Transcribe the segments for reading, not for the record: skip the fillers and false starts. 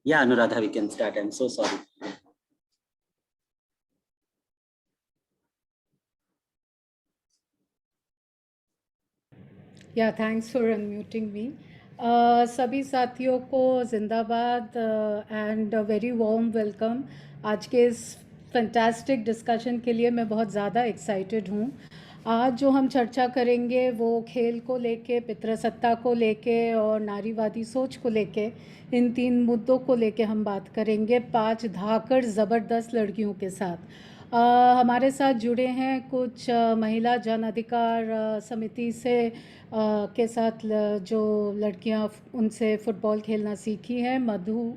Yeah, Anuradha, we can start. I'm so sorry. या thanks for unmuting मी। सभी साथियों को जिंदाबाद एंड वेरी वार्म वेलकम। आज के इस फैंटास्टिक डिस्कशन के लिए मैं बहुत ज़्यादा एक्साइटेड हूँ। आज जो हम चर्चा करेंगे वो खेल को लेके, पितृसत्ता को लेके और नारीवादी सोच को लेके, इन तीन मुद्दों को लेके हम बात करेंगे 5 धाकड़ ज़बरदस्त लड़कियों के साथ। हमारे साथ जुड़े हैं कुछ महिला जन अधिकार समिति से के साथ जो लड़कियां उनसे फ़ुटबॉल खेलना सीखी हैं। Madhu,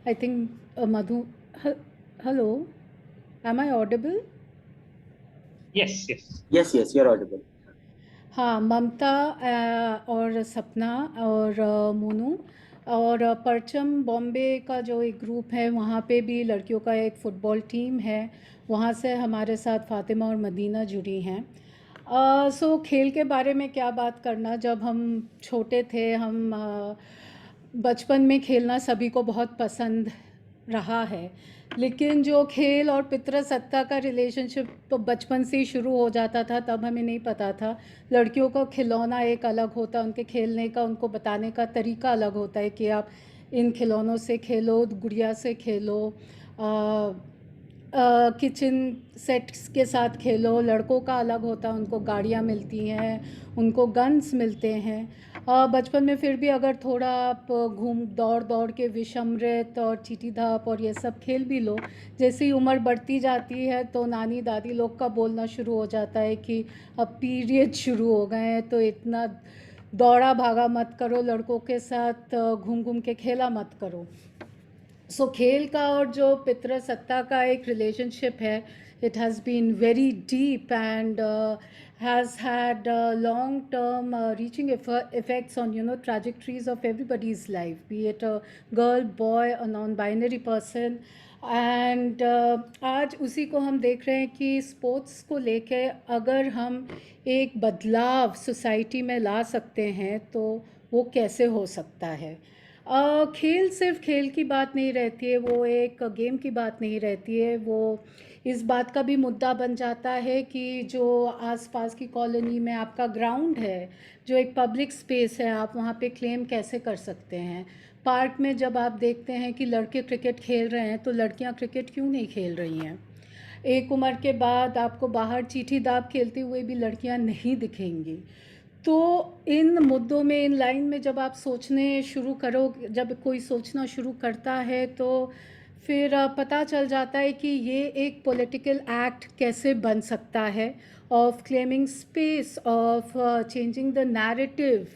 I think Madhu, hello, am I audible? Yes, yes. Yes, you're audible. हाँ, ममता और सपना और मोनू और परचम बॉम्बे का जो एक ग्रुप है, वहाँ पे भी लड़कियों का एक फ़ुटबॉल टीम है। वहाँ से हमारे साथ फ़ातिमा और मदीना जुड़ी हैं। सो खेल के बारे में क्या बात करना, जब हम छोटे थे, हम बचपन में खेलना सभी को बहुत पसंद रहा है। लेकिन जो खेल और पितृसत्ता का रिलेशनशिप तो बचपन से ही शुरू हो जाता था, तब हमें नहीं पता था। लड़कियों का खिलौना एक अलग होता है, उनके खेलने का, उनको बताने का तरीका अलग होता है कि आप इन खिलौनों से खेलो, गुड़िया से खेलो, किचन सेट्स के साथ खेलो। लड़कों का अलग होता है, उनको गाड़ियाँ मिलती हैं, उनको गन्स मिलते हैं। बचपन में फिर भी अगर थोड़ा आप घूम दौड़ दौड़ के विषमृत और चीटी धाप और ये सब खेल भी लो, जैसे ही उम्र बढ़ती जाती है तो नानी दादी लोग का बोलना शुरू हो जाता है कि अब पीरियड शुरू हो गए हैं, तो इतना दौड़ा भागा मत करो, लड़कों के साथ घूम घूम के खेला मत करो। सो खेल का और जो पितृसत्ता का एक रिलेशनशिप है, it has been very deep and has had long term reaching effects on trajectories of everybody's life, be it a girl, boy, a non binary person. And आज उसी को हम देख रहे हैं कि स्पोर्ट्स को लेके अगर हम एक बदलाव सोसाइटी में ला सकते हैं तो वो कैसे हो सकता है। खेल सिर्फ खेल की बात नहीं रहती है, वो एक गेम की बात नहीं रहती है, वो इस बात का भी मुद्दा बन जाता है कि जो आसपास की कॉलोनी में आपका ग्राउंड है, जो एक पब्लिक स्पेस है, आप वहाँ पे क्लेम कैसे कर सकते हैं। पार्क में जब आप देखते हैं कि लड़के क्रिकेट खेल रहे हैं तो लड़कियाँ क्रिकेट क्यों नहीं खेल रही हैं। एक उम्र के बाद आपको बाहर चीटी दाव खेलते हुए भी लड़कियाँ नहीं दिखेंगी। तो इन मुद्दों में, इन लाइन में जब आप सोचने शुरू करो, जब कोई सोचना शुरू करता है तो फिर पता चल जाता है कि ये एक पॉलिटिकल एक्ट कैसे बन सकता है, of claiming space, of changing the narrative,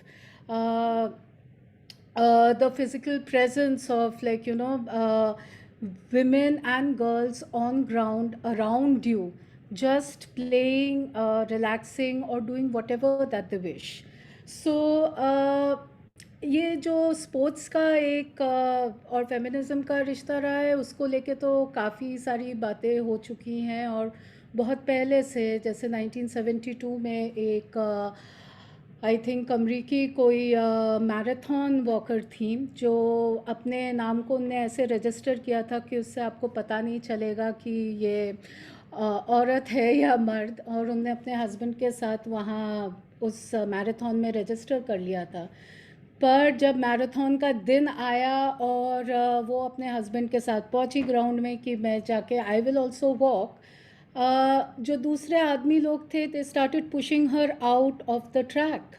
the physical presence of, like, women and girls on ground around you, just playing, relaxing or doing whatever that they wish. So ये जो sports का एक और feminism का रिश्ता रहा है, उसको लेके तो काफ़ी सारी बातें हो चुकी हैं और बहुत पहले से, जैसे 1972 में एक आई थिंक अमरीकी कोई मैराथन वॉकर थी, जो अपने नाम को उनने ऐसे रजिस्टर किया था कि उससे आपको पता नहीं चलेगा कि ये औरत है या मर्द, और उनने अपने हस्बैंड के साथ वहाँ उस मैराथन में रजिस्टर कर लिया था। पर जब मैराथन का दिन आया और वो अपने हस्बैंड के साथ पहुंची ग्राउंड में कि मैं जाके आई विल ऑल्सो वॉक, जो दूसरे आदमी लोग थे, they started pushing her out of the track.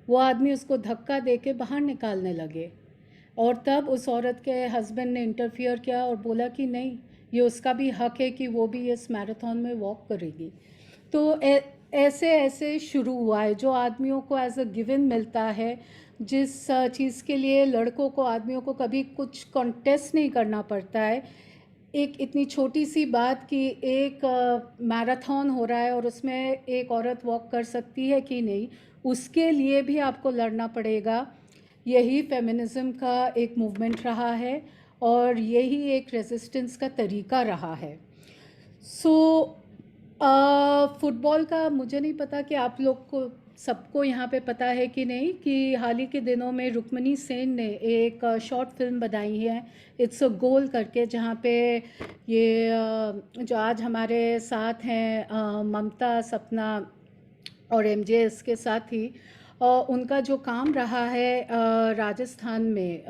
वो आदमी उसको धक्का दे के बाहर निकालने लगे और तब उस औरत के हस्बैंड ने इंटरफियर किया और बोला कि नहीं, ये उसका भी हक है कि वो भी इस मैराथन में वॉक करेगी। तो ऐसे ऐसे शुरू हुआ है। जो आदमियों को एज अ गिवन मिलता है, जिस चीज़ के लिए लड़कों को, आदमियों को कभी कुछ कॉन्टेस्ट नहीं करना पड़ता है, एक इतनी छोटी सी बात कि एक मैराथन हो रहा है और उसमें एक औरत वॉक कर सकती है कि नहीं, उसके लिए भी आपको लड़ना पड़ेगा। यही फेमिनिज़म का एक मूवमेंट रहा है और यही एक रेजिस्टेंस का तरीका रहा है। सो फुटबॉल का मुझे नहीं पता कि आप लोग को सबको यहाँ पे पता है कि नहीं कि हाल ही के दिनों में रुक्मिणी सेन ने एक शॉर्ट फिल्म बनाई है, इट्स अ गोल करके, जहाँ पे ये जो आज हमारे साथ हैं ममता, सपना और एमजे के साथ ही उनका जो काम रहा है राजस्थान में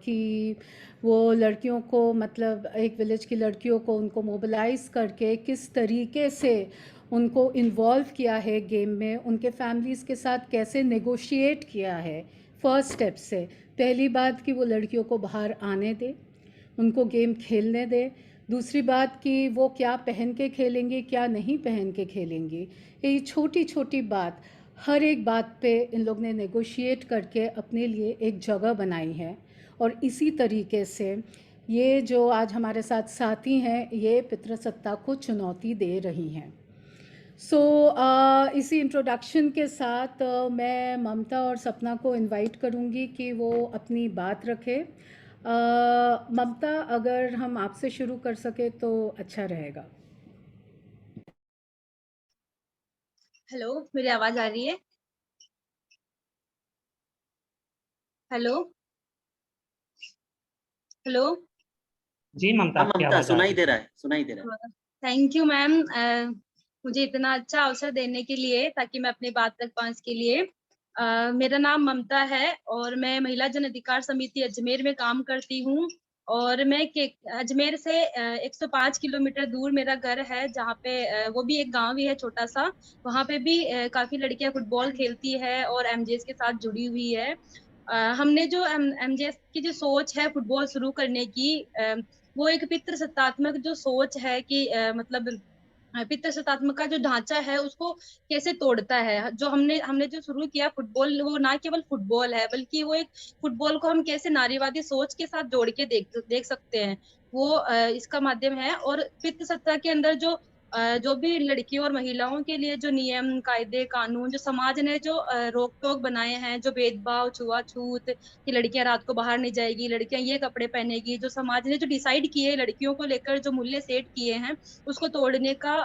कि वो लड़कियों को, मतलब एक विलेज की लड़कियों को उनको मोबिलाइज़ करके किस तरीके से उनको इन्वॉल्व किया है गेम में, उनके फैमिलीज़ के साथ कैसे नेगोशिएट किया है फर्स्ट स्टेप से। पहली बात कि वो लड़कियों को बाहर आने दे, उनको गेम खेलने दे। दूसरी बात कि वो क्या पहन के खेलेंगी, क्या नहीं पहन के खेलेंगी, ये छोटी छोटी बात, हर एक बात पे इन लोग ने नेगोशिएट करके अपने लिए एक जगह बनाई है। और इसी तरीके से ये जो आज हमारे साथ साथी हैं, ये पितृसत्ता को चुनौती दे रही हैं। इसी इंट्रोडक्शन के साथ मैं ममता और सपना को इनवाइट करूंगी कि वो अपनी बात रखें। ममता, अगर हम आपसे शुरू कर सके तो अच्छा रहेगा। हेलो, मेरी आवाज आ रही है? Hello hello. जी ममता, हाँ आपकी ममता, आवाज आ सुनाई रही दे रहा है, सुनाई दे रहा है। थैंक यू मैम, मुझे इतना अच्छा अवसर देने के लिए, ताकि मैं अपनी बात रख पाऊँ इसके लिए। मेरा नाम ममता है और मैं महिला जन अधिकार समिति अजमेर में काम करती हूँ। और मैं अजमेर से 105 किलोमीटर दूर मेरा घर है, जहाँ पे वो भी एक गांव ही है छोटा सा। वहाँ पे भी काफी लड़कियां फुटबॉल खेलती है और एमजेएस के साथ जुड़ी हुई है। हमने जो एमजेएस की जो सोच है फुटबॉल शुरू करने की, वो एक पितृसत्तात्मक जो सोच है कि मतलब पितृसत्तात्मक का जो ढांचा है उसको कैसे तोड़ता है। जो हमने हमने जो शुरू किया फुटबॉल, वो ना केवल फुटबॉल है, बल्कि वो एक फुटबॉल को हम कैसे नारीवादी सोच के साथ जोड़ के देख सकते हैं, वो इसका माध्यम है। और पितृसत्ता के अंदर जो भी लड़कियों और महिलाओं के लिए जो नियम, कायदे, कानून, जो समाज ने जो रोक टोक बनाए हैं, जो भेदभाव, छुआछूत, कि लड़कियां रात को बाहर नहीं जाएगी, लड़कियां ये कपड़े पहनेगी, जो समाज ने जो डिसाइड किए लड़कियों को लेकर, जो मूल्य सेट किए हैं, उसको तोड़ने का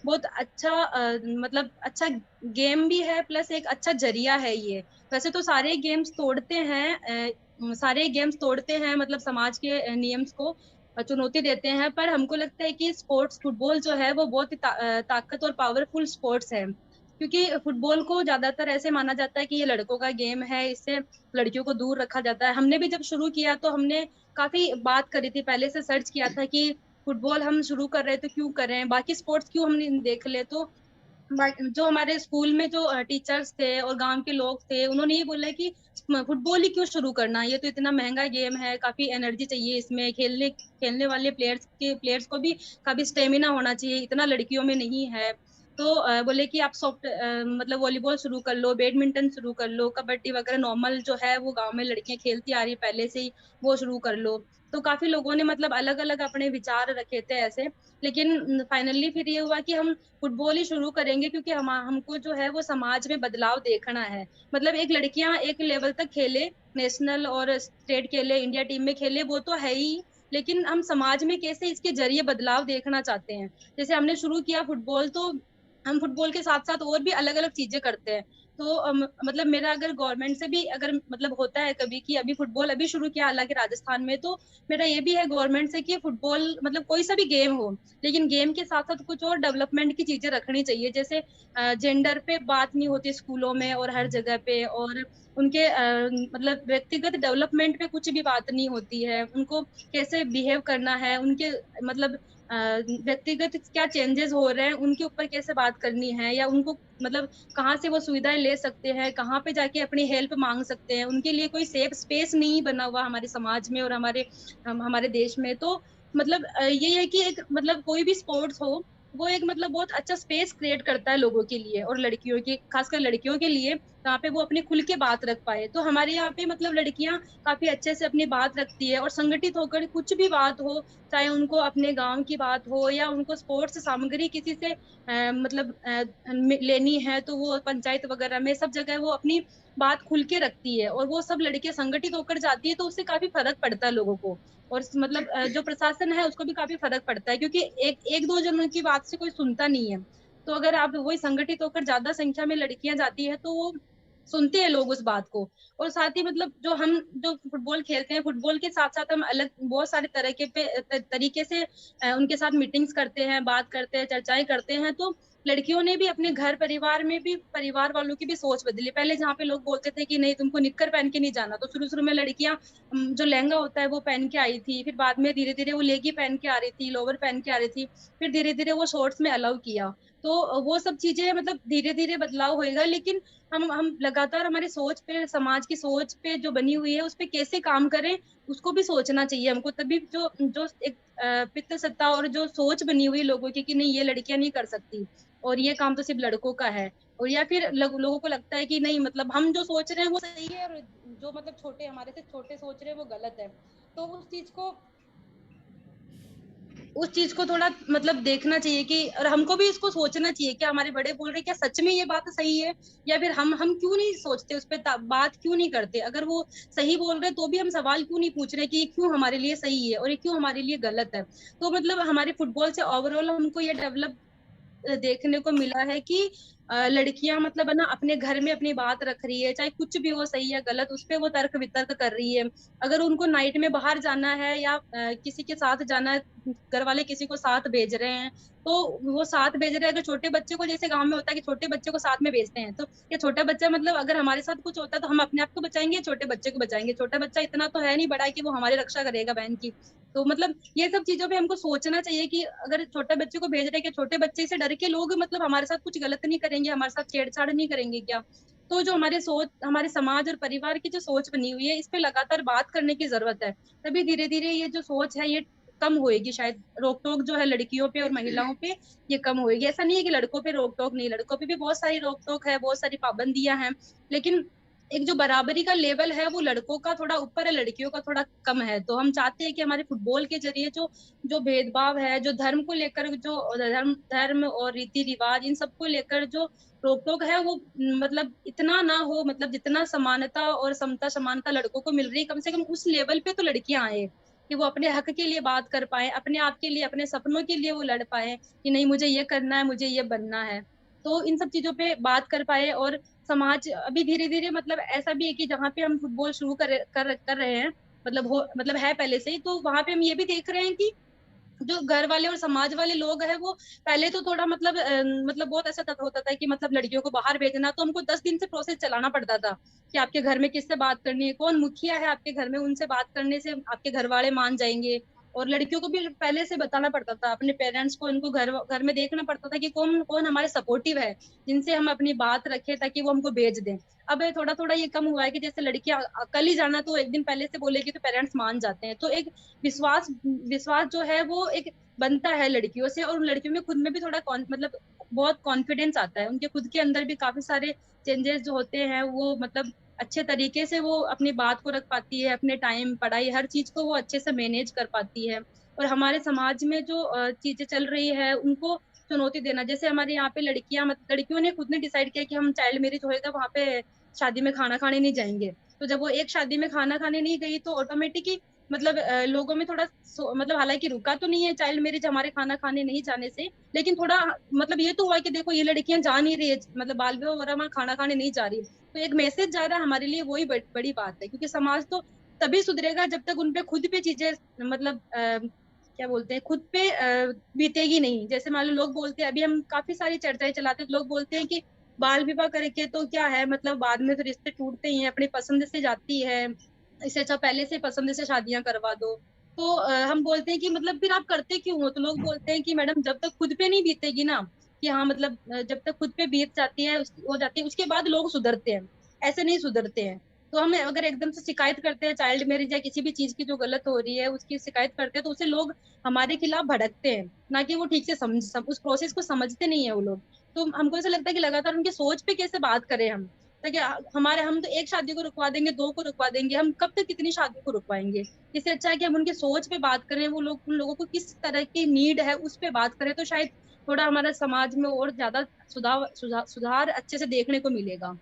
बहुत अच्छा मतलब अच्छा गेम भी है, प्लस एक अच्छा जरिया है ये। वैसे तो सारे गेम्स तोड़ते हैं, सारे गेम्स तोड़ते हैं, मतलब समाज के नियम्स को चुनौती देते हैं, पर हमको लगता है कि स्पोर्ट्स फुटबॉल जो है वो बहुत ही ताकत और पावरफुल स्पोर्ट्स है। क्योंकि फुटबॉल को ज्यादातर ऐसे माना जाता है कि ये लड़कों का गेम है, इससे लड़कियों को दूर रखा जाता है। हमने भी जब शुरू किया तो हमने काफी बात करी थी, पहले से सर्च किया था कि फुटबॉल हम शुरू कर रहे हैं तो क्यों कर रहे हैं, बाकी स्पोर्ट्स क्यों हमने देख ले। तो जो हमारे स्कूल में जो टीचर्स थे और गांव के लोग थे, उन्होंने ये बोला कि फुटबॉल ही क्यों शुरू करना, ये तो इतना महंगा गेम है, काफी एनर्जी चाहिए इसमें, खेलने खेलने वाले प्लेयर्स को भी काफी स्टेमिना होना चाहिए, इतना लड़कियों में नहीं है। तो बोले कि आप मतलब वॉलीबॉल शुरू कर लो, बैडमिंटन शुरू कर लो, कबड्डी वगैरह नॉर्मल जो है वो गांव में लड़कियां खेलती आ रही पहले से ही, वो शुरू कर लो। तो काफी लोगों ने मतलब अलग अलग अपने विचार रखे थे ऐसे, लेकिन फाइनली फिर ये हुआ कि हम फुटबॉल ही शुरू करेंगे, क्योंकि हमको जो है वो समाज में बदलाव देखना है। मतलब एक लड़कियां एक लेवल तक खेले, नेशनल और स्टेट खेले, इंडिया टीम में खेले, वो तो है ही, लेकिन हम समाज में कैसे इसके जरिए बदलाव देखना चाहते हैं। जैसे हमने शुरू किया फुटबॉल, तो हम फुटबॉल के साथ साथ और भी अलग अलग चीजें करते हैं। तो मतलब मेरा अगर गवर्नमेंट से भी अगर मतलब होता है कभी कि अभी फुटबॉल अभी शुरू किया हालांकि राजस्थान में, तो मेरा ये भी है गवर्नमेंट से कि फुटबॉल मतलब कोई सा भी गेम हो, लेकिन गेम के साथ साथ कुछ और डेवलपमेंट की चीजें रखनी चाहिए। जैसे जेंडर पे बात नहीं होती स्कूलों में और हर जगह पे, और उनके मतलब व्यक्तिगत डेवलपमेंट पे कुछ भी बात नहीं होती है, उनको कैसे बिहेव करना है, उनके मतलब व्यक्तिगत क्या चेंजेस हो रहे हैं उनके ऊपर कैसे बात करनी है, या उनको मतलब कहाँ से वो सुविधाएं ले सकते हैं, कहाँ पे जाके अपनी हेल्प मांग सकते हैं, उनके लिए कोई सेफ स्पेस नहीं बना हुआ हमारे समाज में और हमारे देश में। तो मतलब ये है कि एक मतलब कोई भी स्पोर्ट्स हो, वो एक मतलब बहुत अच्छा स्पेस क्रिएट करता है लोगों के लिए, और लड़कियों के, खासकर लड़कियों के लिए, जहाँ पे वो अपनी खुल के बात रख पाए। तो हमारे यहाँ पे मतलब लड़कियां काफी अच्छे से अपनी बात रखती है, और संगठित होकर कुछ भी बात हो, चाहे उनको अपने गांव की बात हो या उनको स्पोर्ट्स सामग्री किसी से मतलब लेनी है, तो वो पंचायत वगैरह में सब जगह वो अपनी बात खुल के रखती है, और वो सब लड़कियां संगठित होकर जाती है, तो उससे काफी फर्क पड़ता है लोगों को। और मतलब जो प्रशासन है उसको भी काफी फर्क पड़ता है, क्योंकि एक एक दो जनों की बात से कोई सुनता नहीं है। तो अगर आप वही संगठित होकर ज्यादा संख्या में लड़कियां जाती है तो वो सुनते हैं लोग उस बात को। और साथ ही मतलब जो फुटबॉल खेलते हैं, फुटबॉल के साथ साथ हम अलग बहुत सारे तरह के तरीके से उनके साथ मीटिंग्स करते हैं, बात करते हैं, चर्चाएं करते हैं। तो लड़कियों ने भी अपने घर परिवार में भी परिवार वालों की भी सोच बदली। पहले जहाँ पे लोग बोलते थे कि नहीं तुमको निक्कर पहन के नहीं जाना, तो शुरू शुरू में लड़कियां जो लहंगा होता है वो पहन के आई थी, फिर बाद में धीरे धीरे वो लेगी पहन के आ रही थी, लोवर पहन के आ रही थी, फिर धीरे धीरे वो शॉर्ट्स में अलाउ किया। तो वो सब चीजें मतलब धीरे धीरे बदलाव होएगा। लेकिन हम लगातार हमारी सोच पे, समाज की सोच पे जो बनी हुई है उस पे कैसे काम करें, उसको भी सोचना चाहिए हमको। तभी जो जो एक पितृ सत्ता और जो सोच बनी हुई है लोगों की कि नहीं ये लड़कियां नहीं कर सकती और ये काम तो सिर्फ लड़कों का है, और या फिर लोगों को लगता है कि नहीं मतलब हम जो सोच रहे हैं वो सही है और जो मतलब छोटे हमारे से छोटे सोच रहे हैं वो गलत है। तो उस चीज को थोड़ा मतलब देखना चाहिए कि, और हमको भी इसको सोचना चाहिए कि हमारे बड़े बोल रहे क्या सच में ये बात सही है, या फिर हम क्यों नहीं सोचते उस पर बात क्यों नहीं करते। अगर वो सही बोल रहे तो भी हम सवाल क्यों नहीं पूछ रहे कि ये क्यों हमारे लिए सही है और ये क्यों हमारे लिए गलत है। तो मतलब हमारे फुटबॉल से ओवरऑल हमको ये डेवलप देखने को मिला है कि लड़कियां मतलब है ना अपने घर में अपनी बात रख रही है, चाहे कुछ भी हो सही या गलत उस पे वो तर्क वितर्क कर रही है। अगर उनको नाइट में बाहर जाना है या किसी के साथ जाना है, घर वाले किसी को साथ भेज रहे हैं तो वो साथ भेज रहे हैं। अगर छोटे बच्चे को, जैसे गांव में होता है कि छोटे बच्चे को साथ में भेजते हैं, तो ये छोटा बच्चा मतलब अगर हमारे साथ कुछ होता है तो हम अपने आप को बचाएंगे, छोटे बच्चे को बचाएंगे। छोटा बच्चा इतना तो है नहीं बड़ा कि वो हमारी रक्षा करेगा बहन की। तो मतलब ये सब चीजों पे हमको सोचना चाहिए कि अगर छोटे बच्चे को भेज रहे हैं कि छोटे बच्चे से डर के लोग मतलब हमारे साथ कुछ गलत नहीं करेंगे, हमारे साथ छेड़छाड़ नहीं करेंगे क्या। तो जो हमारे सोच, हमारे समाज और परिवार की जो सोच बनी हुई है इस पे लगातार बात करने की जरूरत है। तभी धीरे धीरे ये जो सोच है ये कम होएगी। शायद रोक टोक जो है लड़कियों पे और महिलाओं पे ये कम होएगी। ऐसा नहीं है कि लड़कों पे रोक टोक नहीं, लड़कों पे भी बहुत सारी रोक टोक है, बहुत सारी पाबंदियां हैं। लेकिन एक जो बराबरी का लेवल है वो लड़कों का थोड़ा ऊपर है, लड़कियों का थोड़ा कम है। तो हम चाहते हैं कि हमारे फुटबॉल के जरिए जो जो भेदभाव है, जो धर्म को लेकर, जो धर्म धर्म और रीति रिवाज इन सबको लेकर जो रोक टोक है वो मतलब इतना ना हो। मतलब जितना समानता और समता समानता लड़कों को मिल रही है कम से कम उस लेवल पे तो लड़कियां आए कि वो अपने हक के लिए बात कर पाए, अपने आप के लिए, अपने सपनों के लिए वो लड़ पाए कि नहीं मुझे ये करना है, मुझे ये बनना है। तो इन सब चीजों पे बात कर पाए। और समाज अभी धीरे धीरे मतलब ऐसा भी है कि जहाँ पे हम फुटबॉल शुरू कर रहे हैं, मतलब है पहले से ही, तो वहां पे हम ये भी देख रहे हैं कि जो घर वाले और समाज वाले लोग हैं वो पहले तो थोड़ा मतलब बहुत ऐसा होता था कि मतलब लड़कियों को बाहर भेजना तो हमको 10 दिन से प्रोसेस चलाना पड़ता था कि आपके घर में किससे बात करनी है, कौन मुखिया है आपके घर में, उनसे बात करने से आपके घर वाले मान जाएंगे। और लड़कियों को भी पहले से बताना पड़ता था अपने पेरेंट्स को, इनको घर घर में देखना पड़ता था कि कौन कौन हमारे सपोर्टिव है, जिनसे हम अपनी बात रखें ताकि वो हमको भेज दें। अब थोड़ा थोड़ा ये कम हुआ है कि जैसे लड़कियां कल ही जाना तो एक दिन पहले से बोलेगी तो पेरेंट्स मान जाते हैं। तो एक विश्वास विश्वास जो है वो एक बनता है लड़कियों से, और लड़कियों में खुद में भी थोड़ा मतलब बहुत कॉन्फिडेंस आता है, उनके खुद के अंदर भी काफी सारे चेंजेस जो होते हैं वो मतलब अच्छे तरीके से वो अपनी बात को रख पाती है, अपने टाइम पढ़ाई हर चीज को वो अच्छे से मैनेज कर पाती है। और हमारे समाज में जो चीजें चल रही है उनको चुनौती देना, जैसे हमारे यहाँ पे लड़कियों ने खुद ने डिसाइड किया कि हम चाइल्ड मैरिज होएगा वहां पे शादी में खाना खाने नहीं जाएंगे। तो जब वो एक शादी में खाना खाने नहीं गई तो ऑटोमेटिक मतलब लोगों में थोड़ा मतलब हालांकि रुका तो नहीं है चाइल्ड मैरिज हमारे खाना खाने नहीं जाने से, लेकिन थोड़ा मतलब ये तो हुआ कि देखो ये लड़कियां जा नहीं रही है, मतलब बाल विवाह वगैरह में खाना खाने नहीं जा रही। तो एक मैसेज जा रहा है हमारे लिए, वही बड़ी बात है। क्योंकि समाज तो तभी सुधरेगा जब तक उनपे खुद पे चीजें मतलब क्या बोलते हैं खुद पे बीतेगी नहीं। जैसे मान लो लोग बोलते हैं, अभी हम काफी सारी चर्चाएं चलाते हैं, लोग बोलते हैं कि बाल विवाह करके तो क्या है, मतलब बाद में तो रिश्ते टूटते ही हैं, अपनी पसंद से जाती है, इससे अच्छा पहले से पसंद से शादियां करवा दो। तो हम बोलते हैं कि मतलब फिर आप करते क्यों हो। तो लोग बोलते हैं कि मैडम जब तक खुद पे नहीं बीतेगी ना, कि हाँ मतलब जब तक खुद पे बीत जाती है हो जाती है उसके बाद लोग सुधरते हैं, ऐसे नहीं सुधरते हैं। तो हम अगर एकदम से शिकायत करते हैं चाइल्ड मैरिज या किसी भी चीज की जो गलत हो रही है उसकी शिकायत करते हैं तो उसे लोग हमारे खिलाफ भड़कते हैं, ना कि वो ठीक से उस प्रोसेस को समझते नहीं है वो लोग। तो हमको ऐसा लगता है कि लगातार उनकी सोच पे कैसे बात करें हम, ताकि हमारे हम तो एक शादी को रुकवा देंगे, दो को रुकवा देंगे, हम कब तक कितनी शादी को रुकवाएंगे। इससे अच्छा है कि हम उनके सोच पे बात करें, वो लोग उन लोगों को किस तरह की नीड है उस पे बात करें, तो शायद थोड़ा हमारे समाज में और ज्यादा सुधार अच्छे से देखने को मिलेगा।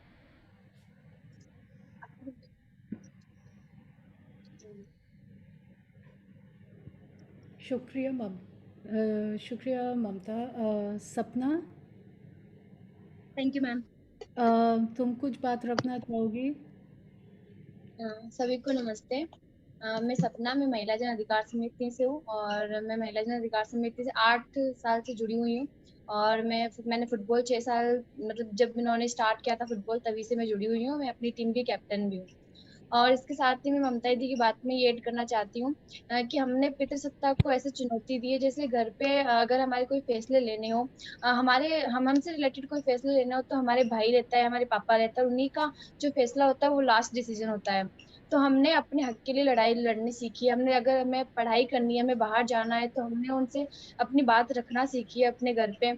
शुक्रिया शुक्रिया ममता। सपना। Thank you ma'am. तुम कुछ बात रखना चाहोगी? सभी को नमस्ते। मैं सपना, मैं महिला जन अधिकार समिति से हूँ और मैं महिला जन अधिकार समिति से 8 साल से जुड़ी हुई हूँ। और मैंने फुटबॉल 6 साल, मतलब जब इन्होंने स्टार्ट किया था फुटबॉल तभी से मैं जुड़ी हुई हूँ। मैं अपनी टीम की कैप्टन भी हूँ। और इसके साथ ही मैं ममता दीदी की बात में ये ऐड करना चाहती हूँ कि हमने पितृसत्ता को ऐसे चुनौती दी है, जैसे घर पे अगर हमारे कोई फैसले लेने हो, हमारे हमसे रिलेटेड कोई फैसले लेने हो, तो हमारे भाई रहता है, हमारे पापा रहता है, उन्हीं का जो फैसला होता है वो लास्ट डिसीजन होता है। तो हमने अपने हक के लिए लड़ाई लड़नी सीखी है। हमने, अगर हमें पढ़ाई करनी है, हमें बाहर जाना है, तो हमने उनसे अपनी बात रखना सीखी है अपने घर पे।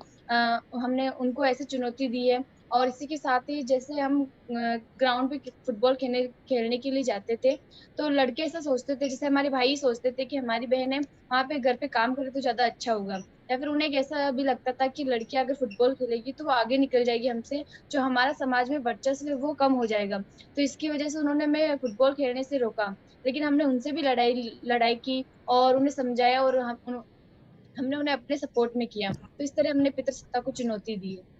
हमने उनको ऐसे चुनौती दी है। और इसी के साथ ही जैसे हम ग्राउंड पे फुटबॉल खेलने के लिए जाते थे, तो लड़के ऐसा सोचते थे, जैसे हमारे भाई सोचते थे कि हमारी बहनें वहां पे घर पे काम करे तो ज्यादा अच्छा होगा। या फिर उन्हें ऐसा भी लगता था कि लड़की अगर फुटबॉल खेलेगी तो वो आगे निकल जाएगी हमसे, जो हमारा समाज में वर्चस्व है वो कम हो जाएगा। तो इसकी वजह से उन्होंने हमें फुटबॉल खेलने से रोका। लेकिन हमने उनसे भी लड़ाई लड़ाई की और उन्हें समझाया, और हमने उन्हें अपने सपोर्ट में किया। तो इस तरह हमने पितृसत्ता को चुनौती दी है।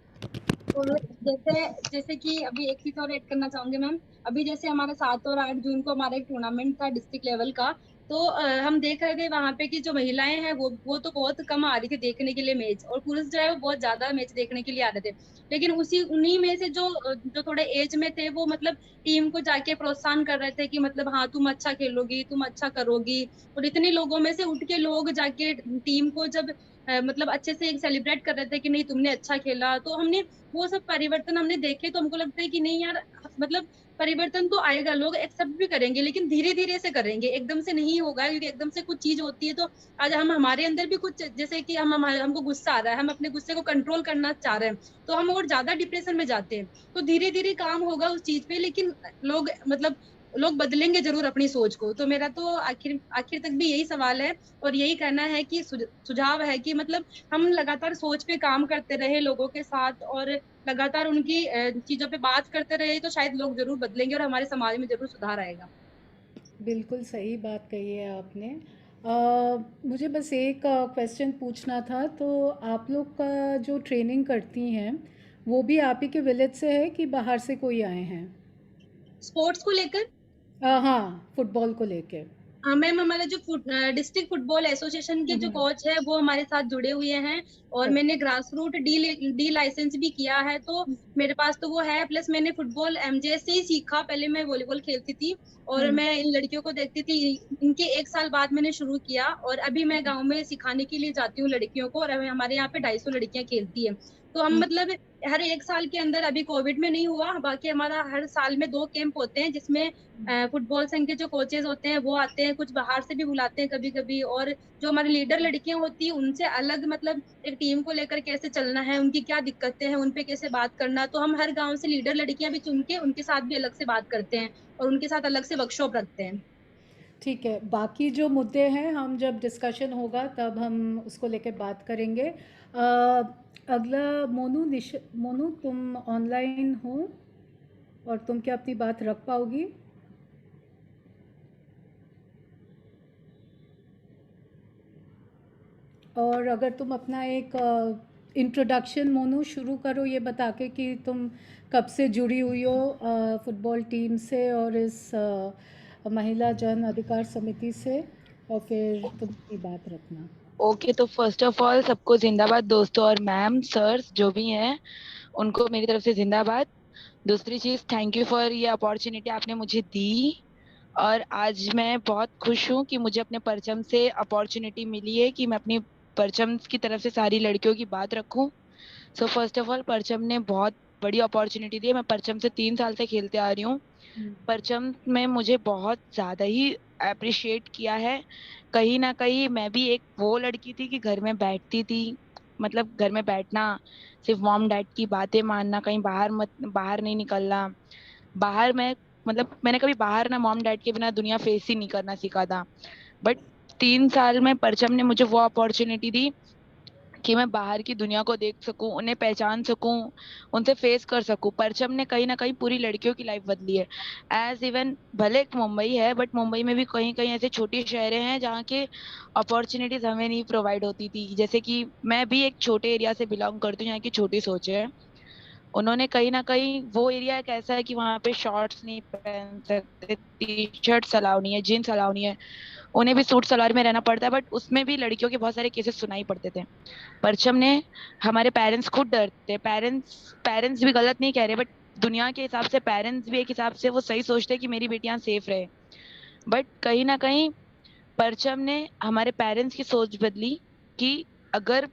और जैसे जैसे कि अभी एक चीज और ऐड करना चाहूंगी मैम। अभी जैसे हमारा 7 और 8 जून को हमारा एक टूर्नामेंट था डिस्ट्रिक्ट लेवल का। तो हम देख रहे थे वहां पे कि जो महिलाएं हैं वो तो बहुत कम आ रही थी देखने के लिए मैच, और पुरुष जो है वो बहुत ज्यादा मैच देखने के लिए आ रहे थे। लेकिन उसी उन्हीं में से जो थोड़े एज में थे वो मतलब टीम को जाके प्रोत्साहन कर रहे थे कि मतलब हाँ तुम अच्छा खेलोगी, तुम अच्छा करोगी। और इतने लोगों में से उठ के लोग जाके टीम को जब मतलब अच्छे से सेलिब्रेट कर रहे थे कि नहीं तुमने अच्छा खेला, तो हमने वो सब परिवर्तन हमने देखे। तो हमको लगता है कि नहीं यार, मतलब परिवर्तन तो आएगा, लोग एक्सेप्ट भी करेंगे, लेकिन धीरे धीरे से करेंगे, एकदम से नहीं होगा। क्योंकि एकदम से कुछ चीज होती है तो आज हम हमारे अंदर भी कुछ, जैसे कि हमको गुस्सा आ रहा है, हम अपने गुस्से को कंट्रोल करना चाह रहे हैं, तो हम और ज्यादा डिप्रेशन में जाते हैं। तो धीरे धीरे काम होगा उस चीज पे, लेकिन लोग मतलब लोग बदलेंगे जरूर अपनी सोच को। तो मेरा तो आखिर आखिर तक भी यही सवाल है और यही कहना है कि सुझाव है कि मतलब हम लगातार सोच पे काम करते रहे लोगों के साथ, और लगातार उनकी चीजों पे बात करते रहे, तो शायद लोग जरूर बदलेंगे और हमारे समाज में जरूर सुधार आएगा। बिल्कुल सही बात कही है आपने। मुझे बस एक क्वेश्चन पूछना था, तो आप लोग का जो ट्रेनिंग करती हैं वो भी आप ही के विलेज से है कि बाहर से कोई आए हैं? स्पोर्ट्स को लेकर हाँ, फुटबॉल को लेके। हाँ मैम, हमारा जो डिस्ट्रिक्ट फुटबॉल एसोसिएशन के जो कोच है वो हमारे साथ जुड़े हुए हैं। और मैंने ग्रास रूट डी लाइसेंस भी किया है, तो मेरे पास तो वो है। प्लस मैंने फुटबॉल एमजे से ही सीखा, पहले मैं वॉलीबॉल खेलती थी और मैं इन लड़कियों को देखती थी। इनके 1 साल बाद मैंने शुरू किया, और अभी मैं गाँव में सिखाने के लिए जाती हूँ लड़कियों को, और अभी हमारे यहाँ पे 250 लड़कियां खेलती है। तो हम मतलब हर 1 साल के अंदर, अभी कोविड में नहीं हुआ, बाकी हमारा हर साल में 2 कैंप होते हैं, जिसमें फुटबॉल संघ के जो कोचेज होते हैं वो आते हैं, कुछ बाहर से भी बुलाते हैं कभी कभी। और जो हमारी लीडर लड़कियां होती हैं उनसे अलग, मतलब एक टीम को लेकर कैसे चलना है, उनकी क्या दिक्कतें हैं, उनपे कैसे बात करना। तो हम हर गांव से लीडर लड़कियां भी चुन के उनके साथ भी अलग से बात करते हैं, और उनके साथ अलग से वर्कशॉप रखते हैं। ठीक है, बाकी जो मुद्दे हैं हम जब डिस्कशन होगा तब हम उसको लेके बात करेंगे। अगला मोनू तुम ऑनलाइन हो और तुम क्या अपनी बात रख पाओगी? और अगर तुम अपना एक इंट्रोडक्शन मोनू शुरू करो, ये बता के कि तुम कब से जुड़ी हुई हो फुटबॉल टीम से और इस महिला जन अधिकार समिति से, और फिर तुम अपनी बात रखना। ओके, तो फर्स्ट ऑफ ऑल सबको जिंदाबाद दोस्तों, और मैम सर जो भी हैं उनको मेरी तरफ से जिंदाबाद। दूसरी चीज, थैंक यू फॉर ये अपॉर्चुनिटी आपने मुझे दी, और आज मैं बहुत खुश हूँ कि मुझे अपने परचम से अपॉर्चुनिटी मिली है कि मैं अपनी परचम की तरफ से सारी लड़कियों की बात रखूं। सो फर्स्ट ऑफ ऑल परचम ने बहुत बड़ी अपॉर्चुनिटी दी है। मैं परचम से 3 साल से खेलते आ रही हूँ। परचम में मुझे बहुत ज्यादा ही अप्रिशिएट किया है। कहीं ना कहीं मैं भी एक वो लड़की थी कि घर में बैठती थी, मतलब घर में बैठना, सिर्फ मॉम डैड की बातें मानना, कहीं बाहर नहीं निकलना। बाहर मैं मतलब मैंने कभी बाहर ना मॉम डैड के बिना दुनिया फेस ही नहीं करना सीखा था। बट 3 साल में परचम ने मुझे वो अपॉर्चुनिटी दी कि मैं बाहर की दुनिया को देख सकूं, उन्हें पहचान सकूं, उनसे फेस कर सकूं। परचम ने कहीं ना कहीं पूरी लड़कियों की लाइफ बदली है। एज इवन भले एक मुंबई है, बट मुंबई में भी कहीं कहीं ऐसे छोटे शहर हैं जहाँ के अपॉर्चुनिटीज हमें नहीं प्रोवाइड होती थी। जैसे कि मैं भी एक छोटे एरिया से बिलोंग करती हूँ, यहाँ की छोटी सोच है। उन्होंने कहीं ना कहीं, वो एरिया एक ऐसा है कि वहाँ पे शॉर्ट्स नहीं पहन सकते, टी शर्ट अलाउ नहीं है, जीन्स अलाउ नहीं है, उन्हें भी सूट सलवार में रहना पड़ता है। बट उसमें भी लड़कियों के बहुत सारे केसेस सुनाई पड़ते थे। परचम ने, हमारे पेरेंट्स खुद डरते, पेरेंट्स पेरेंट्स भी गलत नहीं कह रहे, बट दुनिया के हिसाब से पेरेंट्स भी एक हिसाब से वो सही सोचते हैं कि मेरी बेटियां सेफ रहे। बट कहीं ना कहीं परचम ने हमारे पेरेंट्स की सोच बदली कि अगर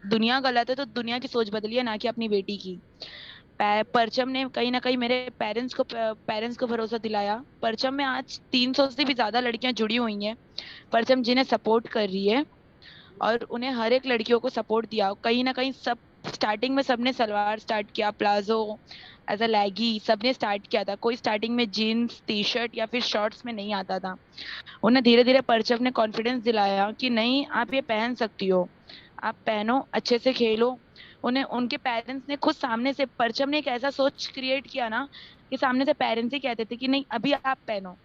दुनिया गलत है तो दुनिया की सोच बदली है, ना कि अपनी बेटी की। परचम ने कहीं ना कहीं मेरे पेरेंट्स को भरोसा दिलाया। परचम में आज 300 से भी ज्यादा लड़कियां जुड़ी हुई हैं, परचम जिन्हें सपोर्ट कर रही है, और उन्हें हर एक लड़कियों को सपोर्ट दिया। कहीं ना कहीं सब, स्टार्टिंग में सबने सलवार स्टार्ट किया, प्लाजो, एज अ लैगी, सबने स्टार्ट किया था। कोई स्टार्टिंग में जीन्स टी शर्ट या फिर शॉर्ट्स में नहीं आता था। उन्हें धीरे धीरे परचम ने कॉन्फिडेंस दिलाया कि नहीं, आप ये पहन सकती हो, आप पहनो, अच्छे से खेलो। उन्हें उनके पेरेंट्स ने खुद सामने से, परचम ने एक ऐसा सोच क्रिएट किया ना कि सामने से पेरेंट्स ही कहते थे कि नहीं, अभी आप पहनो,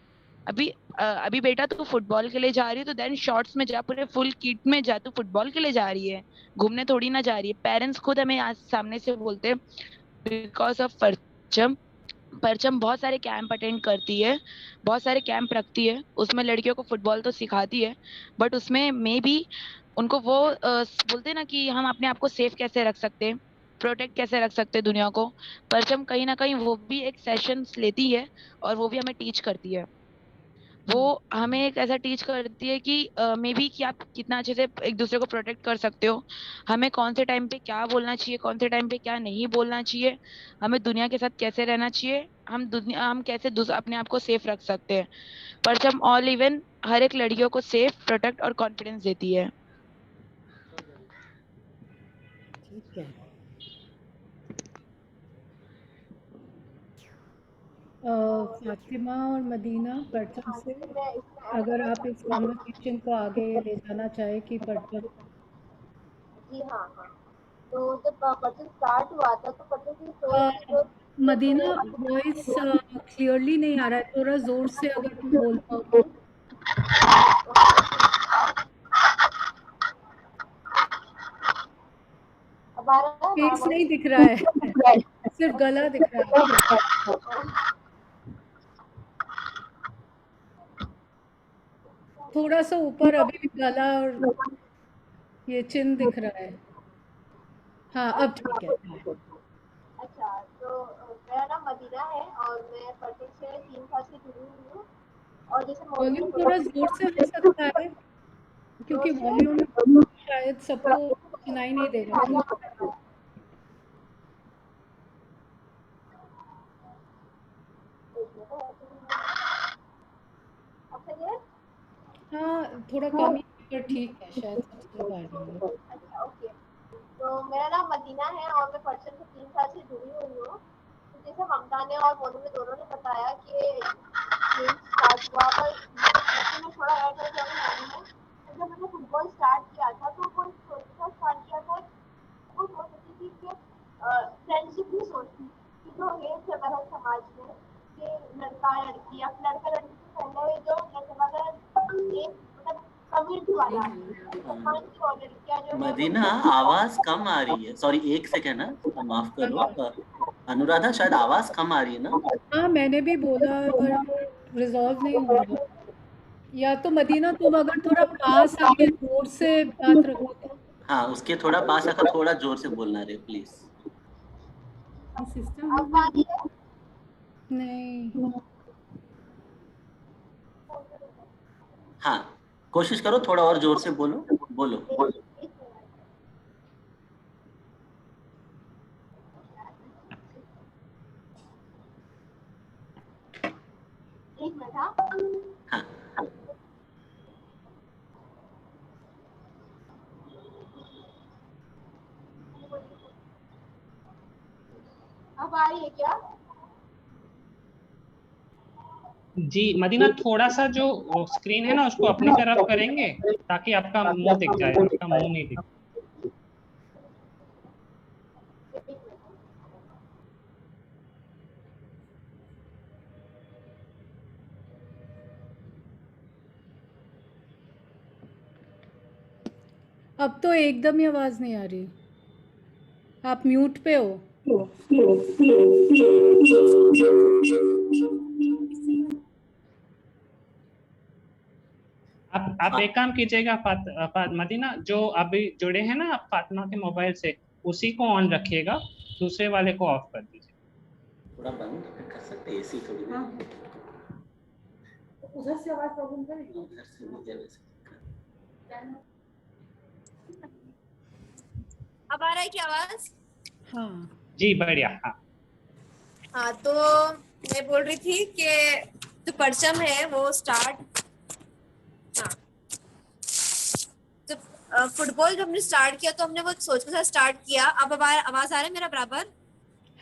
अभी अभी बेटा तू फुटबॉल के लिए जा रही है तो देन शॉर्ट्स में जा, पूरे फुल किट में जा, तू फुटबॉल के लिए जा रही है, घूमने थोड़ी ना जा रही है। पेरेंट्स खुद हमें आज सामने से बोलते हैं, बिकॉज ऑफ परचम। परचम बहुत सारे कैंप अटेंड करती है, बहुत सारे कैंप रखती है, उसमें लड़कियों को फुटबॉल तो सिखाती है, बट उसमें मे बी उनको वो बोलते हैं ना कि हम अपने आप को सेफ कैसे रख सकते हैं, प्रोटेक्ट कैसे रख सकते हैं दुनिया को। परचम कहीं ना कहीं वो भी एक सेशंस लेती है, और वो भी हमें टीच करती है। वो हमें एक ऐसा टीच करती है कि मे बी कि आप कितना अच्छे से एक दूसरे को प्रोटेक्ट कर सकते हो, हमें कौन से टाइम पे क्या बोलना चाहिए, कौन से टाइम पे क्या नहीं बोलना चाहिए, हमें दुनिया के साथ कैसे रहना चाहिए, हम कैसे अपने आप को सेफ रख सकते हैं। परचम ऑल इवन हर एक लड़कियों को सेफ, प्रोटेक्ट और कॉन्फिडेंस देती है। ठीक है। फातिमा और मदीना, परचम से अगर आप इस कॉन्वर्सेशन को आगे ले जाना चाहे कि परचम। जी हाँ हाँ। तो जब परचेज स्टार्ट हुआ था तो परचेज की अ, सोच जो मदीना, वॉइस क्लियरली नहीं आ रहा है, थोड़ा जोर से अगर तुम बोल पाओ तो। अब आ रहा है हमारा फेस नहीं वॉइस? दिख रहा है, सिर्फ गला दिख रहा है। थोड़ा सा ऊपर अभी भी गला और ये चिन दिख रहा है। हाँ, अब ठीक है। अच्छा, तो मेरा नाम मदीना है और मैं परचेज से 3 साल से जुड़ी हुई हूँ। और जैसे मोनू ने वॉल्यूम बोला थोड़ा जोर से हो सकता है, क्योंकि जोर से वॉल्यूम शायद सबको सुनाई नहीं दे रहा है। अब सही है? हाँ, थोड़ा कम ही पर ठीक है, शायद सब सुन पा रही है। अच्छा, ओके। तो मेरा नाम मदीना है और मैं परचेज से 3 साल से जुड़ी हुई हूँ। तो जैसे ममता ने और मोनू ने दोनों ने बताया कि गेम स्टार्ट हुआ, पर जैसे मैं थोड़ा ऐड करना चाहूँगी तो जब मैंने फुटबॉल स्टार्ट किया था तो वो सोचना स्टार्ट किया था, वो सोच रही थी कि फ्रेंडशिप ही सोचती कि जो हेट चल रहा है समाज में कि लड़का लड़की या लड़का लड़की से पहले जो चला एक मतलब कम्युनिटी वाला सम्मान की और लड़कियां जो है वो मदीना, आवाज कम आ रही है। सॉरी, एक सेकेंड है, माफ करो। अनुराधा, शायद आवाज कम आ रही है ना? हाँ, मैंने भी बोला पर वो रिजॉल्व नहीं हो रहा। या तो मदीना, तुम अगर थोड़ा पास आके जोर से बात रखो तो। हाँ, उसके थोड़ा पास आकर थोड़ा जोर से बोलना रे प्लीज। सिस्टम अब आ रही है। नहीं। हाँ, कोशिश करो, थोड़ा और जोर से बोलो। बोलो। एक मिनट। हाँ, हाँ, अब आ रही है क्या? जी मदीना, थोड़ा सा जो स्क्रीन है ना उसको अपनी तरफ करेंगे ताकि आपका मुंह दिख जाए, आपका मुंह नहीं दिख। अब तो एकदम ही आवाज़ नहीं आ रही। आप म्यूट पे हो। आप एक काम कीजिएगा मदीना, जो अभी जुड़े हैं ना आप फातिमा के मोबाइल से, उसी को ऑन रखिएगा, दूसरे वाले को ऑफ कर दीजिए। थोड़ा बंद कर सकते हैं एसी थोड़ी देर? उधर से आवाज प्रॉब्लम करेगी। उधर से नहीं है वैसे। अब आ रहा है क्या आवाज? हाँ जी बढ़िया। हाँ हाँ, तो मैं बोल रही थी कि जो परचम है वो स्टार्ट, हाँ, तो फुटबॉल जब हमने स्टार्ट किया तो हमने वो सोच के साथ स्टार्ट किया। अब आवाज आ रहा है मेरा बराबर?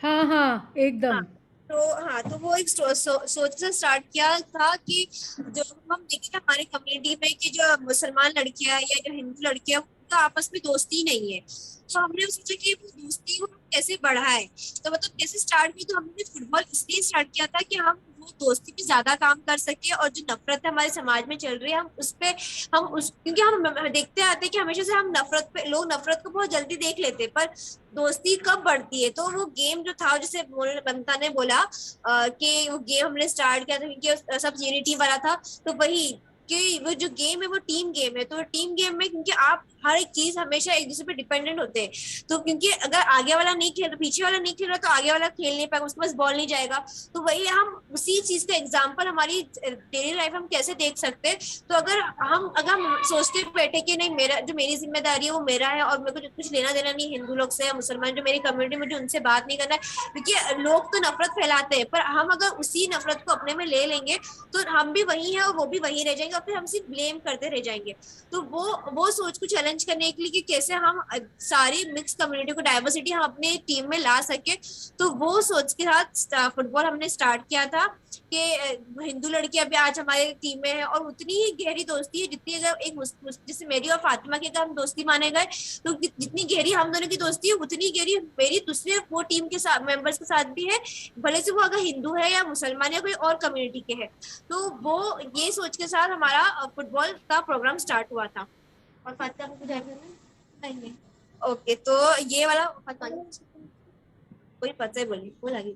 हाँ हाँ एकदम। तो वो एक सोच से स्टार्ट किया था कि जो हम देखें हमारे कम्युनिटी में कि जो मुसलमान लड़कियां या जो हिंदू लड़कियां उनका आपस में दोस्ती नहीं है, तो हमने सोचा कि वो दोस्ती को हम कैसे बढ़ाएं। तो मतलब कैसे स्टार्ट की, तो हमने फुटबॉल इसलिए स्टार्ट किया था कि हम वो दोस्ती पे ज्यादा काम कर सके, और जो नफरत है हमारे समाज में चल रही है हम उस पे क्योंकि हम देखते आते हैं कि हमेशा से हम लोग नफरत को बहुत जल्दी देख लेते हैं, पर दोस्ती कब बढ़ती है। तो वो गेम जो था, जैसे ममता ने बोला कि वो गेम हमने स्टार्ट किया था क्योंकि सब यूनिटी वाला था, तो वही कि वो जो गेम है वो टीम गेम है। तो टीम गेम में क्योंकि आप हर एक चीज हमेशा एक दूसरे पे डिपेंडेंट होते हैं, तो क्योंकि अगर आगे वाला नहीं खेल, पीछे वाला नहीं खेल रहा, तो आगे वाला खेल नहीं पाएगा, उसके पास बॉल नहीं जाएगा। तो वही हम उसी चीज का एग्जाम्पल हमारी डेली लाइफ हम कैसे देख सकते हैं। तो अगर हम सोचते बैठे कि नहीं, मेरी जिम्मेदारी है वो मेरा है और मेरे को कुछ लेना देना नहीं हिंदू लोग से या मुसलमान जो मेरी कम्युनिटी में, जो उनसे बात नहीं करना है, क्योंकि लोग तो नफरत फैलाते हैं, पर हम अगर उसी नफरत को अपने में ले लेंगे तो हम भी वही है और वो भी वही रह जाएंगे, और फिर हम सिर्फ ब्लेम करते रह जाएंगे। तो वो सोच को चैलेंज करने के लिए कि कैसे हम सारी मिक्स कम्युनिटी को, डाइवर्सिटी हम अपने टीम में ला सके, तो वो सोच के साथ फुटबॉल हमने स्टार्ट किया था कि हिंदू लड़कियां भी आज हमारे टीम में है, और उतनी ही गहरी दोस्ती है जितनी अगर एक जैसे मेरी और फातिमा की अगर हम दोस्ती माने गए, तो जितनी गहरी हम दोनों की दोस्ती है उतनी गहरी मेरी दूसरे वो टीम के साथ मेंबर्स के साथ भी है, भले से वो अगर हिंदू है या मुसलमान या कोई और कम्युनिटी के है। तो वो ये सोच के साथ हमारा फुटबॉल का प्रोग्राम स्टार्ट हुआ था। और फातिमा को कुछ ऐड करना है? नहीं। ओके, तो ये वाला कोई पता है, बोली वो लगी।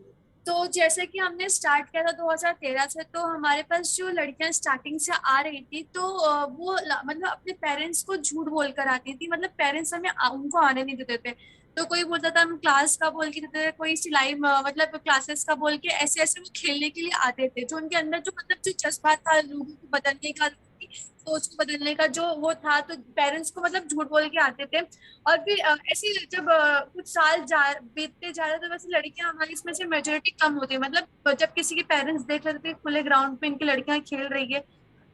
तो जैसे कि हमने स्टार्ट किया था 2013 से, तो हमारे पास जो लड़कियां स्टार्टिंग से आ रही थी, तो वो मतलब अपने पेरेंट्स को झूठ बोल कर आती थी, मतलब पेरेंट्स हमें उनको आने नहीं देते थे। तो कोई बोलता था हम क्लास का बोल के देते थे, कोई सिलाई मतलब क्लासेस का बोल के, ऐसे ऐसे वो खेलने के लिए आते थे। जो उनके अंदर जो मतलब जो जज्बा था लोगों को बदलने का, सोच को बदलने का जो वो था, तो पेरेंट्स को मतलब झूठ बोल के आते थे। और फिर ऐसे जब कुछ साल बीतते जा रहे, तो वैसे लड़कियां हमारी इसमें से मेजोरिटी कम होती है। मतलब जब किसी के पेरेंट्स देख लेते थे खुले ग्राउंड पे इनकी लड़कियां खेल रही है,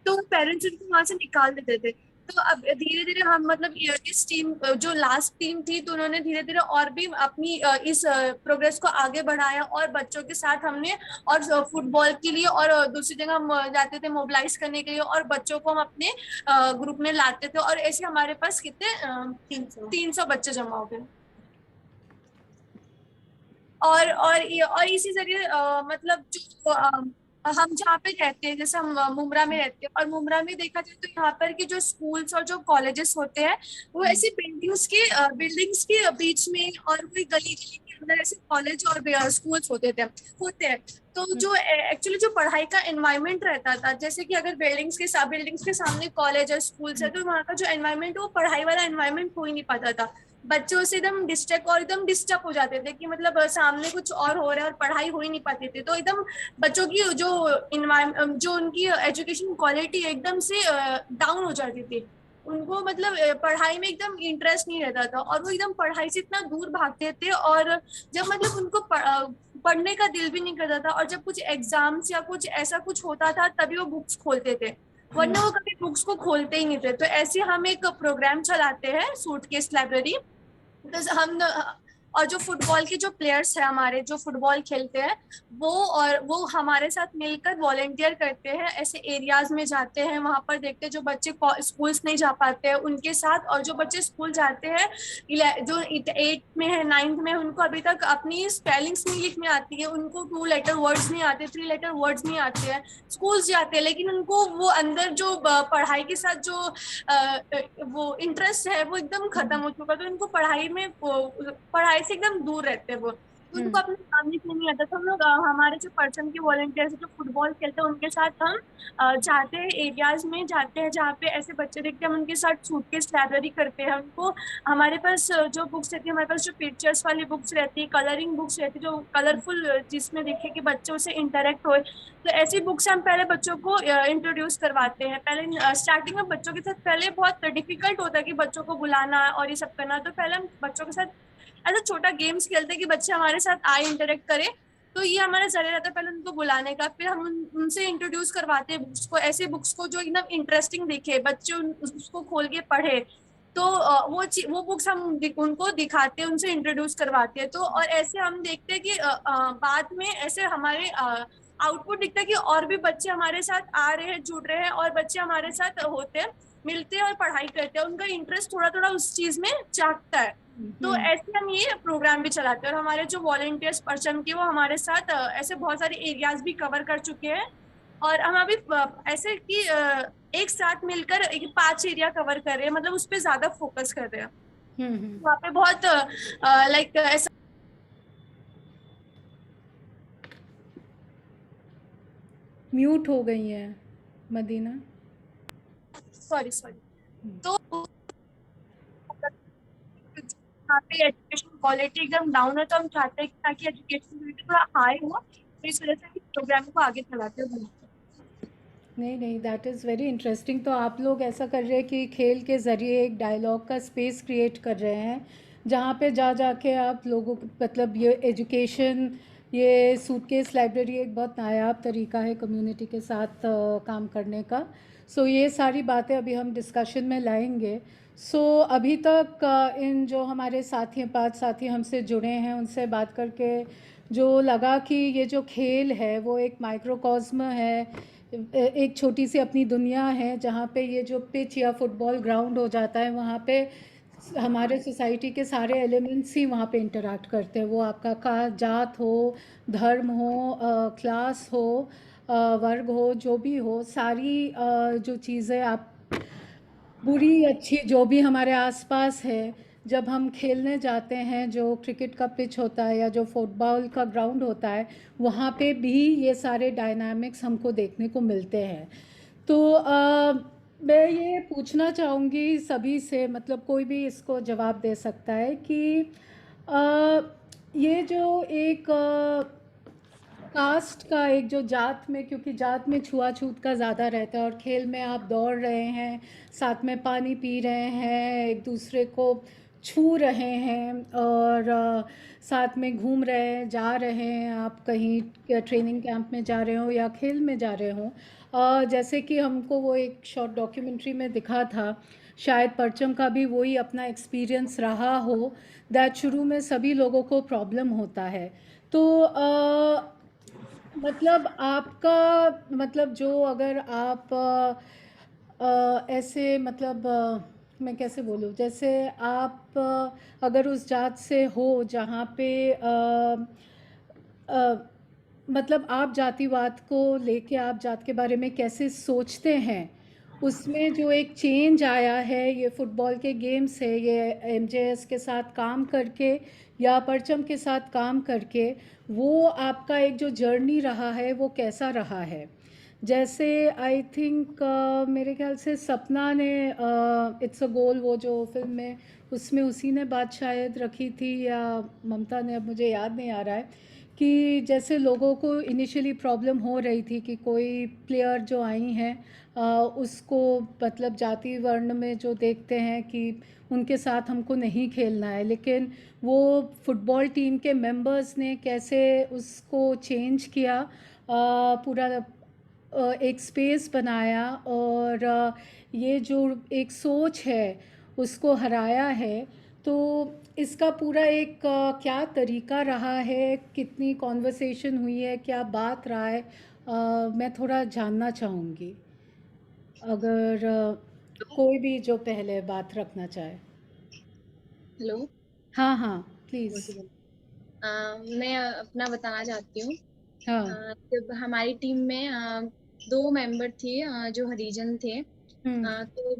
तो पेरेंट्स उनको वहां से निकाल देते थे। तो अब धीरे धीरे हम मतलब इस टीम जो लास्ट टीम थी, तो उन्होंने धीरे धीरे और भी अपनी इस प्रोग्रेस को आगे बढ़ाया, और बच्चों के साथ हमने और फुटबॉल के लिए और दूसरी जगह हम जाते थे मोबिलाइज करने के लिए, और बच्चों को हम अपने ग्रुप में लाते थे, और ऐसे हमारे पास कितने 300 बच्चे जमा हो गए। और इसी जरिए मतलब जो हम जहाँ पे रहते हैं, जैसे हम मुमरा में रहते हैं, और मुमरा में देखा जाए तो यहाँ पर के जो स्कूल्स और जो कॉलेजेस होते हैं, वो ऐसी बिल्डिंग्स के बीच में, और कोई गली के अंदर ऐसे कॉलेज और स्कूल्स होते हैं। तो जो एक्चुअली जो पढ़ाई का एनवायरनमेंट रहता था, जैसे कि अगर बिल्डिंग्स के सामने कॉलेज और स्कूल्स है, तो वहाँ का जो एनवायरनमेंट, वो पढ़ाई वाला एनवायरनमेंट हो ही नहीं पाता था। बच्चों से एकदम डिस्टर्ब हो जाते थे कि मतलब सामने कुछ और हो रहा है और पढ़ाई हो ही नहीं पाती थी। तो एकदम बच्चों की जो उनकी एजुकेशन क्वालिटी एकदम से डाउन हो जाती थी। उनको मतलब पढ़ाई में एकदम इंटरेस्ट नहीं रहता था, और वो एकदम पढ़ाई से इतना दूर भागते थे, और जब मतलब उनको पढ़ने का दिल भी नहीं करता था, और जब कुछ एग्जाम्स या कुछ ऐसा कुछ होता था तभी वो बुक्स खोलते थे, वरना वो कभी बुक्स को खोलते ही नहीं थे। तो ऐसे हम एक प्रोग्राम चलाते हैं, सूटकेस लाइब्रेरी। तो हम और जो फुटबॉल के जो प्लेयर्स हैं हमारे, जो फुटबॉल खेलते हैं, वो हमारे साथ मिलकर वॉलेंटियर करते हैं, ऐसे एरियाज में जाते हैं, वहां पर देखते हैं जो बच्चे स्कूल्स नहीं जा पाते हैं उनके साथ, और जो बच्चे स्कूल जाते हैं, जो 8th में है 9th में, उनको अभी तक अपनी स्पेलिंग्स नहीं लिखनी आती है, उनको 2 लेटर वर्ड्स नहीं आते, 3 लेटर वर्ड्स नहीं आते हैं, स्कूल जाते हैं, लेकिन उनको वो अंदर जो पढ़ाई के साथ जो वो इंटरेस्ट है वो एकदम खत्म हो चुका। तो उनको पढ़ाई से एकदम दूर रहते हैं वो। तो उनको अपने काम लिखने नहीं आता। तो हम लोग हमारे जो पर्सन के वॉलंटियर्स जो फुटबॉल खेलते हैं उनके साथ हम जाते हैं, एरियाज में जाते हैं जहाँ पे ऐसे बच्चे देखते हैं, हम उनके साथ सूटकेस लाइब्रेरी करते हैं। उनको हमारे पास जो बुक्स रहती है, हमारे पास जो पिक्चर्स वाली बुक्स रहती है, कलरिंग बुक्स रहती है जो कलरफुल, जिसमें दिखे कि बच्चों से इंटरेक्ट हो, तो ऐसी बुक्स हम पहले बच्चों को इंट्रोड्यूस करवाते हैं। पहले स्टार्टिंग में बच्चों के साथ पहले बहुत डिफिकल्ट होता है कि बच्चों को बुलाना और ये सब करना, तो पहले हम बच्चों के साथ ऐसा छोटा गेम्स खेलते हैं कि बच्चे हमारे साथ आए, इंटरेक्ट करें। तो ये हमारा जरिया रहता है पहले उनको बुलाने का, फिर हम उनसे इंट्रोड्यूस करवाते हैं बुक्स को, ऐसे बुक्स को जो एकदम इंटरेस्टिंग दिखे, बच्चे उसको खोल के पढ़े। तो वो बुक्स हम उनको दिखाते हैं, उनसे इंट्रोड्यूस करवाते हैं। तो और ऐसे हम देखते हैं कि बाद में ऐसे हमारे आउटपुट दिखता है कि और भी बच्चे हमारे साथ आ रहे हैं, जुड़ रहे हैं, और बच्चे हमारे साथ होते हैं, मिलते हैं और पढ़ाई करते हैं, उनका इंटरेस्ट थोड़ा थोड़ा उस चीज में जागता है। तो ऐसे हम ये प्रोग्राम भी चलाते हैं। और हमारे जो वॉलंटियर्स पर्सन के वो हमारे साथ ऐसे बहुत सारे एरियाज भी कवर कर चुके हैं, और हम अभी ऐसे कि एक साथ मिलकर 5 एरिया कवर कर रहे हैं, मतलब उस पर ज्यादा फोकस कर रहे हैं। वहाँ पे बहुत लाइक ऐसा म्यूट हो गई है मदीना। सॉरी तो यहाँ पे एजुकेशन क्वालिटी एकदम डाउन है, तो हम चाहते हैं कि ताकि एजुकेशन क्वालिटी थोड़ा हाई हो, तो इस वजह से प्रोग्राम को आगे चलाते हैं। नहीं, दैट इज़ वेरी इंटरेस्टिंग। तो आप लोग ऐसा कर रहे हैं कि खेल के ज़रिए एक डायलॉग का स्पेस क्रिएट कर रहे हैं, जहाँ पे जा के आप लोगों को, मतलब ये एजुकेशन, ये सूटकेस लाइब्रेरी एक बहुत नायाब तरीका है कम्युनिटी के साथ काम करने का। सो ये सारी बातें अभी हम डिस्कशन में लाएंगे। सो अभी तक इन जो हमारे साथी 5 साथी हमसे जुड़े हैं, उनसे बात करके जो लगा कि ये जो खेल है वो एक माइक्रोकॉस्म है, एक छोटी सी अपनी दुनिया है, जहाँ पे ये जो पिच या फुटबॉल ग्राउंड हो जाता है, वहाँ पे हमारे सोसाइटी के सारे एलिमेंट्स ही वहाँ पे इंटरैक्ट करते हैं। वो आपका जात हो, धर्म हो, क्लास हो, वर्ग हो, जो भी हो, सारी जो चीज़ें आप बुरी अच्छी जो भी हमारे आसपास है, जब हम खेलने जाते हैं, जो क्रिकेट का पिच होता है या जो फुटबॉल का ग्राउंड होता है, वहाँ पे भी ये सारे डायनामिक्स हमको देखने को मिलते हैं। तो मैं ये पूछना चाहूँगी सभी से, मतलब कोई भी इसको जवाब दे सकता है कि ये जो एक कास्ट का, एक जो जात में, क्योंकि जात में छुआछूत का ज़्यादा रहता है, और खेल में आप दौड़ रहे हैं, साथ में पानी पी रहे हैं, एक दूसरे को छू रहे हैं, और साथ में घूम रहे हैं, जा रहे हैं, आप कहीं ट्रेनिंग कैंप में जा रहे हो या खेल में जा रहे हो। जैसे कि हमको वो एक शॉर्ट डॉक्यूमेंट्री में दिखा था, शायद परचम का भी वही अपना एक्सपीरियंस रहा हो, दैट शुरू में सभी लोगों को प्रॉब्लम होता है। तो मतलब आपका, मतलब जो अगर आप ऐसे, मतलब मैं कैसे बोलूँ, जैसे आप अगर उस जात से हो जहाँ पे मतलब आप जातिवाद को लेके, आप जात के बारे में कैसे सोचते हैं, उसमें जो एक चेंज आया है ये फुटबॉल के गेम से, ये एमजेएस के साथ काम करके या परचम के साथ काम करके, वो आपका एक जो जर्नी रहा है वो कैसा रहा है? जैसे आई थिंक मेरे ख्याल से सपना ने इट्स अ गोल, वो जो फिल्म में, उसमें उसी ने बात शायद रखी थी, या ममता ने, अब मुझे याद नहीं आ रहा है, कि जैसे लोगों को इनिशियली प्रॉब्लम हो रही थी कि कोई प्लेयर जो आई हैं उसको, मतलब जाति वर्ण में जो देखते हैं कि उनके साथ हमको नहीं खेलना है, लेकिन वो फुटबॉल टीम के मेंबर्स ने कैसे उसको चेंज किया, पूरा एक स्पेस बनाया, और ये जो एक सोच है उसको हराया है। तो इसका पूरा एक क्या तरीका रहा है, कितनी कॉन्वर्सेशन हुई है, क्या बात रहा है, मैं थोड़ा जानना चाहूँगी, अगर कोई भी जो पहले बात रखना चाहे। हेलो। हाँ प्लीज़। मैं अपना बताना चाहती हूँ। हाँ। जब हमारी टीम में 2 मेंबर थे जो हरिजन थे, तो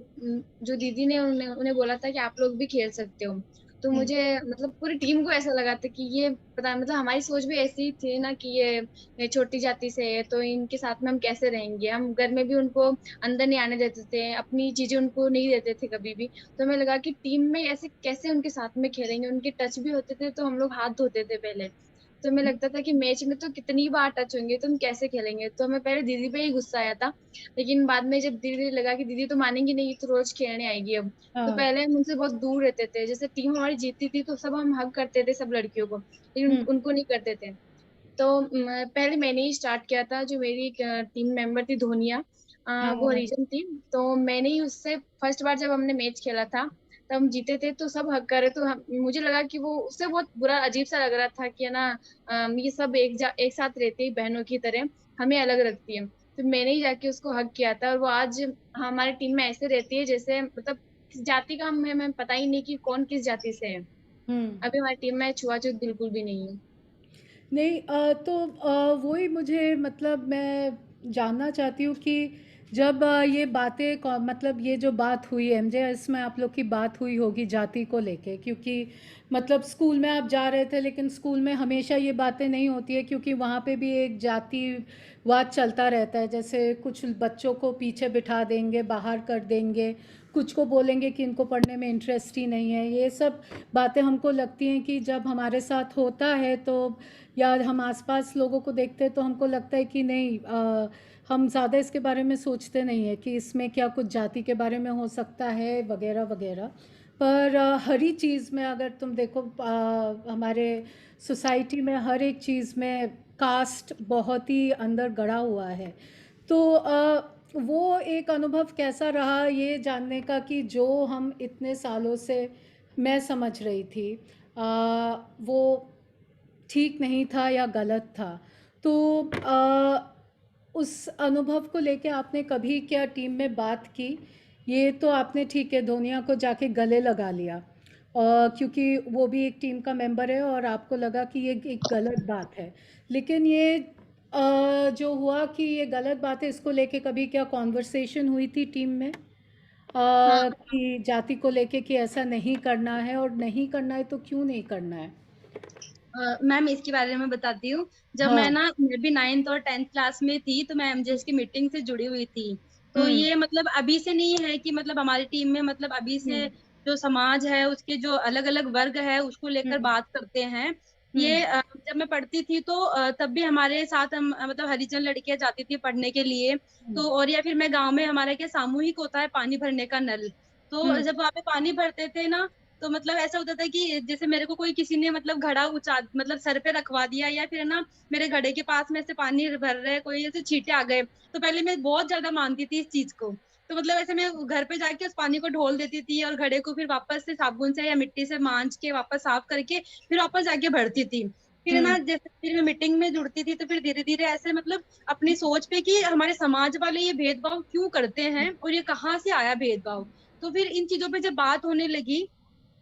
जो दीदी ने उन्हें बोला था कि आप लोग भी खेल सकते हो, तो मुझे मतलब पूरी टीम को ऐसा लगा था कि ये पता मतलब हमारी सोच भी ऐसी ही थी ना कि ये छोटी जाति से है तो इनके साथ में हम कैसे रहेंगे। हम घर में भी उनको अंदर नहीं आने देते थे, अपनी चीजें उनको नहीं देते थे कभी भी। तो हमें लगा कि टीम में ऐसे कैसे उनके साथ में खेलेंगे, उनके टच भी होते थे तो हम लोग हाथ धोते थे पहले। तो हमें लगता था कि मैच में तो कितनी बार टच होंगे तो हम कैसे खेलेंगे। तो हमें पहले दीदी पे ही गुस्सा आया था, लेकिन बाद में जब दीदी लगा कि दीदी तो मानेंगी नहीं, तो रोज खेलने आएगी अब। तो हाँ। पहले हम उनसे बहुत दूर रहते थे। जैसे टीम हमारी जीतती थी तो सब हम हग करते थे सब लड़कियों को, लेकिन उनको नहीं करते थे। तो पहले मैंने ही स्टार्ट किया था। जो मेरी टीम मेंबर थी धोनिया, वो हाँ। हरिजन थी। तो मैंने ही उससे फर्स्ट बार जब हमने मैच खेला था तब हम जीते थे तो सब हक करे। तो मुझे लगा कि वो उससे बहुत बुरा अजीब सा लग रहा था कि है ना, ये सब एक साथ रहती है बहनों की तरह, हमें अलग रखती है। तो मैंने ही जाके उसको हक किया था और वो आज हमारी टीम में ऐसे रहती है जैसे मतलब किस जाति का हमें पता ही नहीं कि कौन किस जाति से है। अभी हमारी टीम में छुआछूत बिल्कुल भी नहीं है। नहीं, तो वही मुझे मतलब मैं जानना चाहती हूँ कि जब ये बातें मतलब ये जो बात हुई एमजे, इसमें आप लोग की बात हुई होगी जाति को लेके, क्योंकि मतलब स्कूल में आप जा रहे थे लेकिन स्कूल में हमेशा ये बातें नहीं होती है, क्योंकि वहाँ पे भी एक जातिवाद चलता रहता है। जैसे कुछ बच्चों को पीछे बिठा देंगे, बाहर कर देंगे, कुछ को बोलेंगे कि इनको पढ़ने में इंटरेस्ट ही नहीं है। ये सब बातें हमको लगती हैं कि जब हमारे साथ होता है तो, या हम आसपास लोगों को देखते हैं तो हमको लगता है कि नहीं, हम ज़्यादा इसके बारे में सोचते नहीं है कि इसमें क्या कुछ जाति के बारे में हो सकता है वगैरह वगैरह। पर हर ही चीज़ में अगर तुम देखो, हमारे सोसाइटी में हर एक चीज़ में कास्ट बहुत ही अंदर गड़ा हुआ है। तो वो एक अनुभव कैसा रहा ये जानने का कि जो हम इतने सालों से मैं समझ रही थी वो ठीक नहीं था या गलत था। तो उस अनुभव को लेके आपने कभी क्या टीम में बात की? ये तो आपने ठीक है धोनिया को जाके गले लगा लिया, और क्योंकि वो भी एक टीम का मेंबर है और आपको लगा कि ये एक गलत बात है। लेकिन ये जो हुआ कि ये गलत बात है, इसको लेके कभी क्या कॉन्वर्सेशन हुई थी टीम में हाँ कि जाति को लेके कि ऐसा नहीं करना है, और नहीं करना है तो क्यों नहीं करना है? मैम इसके बारे में बताती हूँ। जब हाँ। मैं भी 9th और 10th क्लास में थी तो मैं एमजेएस की मीटिंग से जुड़ी हुई थी। तो ये मतलब अभी से नहीं है कि मतलब हमारी टीम में मतलब अभी से जो समाज है उसके जो अलग अलग वर्ग है उसको लेकर बात करते हैं। ये जब मैं पढ़ती थी तो तब भी हमारे साथ हम मतलब हरिजन लड़कियां जाती थी पढ़ने के लिए। तो और या फिर मैं गांव में, हमारा क्या सामूहिक होता है पानी भरने का नल। तो जब वहाँ पे पानी भरते थे ना तो मतलब ऐसा होता था कि जैसे मेरे को कोई किसी ने मतलब घड़ा ऊंचा मतलब सर पे रखवा दिया, या फिर ना मेरे घड़े के पास में से पानी भर रहे, कोई ऐसे छींटे आ गए, तो पहले मैं बहुत ज्यादा मानती थी इस चीज को। तो मतलब ऐसे मैं घर पे जाके उस पानी को ढोल देती थी और घड़े को फिर वापस से साबुन से या मिट्टी से मांज के वापस साफ करके फिर वापस जाके भरती थी। फिर ना जैसे फिर मैं मीटिंग में जुड़ती थी तो फिर धीरे धीरे ऐसे मतलब अपनी सोच पे कि हमारे समाज वाले ये भेदभाव क्यों करते हैं और ये कहाँ से आया भेदभाव। तो फिर इन चीजों पे जब बात होने लगी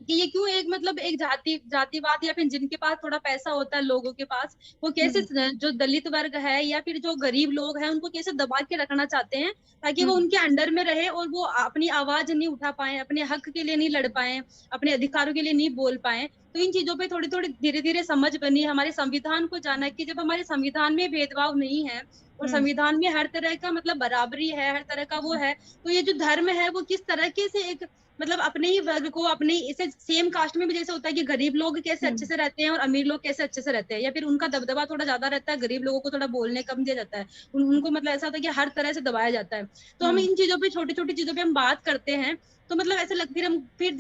कि ये क्यों एक मतलब एक जातिवाद, या फिर जिनके पास थोड़ा पैसा होता है लोगों के पास, वो कैसे जो दलित वर्ग है या फिर जो गरीब लोग हैं उनको कैसे दबा के रखना चाहते हैं ताकि वो उनके अंडर में रहे और वो अपनी आवाज नहीं उठा पाए, अपने हक के लिए नहीं लड़ पाए, अपने अधिकारों के लिए नहीं बोल पाए। तो इन चीजों पे थोड़ी थोड़ी धीरे धीरे समझ बनी। हमारे संविधान को जाना कि जब हमारे संविधान में भेदभाव नहीं है और संविधान में हर तरह का मतलब बराबरी है, हर तरह का वो है, तो ये जो धर्म है वो किस तरीके से एक मतलब अपने ही वर्ग को, अपने इसे सेम कास्ट में भी जैसे होता है कि गरीब लोग कैसे अच्छे से रहते हैं और अमीर लोग कैसे अच्छे से रहते हैं, या फिर उनका दबदबा थोड़ा ज्यादा रहता है, गरीब लोगों को थोड़ा बोलने कम दिया जाता है, उनको मतलब ऐसा होता है कि हर तरह से दबाया जाता है। तो हम इन चीजों पे, छोटी छोटी चीजों पे हम बात करते हैं तो मतलब ऐसे फिर हम फिर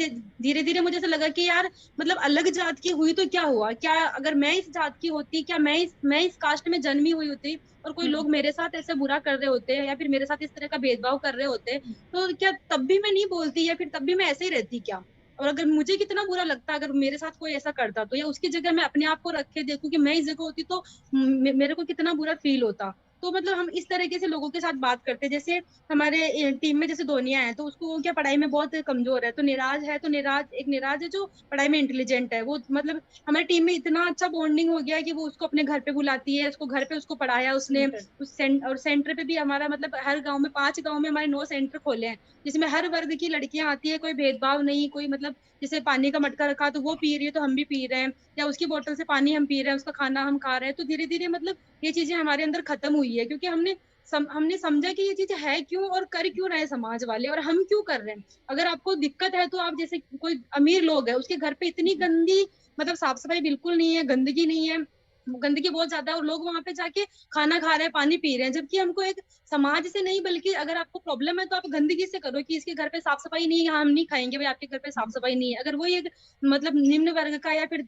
धीरे धीरे मुझे ऐसा लगा कि यार मतलब अलग जात की हुई तो क्या हुआ, क्या अगर मैं इस जात की होती, क्या मैं इस कास्ट में जन्मी हुई होती और कोई लोग मेरे साथ ऐसे बुरा कर रहे होते या फिर मेरे साथ इस तरह का भेदभाव कर रहे होते तो क्या तब भी मैं नहीं बोलती, या फिर तब भी मैं ऐसे ही रहती क्या? और अगर मुझे कितना बुरा लगता अगर मेरे साथ कोई ऐसा करता तो, या उसकी जगह मैं अपने आप को रख के देखूं कि मैं इस जगह होती तो मेरे को कितना बुरा फील होता। तो मतलब हम इस तरीके से लोगों के साथ बात करते हैं। जैसे हमारे टीम में जैसे धोनिया है, तो उसको क्या पढ़ाई में बहुत कमजोर है, तो निराज है जो पढ़ाई में इंटेलिजेंट है। वो मतलब हमारी टीम में इतना अच्छा बॉन्डिंग हो गया है कि वो उसको अपने घर पे बुलाती है, उसको घर पे उसको पढ़ाया उसने। और सेंटर पे भी हमारा मतलब हर गांव में 5 गांव में हमारे 9 सेंटर खोले हैं, जिसमें हर वर्ग की लड़कियां आती है, कोई भेदभाव नहीं, कोई मतलब जैसे पानी का मटका रखा तो वो पी रही है तो हम भी पी रहे हैं, या उसकी बोतल से पानी हम पी रहे हैं, उसका खाना हम खा रहे हैं। तो धीरे धीरे मतलब ये चीजें हमारे अंदर खत्म हुई है, क्योंकि हमने समझा कि ये चीज है क्यों और कर क्यों रहे समाज वाले, और हम क्यों कर रहे हैं। अगर आपको दिक्कत है तो आप जैसे कोई अमीर लोग है, उसके घर पे इतनी गंदी मतलब साफ सफाई बिल्कुल नहीं है, गंदगी नहीं है, गंदगी बहुत ज्यादा है, और लोग वहां पे जाके खाना खा रहे हैं, पानी पी रहे हैं। जबकि हमको एक समाज से नहीं, बल्कि अगर आपको प्रॉब्लम है तो आप गंदगी से करो कि इसके घर पे साफ सफाई नहीं है, हम नहीं खाएंगे भाई, आपके घर पे साफ सफाई नहीं है। अगर वही एक मतलब निम्न वर्ग का या फिर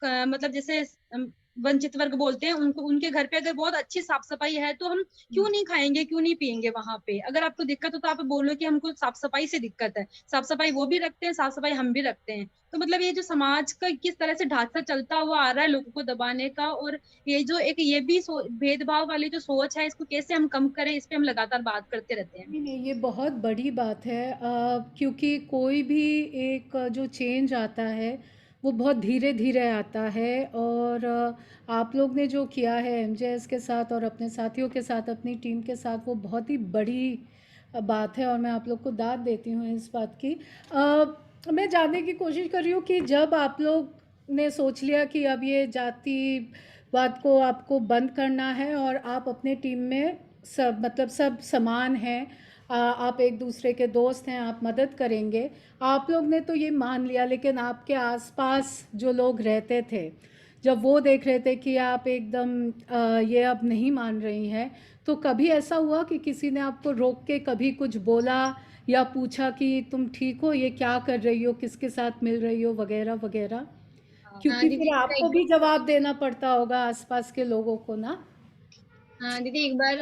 मतलब जैसे वंचित वर्ग बोलते हैं उनको, उनके घर पे अगर बहुत अच्छी साफ सफाई है तो हम क्यों नहीं खाएंगे, क्यों नहीं पियेंगे वहां पे। अगर आपको दिक्कत हो तो आप बोलो कि हमको साफ सफाई से दिक्कत है, साफ सफाई वो भी रखते हैं, साफ सफाई हम भी रखते हैं। तो मतलब ये जो समाज का किस तरह से ढांचा चलता हुआ आ रहा है लोगों को दबाने का, और ये जो एक ये भी भेदभाव वाली जो सोच है, इसको कैसे हम कम करें, इस पे हम लगातार बात करते रहते हैं। नहीं, नहीं, ये बहुत बड़ी बात है, क्योंकि कोई भी एक जो चेंज आता है वो बहुत धीरे धीरे आता है। और आप लोग ने जो किया है एमजेएस के साथ और अपने साथियों के साथ, अपनी टीम के साथ, वो बहुत ही बड़ी बात है, और मैं आप लोग को दाद देती हूँ इस बात की। मैं जानने की कोशिश कर रही हूँ कि जब आप लोग ने सोच लिया कि अब ये जातिवाद को आपको बंद करना है और आप अपने टीम में सब मतलब सब समान हैं, आप एक दूसरे के दोस्त हैं, आप मदद करेंगे, आप लोग ने तो ये मान लिया, लेकिन आपके आसपास जो लोग रहते थे, जब वो देख रहे थे कि आप एकदम ये अब नहीं मान रही हैं, तो कभी ऐसा हुआ कि किसी ने आपको रोक के कभी कुछ बोला या पूछा कि तुम ठीक हो, ये क्या कर रही हो, किसके साथ मिल रही हो, वगैरह वगैरह? हाँ क्योंकि दीदी, फिर आपको भी जवाब देना पड़ता होगा आसपास के लोगों को ना। हाँ दीदी, एक बार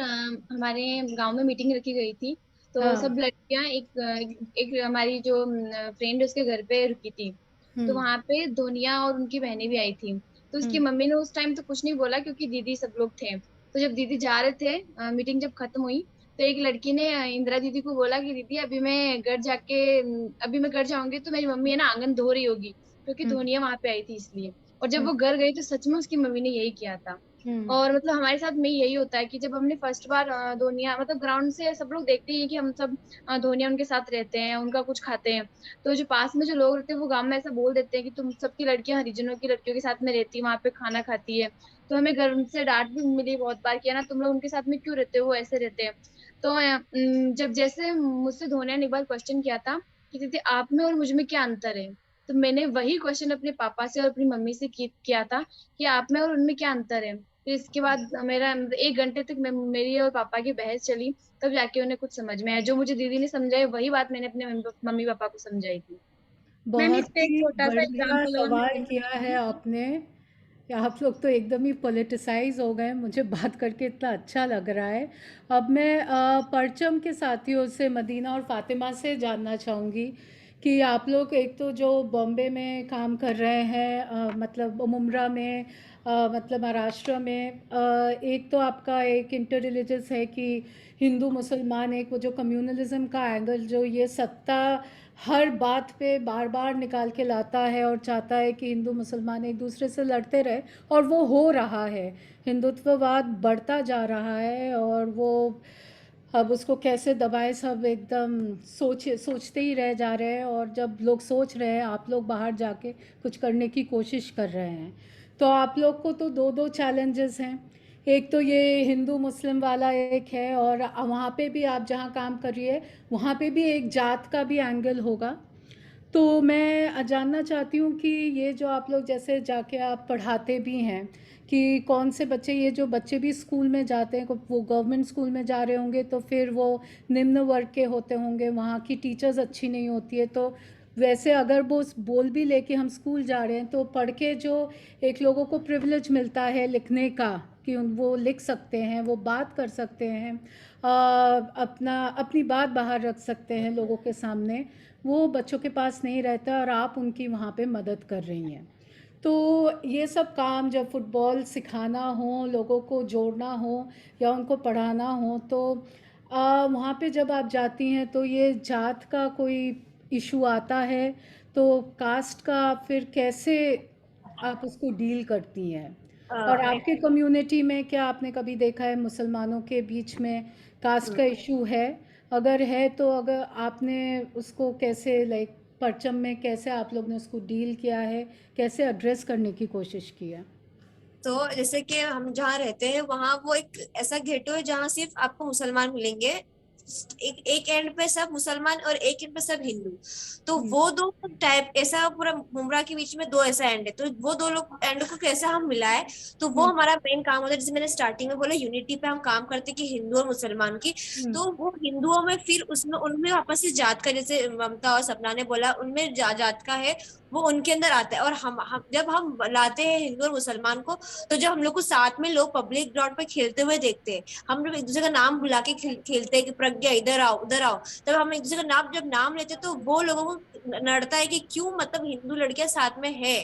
हमारे गांव में मीटिंग रखी गई थी। तो हाँ। सब लड़कियां एक हमारी जो फ्रेंड उसके घर पे रुकी थी। तो हम्म। वहां पे धोनिया और उनकी बहनें भी आई थी। तो उसकी हम्म। मम्मी ने उस टाइम तो कुछ नहीं बोला, क्योंकि दीदी सब लोग थे। तो जब दीदी जा रहे थे, मीटिंग जब खत्म हुई, तो एक लड़की ने इंदिरा दीदी को बोला कि दीदी अभी मैं घर जाऊंगी तो मेरी मम्मी है ना आंगन धो रही होगी, क्योंकि हम्म। धोनिया वहां पे आई थी इसलिए। और जब हम्म। वो घर गई तो सच में उसकी मम्मी ने यही किया था। हम्म। और मतलब हमारे साथ में यही होता है कि जब हमने फर्स्ट बार धोनिया मतलब ग्राउंड से सब लोग देखते हैं कि हम सब धोनिया उनके साथ रहते हैं, उनका कुछ खाते हैं। तो जो पास में जो लोग रहते हैं वो गांव में ऐसा बोल देते हैं कि तुम सबकी लड़कियां हरिजनों की लड़कियों के साथ में रहती है, वहां पे खाना खाती है। तो हमें घर से डांट भी मिली बहुत बार, किया ना तुम लोग उनके साथ में क्यों रहते हो, वो ऐसे रहते हैं। तो जब जैसे मुझसे धोनिया ने एक बार क्वेश्चन किया था कि दीदी आप में और मुझ में क्या अंतर है, तो मैंने वही क्वेश्चन अपने पापा से और अपनी मम्मी से किया था कि आप में और उनमें क्या अंतर है। फिर इसके बाद मेरा 1 घंटे तक मेरी और पापा की बहस चली, तब जाके उन्हें कुछ समझ में आया। जो मुझे दीदी ने समझाई वही बात मैंने अपने मम्मी पापा को समझाई थी। मैम बहुत इस पे एक ही छोटा सा बढ़िया एग्जाम्पल और मैं सवाल देना किया है चाहूंगी। आपने। कि आप लोग तो एकदम ही पॉलिटिसाइज हो गए, मुझे बात करके इतना अच्छा लग रहा है। अब मैं परचम के साथियों से, मदीना और फातिमा से जानना चाहूँगी कि आप लोग एक तो जो बॉम्बे में काम कर रहे हैं, मतलब मुंब्रा में, मतलब महाराष्ट्र में, एक तो आपका एक इंटर रिलीजियस है कि हिंदू मुसलमान, एक वो जो कम्युनलिज्म का एंगल जो ये सत्ता हर बात पे बार बार निकाल के लाता है और चाहता है कि हिंदू मुसलमान एक दूसरे से लड़ते रहे, और वो हो रहा है। हिंदुत्ववाद बढ़ता जा रहा है, और वो अब उसको कैसे दबाए, सब एकदम सोचते ही रह जा रहे हैं। और जब लोग सोच रहे हैं, आप लोग बाहर जाके कुछ करने की कोशिश कर रहे हैं, तो आप लोग को तो दो दो चैलेंजेस हैं। एक तो ये हिंदू मुस्लिम वाला एक है, और वहाँ पे भी आप जहाँ काम कर रही है वहाँ पे भी एक जात का भी एंगल होगा। तो मैं जानना चाहती हूँ कि ये जो आप लोग जैसे जाके आप पढ़ाते भी हैं, कि कौन से बच्चे, ये जो बच्चे भी स्कूल में जाते हैं, वो गवर्नमेंट स्कूल में जा रहे होंगे, तो फिर वो निम्न वर्ग के होते होंगे, वहाँ की टीचर्स अच्छी नहीं होती है, तो वैसे अगर वो बोल भी लेके हम स्कूल जा रहे हैं, तो पढ़ के जो एक लोगों को प्रिविलेज मिलता है लिखने का, कि वो लिख सकते हैं, वो बात कर सकते हैं, अपनी बात बाहर रख सकते हैं लोगों के सामने, वो बच्चों के पास नहीं रहता, और आप उनकी वहाँ पे मदद कर रही हैं। तो ये सब काम जब फुटबॉल सिखाना हो, लोगों को जोड़ना हो या उनको पढ़ाना हो, तो वहाँ पे जब आप जाती हैं तो ये जात का कोई इशू आता है, तो कास्ट का आप फिर कैसे आप उसको डील करती हैं? और आपके कम्युनिटी में क्या आपने कभी देखा है मुसलमानों के बीच में कास्ट का इशू है? अगर है तो अगर आपने उसको कैसे लाइक परचम में कैसे आप लोग ने उसको डील किया है, कैसे एड्रेस करने की कोशिश की है? तो जैसे कि हम जहाँ रहते हैं वहां वो एक ऐसा गेटो है जहाँ सिर्फ आपको मुसलमान मिलेंगे। एक एंड पे सब मुसलमान और एक एंड पे सब हिंदू। तो वो दो टाइप ऐसा पूरा मुमरा के बीच में दो ऐसा एंड है, तो वो दो लोग एंड को कैसे हम मिलाए, तो वो हमारा मेन काम होता है। जैसे मैंने स्टार्टिंग में बोला यूनिटी पे हम काम करते कि हिंदू और मुसलमान की, तो वो हिंदुओं में फिर उसमें उनमें वापस से जात का, जैसे ममता और सपना ने बोला उनमें जात का है, वो उनके अंदर आता है। और हम जब हम लाते हैं हिंदू और मुसलमान को, तो जब हम लोग को साथ में लोग पब्लिक ग्राउंड पे खेलते हुए देखते हैं, हम लोग एक दूसरे का नाम बुला के खेलते हैं कि प्रज्ञा इधर आओ उधर आओ, तब हम एक दूसरे का नाम जब नाम लेते हैं तो वो लोगों को नड़ता है कि क्यों, मतलब हिंदू लड़कियां साथ में है।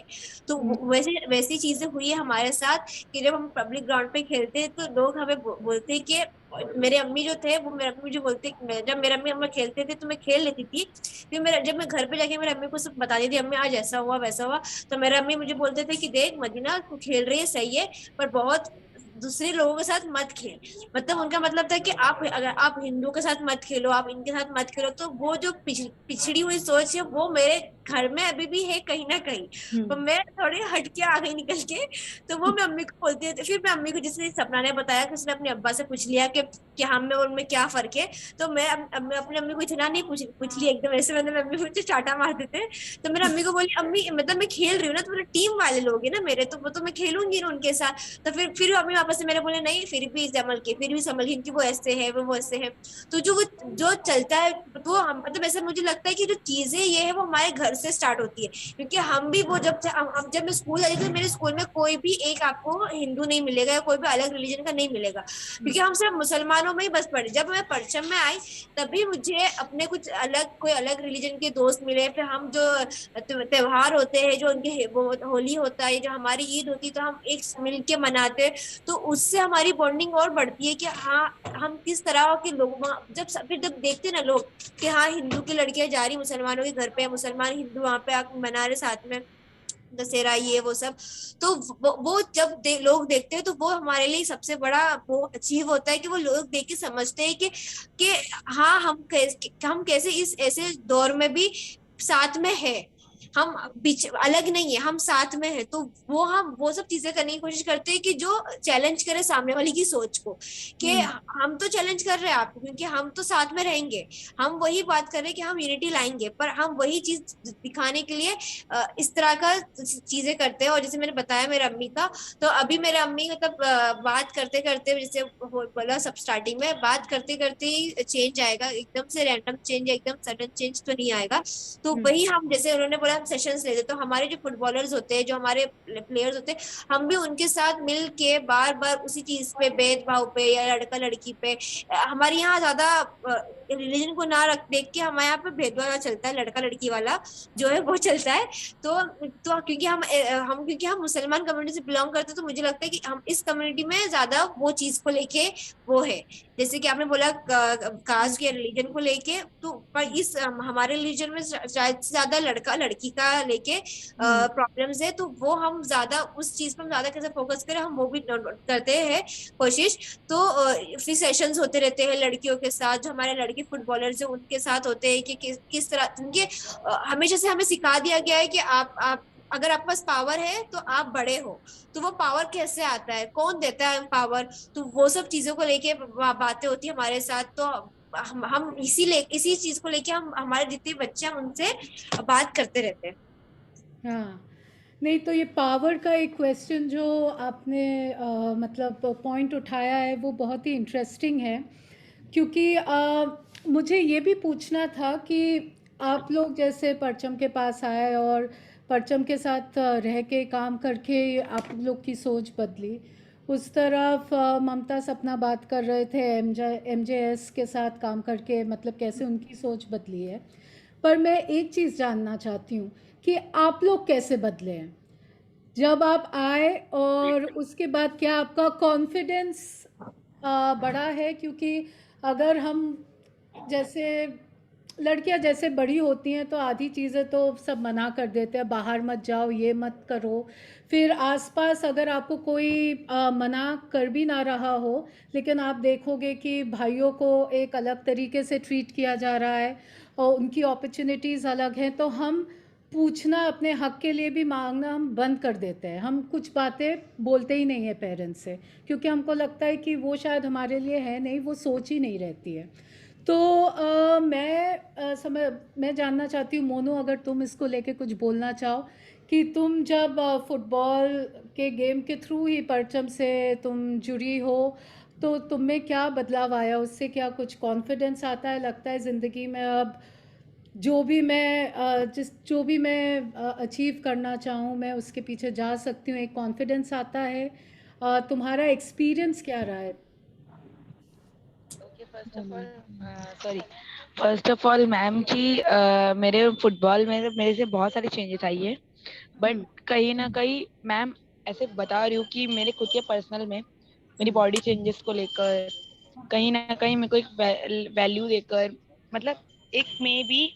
तो वैसे वैसी चीजें हुई है हमारे साथ कि जब हम पब्लिक ग्राउंड पे खेलते हैं तो लोग हमें बोलते हैं कि मेरे अम्मी जो थे वो मेरे अम्मी मुझे बोलते, जब मेरे अम्मी हम खेलते थे तो मैं खेल लेती थी, फिर मेरा जब मैं घर पे जाके मेरे अम्मी को सब बताती थी, अम्मी आज ऐसा हुआ वैसा हुआ, तो मेरे अम्मी मुझे बोलते थे कि देख मदीना तू खेल रही है सही है, पर बहुत दूसरे लोगों के साथ मत खेल। मतलब उनका मतलब था कि आप अगर आप हिंदू के साथ मत खेलो, आप इनके साथ मत खेलो। तो वो जो पिछड़ी हुई सोच है वो मेरे घर में अभी भी है कहीं ना कहीं, तो मैं थोड़ी हटके आ गई निकल के। तो वो मैं अम्मी को बोलती थी, फिर मैं अम्मी को जैसे सपना ने बताया कि उसने अपने अब्बा से पूछ लिया कि हम में और उनमें क्या फर्क है, तो मैं अपनी अम्मी को इतना नहीं पूछ लिया एकदम ऐसे, मतलब अम्मी मुझे चाटा मार देते। तो मेरे अम्मी को बोली अम्मी मतलब मैं खेल रही हूँ ना, तो मेरे टीम वाले लोग हैं ना मेरे, तो वो तो मैं खेलूंगी ना उनके साथ। तो फिर अम्मी वापस से मेरे बोले नहीं फिर भी संभल के, फिर भी संभल के, क्योंकि वो ऐसे है वो ऐसे है। तो जो चलता है वो मतलब ऐसा मुझे लगता है कि जो चीजें ये है वो हमारे घर से स्टार्ट होती है। क्योंकि हम भी वो जब मैं स्कूल आई थी, मेरे स्कूल में कोई भी एक आपको हिंदू नहीं मिलेगा या कोई भी अलग रिलीजन का नहीं मिलेगा, क्योंकि हम सिर्फ मुसलमानों में ही बस पढ़े। जब मैं परचम में आई तभी मुझे अपने कुछ अलग कोई अलग रिलीजन के दोस्त मिले। फिर हम जो त्योहार होते हैं, जो उनके होली होता है, जो हमारी ईद होती है, तो हम एक मिल के मनाते, तो उससे हमारी बॉन्डिंग और बढ़ती है कि हाँ हम किस तरह के लोग फिर जब देखते ना लोग कि हाँ हिंदू की लड़कियां जा रही मुसलमानों के घर पे, मुसलमान हिंदू वहां पे आकर मना रहे साथ में दशहरा ये वो सब, तो वो जब लोग देखते हैं तो वो हमारे लिए सबसे बड़ा वो अचीव होता है कि वो लोग देख के समझते हैं कि हाँ हम कैसे इस ऐसे दौर में भी साथ में है, हम बीच अलग नहीं है, हम साथ में है। तो हम वो सब चीजें करने की कोशिश करते हैं कि जो चैलेंज करे सामने वाले की सोच को, कि हम तो चैलेंज कर रहे हैं आपको क्योंकि हम तो साथ में रहेंगे, हम वही बात कर रहे हैं कि हम यूनिटी लाएंगे, पर हम वही चीज दिखाने के लिए इस तरह का चीजें करते हैं। और जैसे मैंने बताया मेरे अम्मी का, तो अभी मेरे अम्मी मतलब बात करते करते, जैसे बोला सब स्टार्टिंग में, बात करते करते ही चेंज आएगा, एकदम से रैंडम चेंज, एकदम सडन चेंज तो नहीं आएगा। तो वही हम जैसे उन्होंने बोला सेशंस लेते, तो हमारे जो फुटबॉलर्स होते हैं, जो हमारे प्लेयर्स होते हैं, हम भी उनके साथ मिल के बार बार उसी चीज पे, भेदभाव पे या लड़का लड़की पे, हमारे यहाँ ज्यादा रिलीजन को ना रख देख के हमारे यहाँ पे भेदभाव चलता है, लड़का लड़की वाला जो है वो चलता है। तो क्योंकि हम मुसलमान कम्युनिटी से बिलोंग करते हैं, तो मुझे लगता है कि हम इस कम्युनिटी में ज्यादा वो चीज को लेके वो है, जैसे कि आपने बोला कास्ट या रिलीजन को लेके, तो पर इस हमारे रिलीजन में शायद ज्यादा लड़का लड़की का लेके प्रॉब्लम्स है, तो वो हम ज्यादा उस चीज पर ज्यादा कैसे फोकस करें, हम वो भी करते हैं कोशिश। तो फिर सेशंस होते रहते हैं लड़कियों के साथ, जो हमारे लड़के फुटबॉलर्स हैं उनके साथ होते हैं कि किस तरह उनके हमेशा से हमें सिखा दिया गया है कि आप अगर आपके पास पावर है तो आप बड़े हो, तो वो पावर कैसे आता है, कौन देता है पावर, तो वो सब चीजों को लेके बातें होती है हमारे साथ। तो हम इसी चीज को लेके हम हमारे जितने बच्चे हैं उनसे बात करते रहते हैं। हाँ, नहीं तो ये पावर का एक क्वेश्चन जो आपने मतलब पॉइंट उठाया है वो बहुत ही इंटरेस्टिंग है, क्योंकि मुझे ये भी पूछना था कि आप लोग जैसे परचम के पास आए और परचम के साथ रह के काम करके आप लोग की सोच बदली। उस तरफ ममता सपना बात कर रहे थे एमजेएस के साथ काम करके, मतलब कैसे उनकी सोच बदली है। पर मैं एक चीज़ जानना चाहती हूँ कि आप लोग कैसे बदले हैं। जब आप आए और उसके बाद क्या आपका कॉन्फिडेंस बढ़ा है? क्योंकि अगर हम जैसे लड़कियां जैसे बड़ी होती हैं तो आधी चीज़ें तो सब मना कर देते हैं, बाहर मत जाओ, ये मत करो। फिर आसपास अगर आपको कोई मना कर भी ना रहा हो, लेकिन आप देखोगे कि भाइयों को एक अलग तरीके से ट्रीट किया जा रहा है और उनकी अपॉर्चुनिटीज़ अलग हैं, तो हम पूछना, अपने हक के लिए भी मांगना हम बंद कर देते हैं। हम कुछ बातें बोलते ही नहीं है पेरेंट्स से, क्योंकि हमको लगता है कि वो शायद हमारे लिए है नहीं, वो सोच ही नहीं रहती है। तो मैं जानना चाहती हूँ मोनू, अगर तुम इसको लेके कुछ बोलना चाहो कि तुम जब फुटबॉल के गेम के थ्रू ही परचम से तुम जुड़ी हो, तो तुम में क्या बदलाव आया? उससे क्या कुछ कॉन्फिडेंस आता है? लगता है ज़िंदगी में अब जो भी मैं अचीव करना चाहूँ, मैं उसके पीछे जा सकती हूँ, एक कॉन्फिडेंस आता है? तुम्हारा एक्सपीरियंस क्या रहा है? फर्स्ट ऑफ ऑल मैम की मेरे फुटबॉल में मेरे से बहुत सारे चेंजेस आई है, बट कहीं ना कहीं मैम ऐसे बता रही हूँ कि मेरे खुद के पर्सनल में मेरी बॉडी चेंजेस को लेकर कहीं ना कहीं मेरे को एक वैल्यू देकर, मतलब एक में भी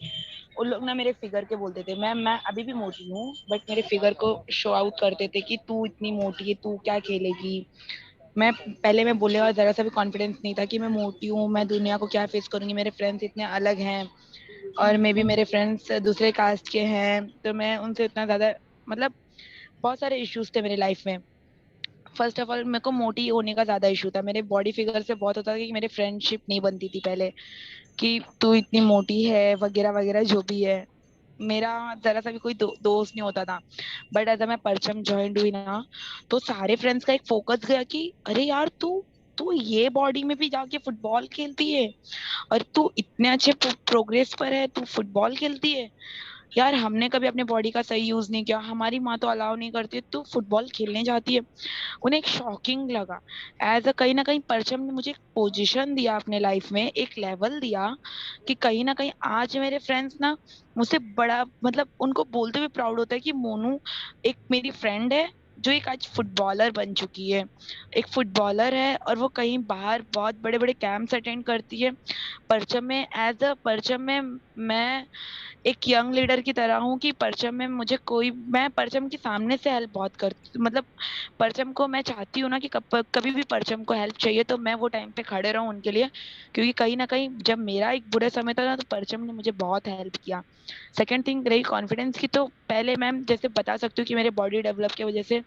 उन लोग ना मेरे फिगर के बोलते थे, मैं अभी भी मोटी हूँ बट मेरे फिगर को शो आउट करते थे कि तू इतनी मोटी है, तू क्या खेलेगी। मैं बोलने का जरा सा भी कॉन्फिडेंस नहीं था कि मैं मोटी हूँ, मैं दुनिया को क्या फेस करूंगी, मेरे फ्रेंड्स इतने अलग हैं और मे भी मेरे फ्रेंड्स दूसरे कास्ट के हैं, तो मैं उनसे इतना ज्यादा, मतलब बहुत सारे इश्यूज थे मेरी लाइफ में। फर्स्ट ऑफ ऑल मेरे को मोटी होने का ज्यादा इशू था, मेरे बॉडी फिगर से बहुत होता था कि मेरी फ्रेंडशिप नहीं बनती थी पहले, कि तू इतनी मोटी है वगैरह वगैरह जो भी है, मेरा जरा सा भी कोई दोस्त नहीं होता था। बट ऐसा मैं परचम ज्वाइन हुई ना, तो सारे फ्रेंड्स का एक फोकस गया कि अरे यार तू तू ये बॉडी में भी जाके फुटबॉल खेलती है और तू इतने अच्छे प्रोग्रेस पर है, तू फुटबॉल खेलती है। यार हमने कभी अपने बॉडी का सही यूज नहीं किया, हमारी माँ तो अलाउ नहीं करती, तू फुटबॉल खेलने जाती है। उन्हें एक शॉकिंग लगा। एज अ कहीं ना कहीं परचम ने मुझे एक पोजीशन दिया अपने लाइफ में, एक लेवल दिया कि कहीं ना कहीं आज मेरे फ्रेंड्स ना मुझसे बड़ा, मतलब उनको बोलते हुए प्राउड होता है कि मोनू एक मेरी फ्रेंड है जो एक आज फुटबॉलर बन चुकी है, एक फुटबॉलर है और वो कहीं बाहर बहुत बड़े बड़े कैंप्स अटेंड करती है। परचम में एज अ परचम में मैं एक यंग लीडर की तरह हूँ कि परचम में मुझे कोई, मैं परचम के सामने से हेल्प बहुत करती, मतलब परचम को मैं चाहती हूँ ना कि कभी भी परचम को हेल्प चाहिए तो मैं वो टाइम पे खड़े रहूं उनके लिए, क्योंकि कहीं ना कहीं जब मेरा एक बुरे समय था ना तो परचम ने मुझे बहुत हेल्प किया। सेकंड थिंग रही कॉन्फिडेंस की, तो पहले मैम जैसे बता सकती हूँ कि मेरे बॉडी डेवलप की वजह से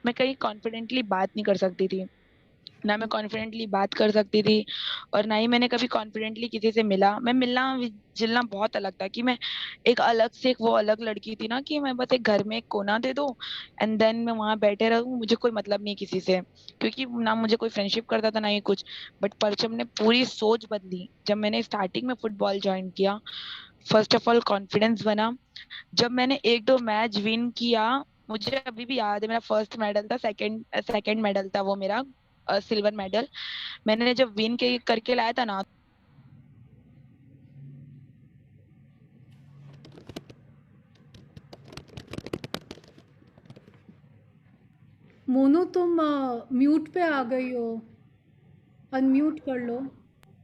मैं कहीं कॉन्फिडेंटली बात नहीं कर सकती थी, ना मैं कॉन्फिडेंटली बात कर सकती थी और ना ही मैंने कभी कॉन्फिडेंटली किसी से मिला। मैं मिलना जिलना बहुत अलग था, कि मैं एक अलग से एक वो अलग लड़की थी ना कि मैं बस एक घर में एक कोना दे दो एंड देन मैं वहां बैठे रहूं, मुझे कोई मतलब नहीं किसी से, क्योंकि ना मुझे कोई फ्रेंडशिप करता था ना ही कुछ। बट परचम ने पूरी सोच बदली जब मैंने स्टार्टिंग में फुटबॉल ज्वाइन किया। फर्स्ट ऑफ ऑल कॉन्फिडेंस बना, जब मैंने एक दो मैच विन किया, मुझे अभी भी याद है मेरा फर्स्ट मेडल था, सेकंड सेकंड मेडल था वो मेरा, सिल्वर मेडल मैंने जब विन के करके लाया था ना। मोनू तुम म्यूट पे आ गई हो, अनम्यूट कर लो।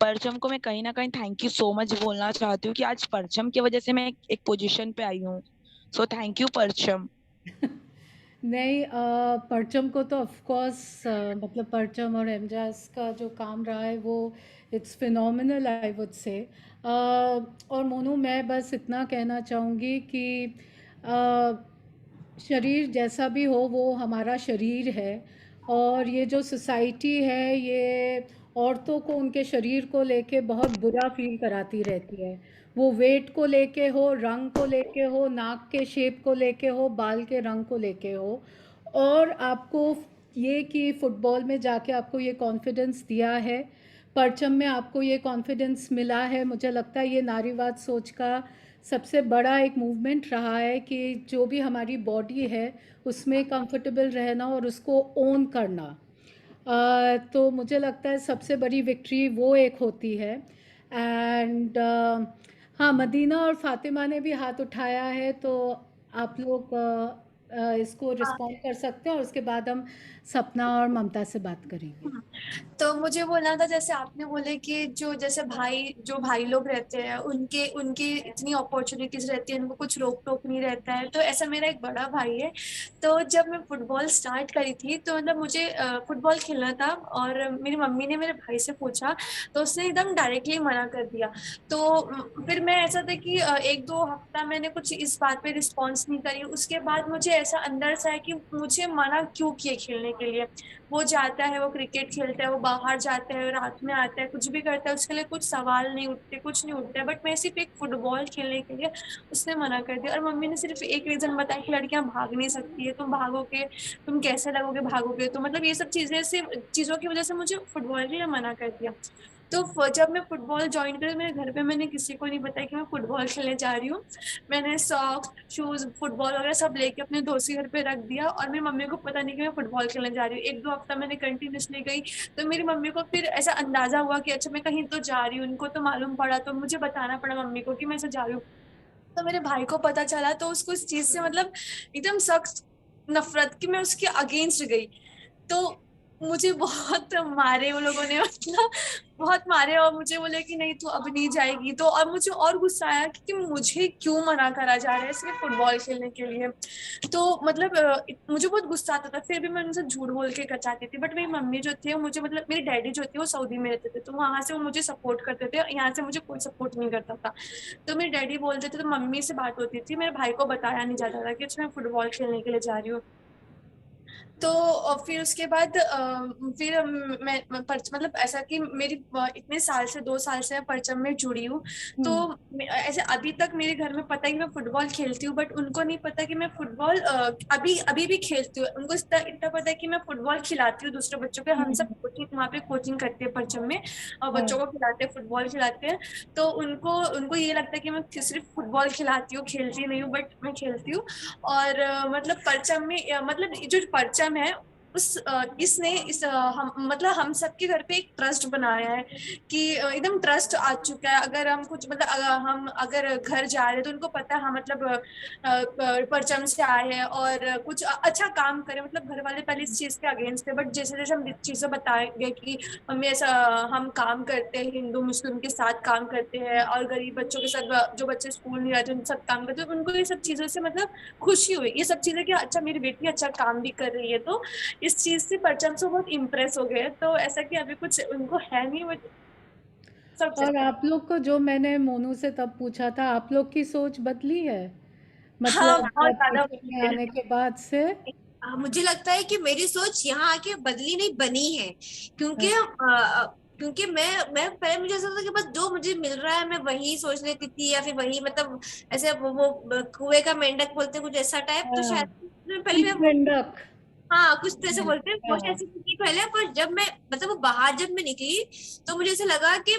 परचम को मैं कहीं ना कहीं थैंक यू सो मच बोलना चाहती हूँ कि आज परचम की वजह से मैं एक पोजीशन पे आई हूँ, सो थैंक यू परचम। नहीं, परचम को तो ऑफ कोर्स, मतलब परचम और एमजास का जो काम रहा है वो it's phenomenal I would say. और मोनू, मैं बस इतना कहना चाहूँगी कि शरीर जैसा भी हो वो हमारा शरीर है, और ये जो सोसाइटी है ये औरतों को उनके शरीर को लेके बहुत बुरा फील कराती रहती है। वो वेट को लेके हो, रंग को लेके हो, नाक के शेप को लेके हो, बाल के रंग को लेके हो। और आपको ये कि फुटबॉल में जाके आपको ये कॉन्फिडेंस दिया है, परचम में आपको ये कॉन्फिडेंस मिला है, मुझे लगता है ये नारीवाद सोच का सबसे बड़ा एक मूवमेंट रहा है कि जो भी हमारी बॉडी है उसमें कंफर्टेबल रहना और उसको ओन करना। तो मुझे लगता है सबसे बड़ी विक्ट्री वो एक होती है। एंड हाँ, मदीना और फातिमा ने भी हाथ उठाया है, तो आप लोग इसको रिस्पॉन्ड कर सकते हैं और उसके बाद हम सपना और ममता से बात करेंगे। तो मुझे बोलना था, जैसे आपने बोले कि जैसे भाई लोग रहते हैं, उनके उनकी इतनी अपॉर्चुनिटीज रहती है, उनको कुछ रोक टोक नहीं रहता है। तो ऐसा मेरा एक बड़ा भाई है। तो जब मैं फुटबॉल स्टार्ट करी थी तो मतलब मुझे फुटबॉल खेलना था और मेरी मम्मी ने मेरे भाई से पूछा तो उसने एकदम डायरेक्टली मना कर दिया। तो फिर मैं ऐसा था कि 1-2 हफ्ता मैंने कुछ इस बात पे रिस्पॉन्स नहीं करी। उसके बाद मुझे ऐसा अंदर से है कि मुझे मना क्यों किए खेलने के लिए। वो जाता है, वो क्रिकेट खेलता है, वो बाहर जाता है, रात में आता है, कुछ भी करता है, उसके लिए कुछ सवाल नहीं उठते, कुछ नहीं उठता है। बट मैं सिर्फ एक फुटबॉल खेलने के लिए उसने मना कर दिया। और मम्मी ने सिर्फ एक रीजन बताया कि लड़कियां भाग नहीं सकती है, तुम भागोगे, तुम कैसे लगोगे भागोगे। तो मतलब ये सब चीज़ों की वजह से मुझे फुटबॉल के लिए मना कर दिया। तो जब मैं फुटबॉल ज्वाइन करी, मेरे घर पे मैंने किसी को नहीं बताया कि मैं फुटबॉल खेलने जा रही हूँ। मैंने सॉक्स, शूज, फुटबॉल वगैरह सब लेके अपने दोस्त के घर पे रख दिया और मेरी मम्मी को पता नहीं कि मैं फुटबॉल खेलने जा रही हूँ। 1-2 हफ्ता मैंने कंटिन्यूसली गई। तो मेरी मम्मी को फिर ऐसा अंदाजा हुआ कि अच्छा मैं कहीं तो जा रही हूँ, उनको तो मालूम पड़ा, तो मुझे बताना पड़ा मम्मी को कि मैं ऐसे जा रही हूँ। तो मेरे भाई को पता चला तो उसको इस चीज से मतलब एकदम सख्त नफरत कि मैं उसके अगेंस्ट गई। तो मुझे बहुत मारे वो लोगों ने, मतलब बहुत मारे और मुझे बोले कि नहीं तू अब नहीं जाएगी। तो और मुझे और गुस्सा आया कि मुझे क्यों मना करा जा रहा है सिर्फ फुटबॉल खेलने के लिए। तो मतलब मुझे बहुत गुस्सा आता था। फिर भी मैं उनसे झूठ बोल के चाहती थी। बट मेरी मम्मी जो थे, मुझे मतलब मेरी डैडी जो थे वो सऊदी में रहते थे, तो वहां से वो मुझे सपोर्ट करते थे, यहाँ से मुझे कोई सपोर्ट नहीं करता था। तो मेरे डैडी बोलते थे तो मम्मी से बात होती थी, मेरे भाई को बताया नहीं जाता था कि अच्छा मैं फुटबॉल खेलने के लिए जा रही हूँ। तो फिर उसके बाद फिर मतलब ऐसा कि मेरी इतने साल से 2 साल से मैं परचम में जुड़ी हूँ। तो ऐसे अभी तक मेरे घर में पता है कि मैं फुटबॉल खेलती हूँ, बट उनको नहीं पता कि मैं फुटबॉल अभी भी खेलती हूँ। उनको इतना पता है कि मैं फुटबॉल खिलाती हूँ दूसरे बच्चों को। हम सब कोचिंग वहाँ पे कोचिंग करते हैं परचम में और बच्चों को खिलाते हैं, फुटबॉल खिलाते हैं। तो उनको ये लगता है कि मैं सिर्फ फुटबॉल खिलाती हूँ, खेलती नहीं हूँ, बट मैं खेलती हूँ। और मतलब परचम में मतलब जो परचम है मतलब हम सबके घर पे एक ट्रस्ट बनाया है कि एकदम ट्रस्ट आ चुका है। अगर हम कुछ मतलब हम अगर घर जा रहे हैं तो उनको पता है हम मतलब परचम से आए हैं और कुछ अच्छा काम करें। मतलब घर वाले पहले इस चीज के अगेंस्ट थे, बट जैसे जैसे हम चीजें बताएंगे कि हमें ऐसा हम काम करते हैं, हिंदू मुस्लिम के साथ काम करते हैं और गरीब बच्चों के साथ, जो बच्चे स्कूल नहीं जाते उन सब काम करते हैं, उनको ये सब चीजों से मतलब खुशी हुई। ये सब चीजें कि अच्छा मेरी बेटी अच्छा काम भी कर रही है। तो इस चीज से परचम से बहुत इम्प्रेस हो गए। तो ऐसा कि अभी कुछ उनको है नहीं, वो सब और आप लोग को जो मैंने मोनू से तब पूछा था, आप लोग की सोच बदली है हाँ मतलब बहुत ज्यादा परचम में आने के बाद से? मुझे लगता है कि मेरी सोच यहाँ आके बदली नहीं, बनी है। क्योंकि मैं पहले मुझे ऐसा था कि बस जो मुझे मिल रहा है मैं वही सोच लेती थी, या फिर वही मतलब ऐसे वो कुएं का मेंढक बोलते हैं, कुछ ऐसा टाइप। तो शायद पहले मैं मेंढक। हाँ कुछ तो ऐसे बोलते हैं, सोच हाँ। ऐसी थी पहले। पर जब मैं मतलब वो बाहर जब मैं निकली तो मुझे ऐसा लगा कि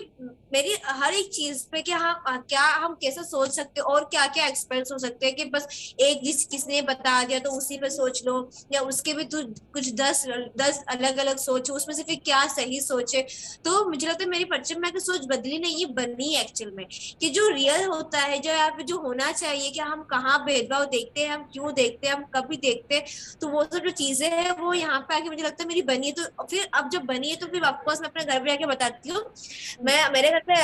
मेरी हर एक चीज पे कि हाँ क्या हम कैसे सोच सकते हैं और क्या क्या एक्सपेंस हो सकते हैं, कि बस एक किसने बता दिया तो उसी पे सोच लो, या उसके भी तू कुछ 10 अलग अलग सोच, उसमें से फिर क्या सही सोचे। तो मुझे लगता है मेरी परचम में सोच बदली नहीं, है बनी एक्चुअल में। कि जो रियल होता है, जो यहाँ पे जो होना चाहिए, कि हम कहाँ भेदभाव देखते हैं, हम क्यों देखते हैं, हम कभी देखते हैं, तो वो सब जो चीजें हैं वो यहाँ पे आके मुझे लगता है मेरी बनी है। तो फिर अब जब बनी है तो फिर ऑफकोर्स मैं अपने घर पे आके बताती हूँ। मेरे घर पे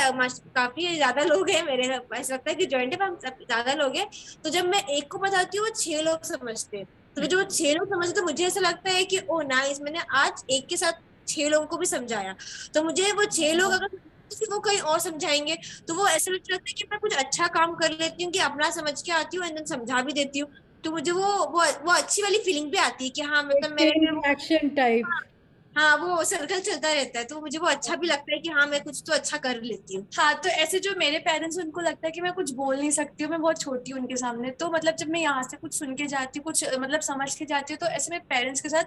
काफी ज्यादा लोग हैं, मेरे ऐसा लगता है कि जॉइंट है, हम ज्यादा लोग हैं। तो जब मैं एक को बताती हूँ वो 6 लोग समझते हैं। तो जो 6 लोग समझते, तो मुझे ऐसा लगता है कि ओ नाइस, मैंने आज एक के साथ 6 लोगों को भी समझाया। तो मुझे वो 6 लोग अगर वो कहीं और समझाएंगे तो वो ऐसा लगता है कि मैं कुछ अच्छा काम कर लेती हूँ, कि अपना समझ के आती हूँ एंड समझा भी देती हूँ। तो मुझे वो अच्छी वाली फीलिंग भी आती है कि हाँ मतलब मेरे एक्शन टाइप। हाँ वो सर्कल चलता रहता है। तो मुझे वो अच्छा भी लगता है कि हाँ मैं कुछ तो अच्छा कर लेती हूँ। हाँ, तो ऐसे जो मेरे पेरेंट्स, उनको लगता है कि मैं कुछ बोल नहीं सकती हूँ, मैं बहुत छोटी हूँ उनके सामने। तो मतलब जब मैं यहाँ से कुछ सुन के जाती हूँ, कुछ मतलब समझ के जाती हूँ, तो ऐसे मैं पेरेंट्स के साथ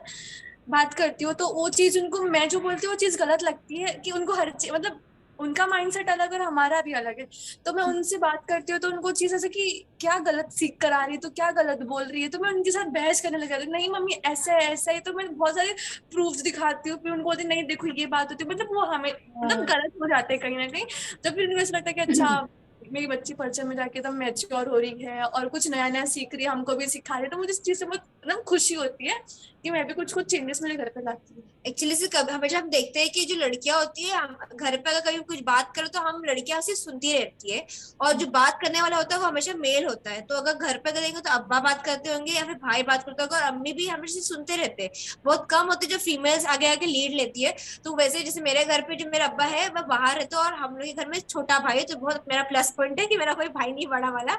बात करती हूँ, तो वो चीज उनको मैं जो बोलती हूँ वो चीज गलत लगती है। कि उनको हर चीज मतलब उनका माइंडसेट अलग और हमारा भी अलग है। तो मैं उनसे बात करती हूँ तो उनको चीज ऐसे कि क्या गलत सीख कर आ रही है, तो क्या गलत बोल रही है, तो मैं उनके साथ बहस करने लग जाती हूँ। नहीं मम्मी ऐसा है ऐसा है, तो मैं बहुत सारे प्रूफ दिखाती हूँ। फिर उनको बोलती नहीं देखो ये बात होती है, मतलब वो हमें मतलब गलत हो जाते हैं कहीं ना कहीं। तो फिर उनको ऐसा लगता है कि अच्छा मेरी बच्ची परिचय में जाके एकदम मैच्योर हो रही है और कुछ नया नया सीख रही है, हमको भी सिखा रही है, तो मुझे इस चीज से बहुत एकदम खुशी होती है कि मैं भी कुछ चेंजेस मेरे घर पे लाती हूँ। एक्चुअली से कभी हमेशा हम देखते हैं कि जो लड़कियां होती है, हम घर पे अगर कभी कुछ बात करो तो हम लड़कियां सिर्फ सुनती रहती है, और जो बात करने वाला होता है वो हमेशा मेल होता है। तो अगर घर पे करेंगे तो अब्बा बात करते होंगे या फिर भाई बात करते होंगे, और अम्मी भी हमेशा सुनते रहते हैं। बहुत कम होते जो फीमेल्स आगे आगे लीड लेती है। तो वैसे जैसे मेरे घर पे जो मेरा अब्बा है वह बाहर रहते और हम लोग के घर में छोटा भाई है, तो बहुत मेरा प्लस पॉइंट है कि मेरा कोई भाई नहीं बड़ा वाला।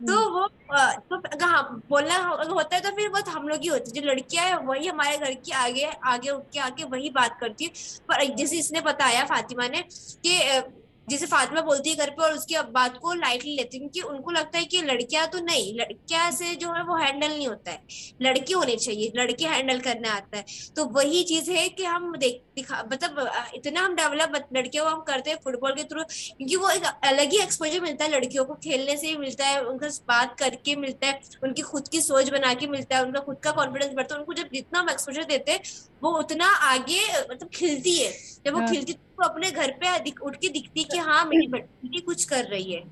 तो वो तो अगर हाँ बोलना अगर होता है तो फिर बहुत हम लोग ही होते हैं। जो लड़कियां है वही हमारे घर की आगे आगे उठ के आके वही बात करती है। पर जैसे इसने बताया फातिमा ने कि जैसे फातिमा बोलती है घर पे और उसकी बात को लाइटली लेती है, क्योंकि उनको लगता है कि लड़कियां तो नहीं, लड़कियां से जो है वो हैंडल नहीं होता है, लड़की होनी चाहिए, लड़की हैंडल करने आता है। तो वही चीज है कि हम मतलब इतना हम डेवलप लड़कियों को हम करते हैं फुटबॉल के थ्रू, क्योंकि वो एक अलग ही एक्सपोजर मिलता है लड़कियों को, खेलने से ही मिलता है, उनका बात करके मिलता है, उनकी खुद की सोच बना के मिलता है, उनका खुद का कॉन्फिडेंस बढ़ता है। उनको जब जितना हम एक्सपोजर देते हैं वो उतना आगे मतलब खिलती है। जब वो हाँ। खिलती तो अपने घर पे उठ के दिखती कि हाँ मेरी बेटी कुछ कर रही है।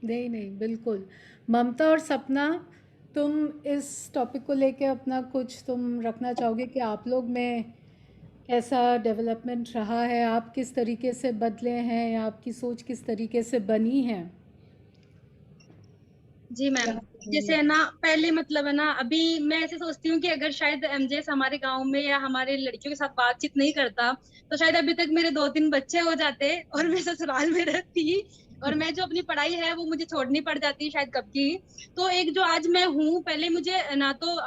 नहीं नहीं, बिल्कुल। ममता और सपना, तुम इस टॉपिक को लेके अपना कुछ तुम रखना चाहोगे कि आप लोग में कैसा डेवलपमेंट रहा है, आप किस तरीके से बदले हैं, या आपकी सोच किस तरीके से बनी है? जी मैम, जैसे है ना पहले मतलब है ना, अभी मैं ऐसे सोचती हूँ कि अगर शायद एमजेएस हमारे गांव में या हमारे लड़कियों के साथ बातचीत नहीं करता तो शायद अभी तक मेरे 2-3 बच्चे हो जाते और मैं ससुराल में रहती, और मैं जो अपनी पढ़ाई है वो मुझे छोड़नी पड़ जाती शायद कब की। तो एक जो आज मैं हूँ, पहले मुझे ना तो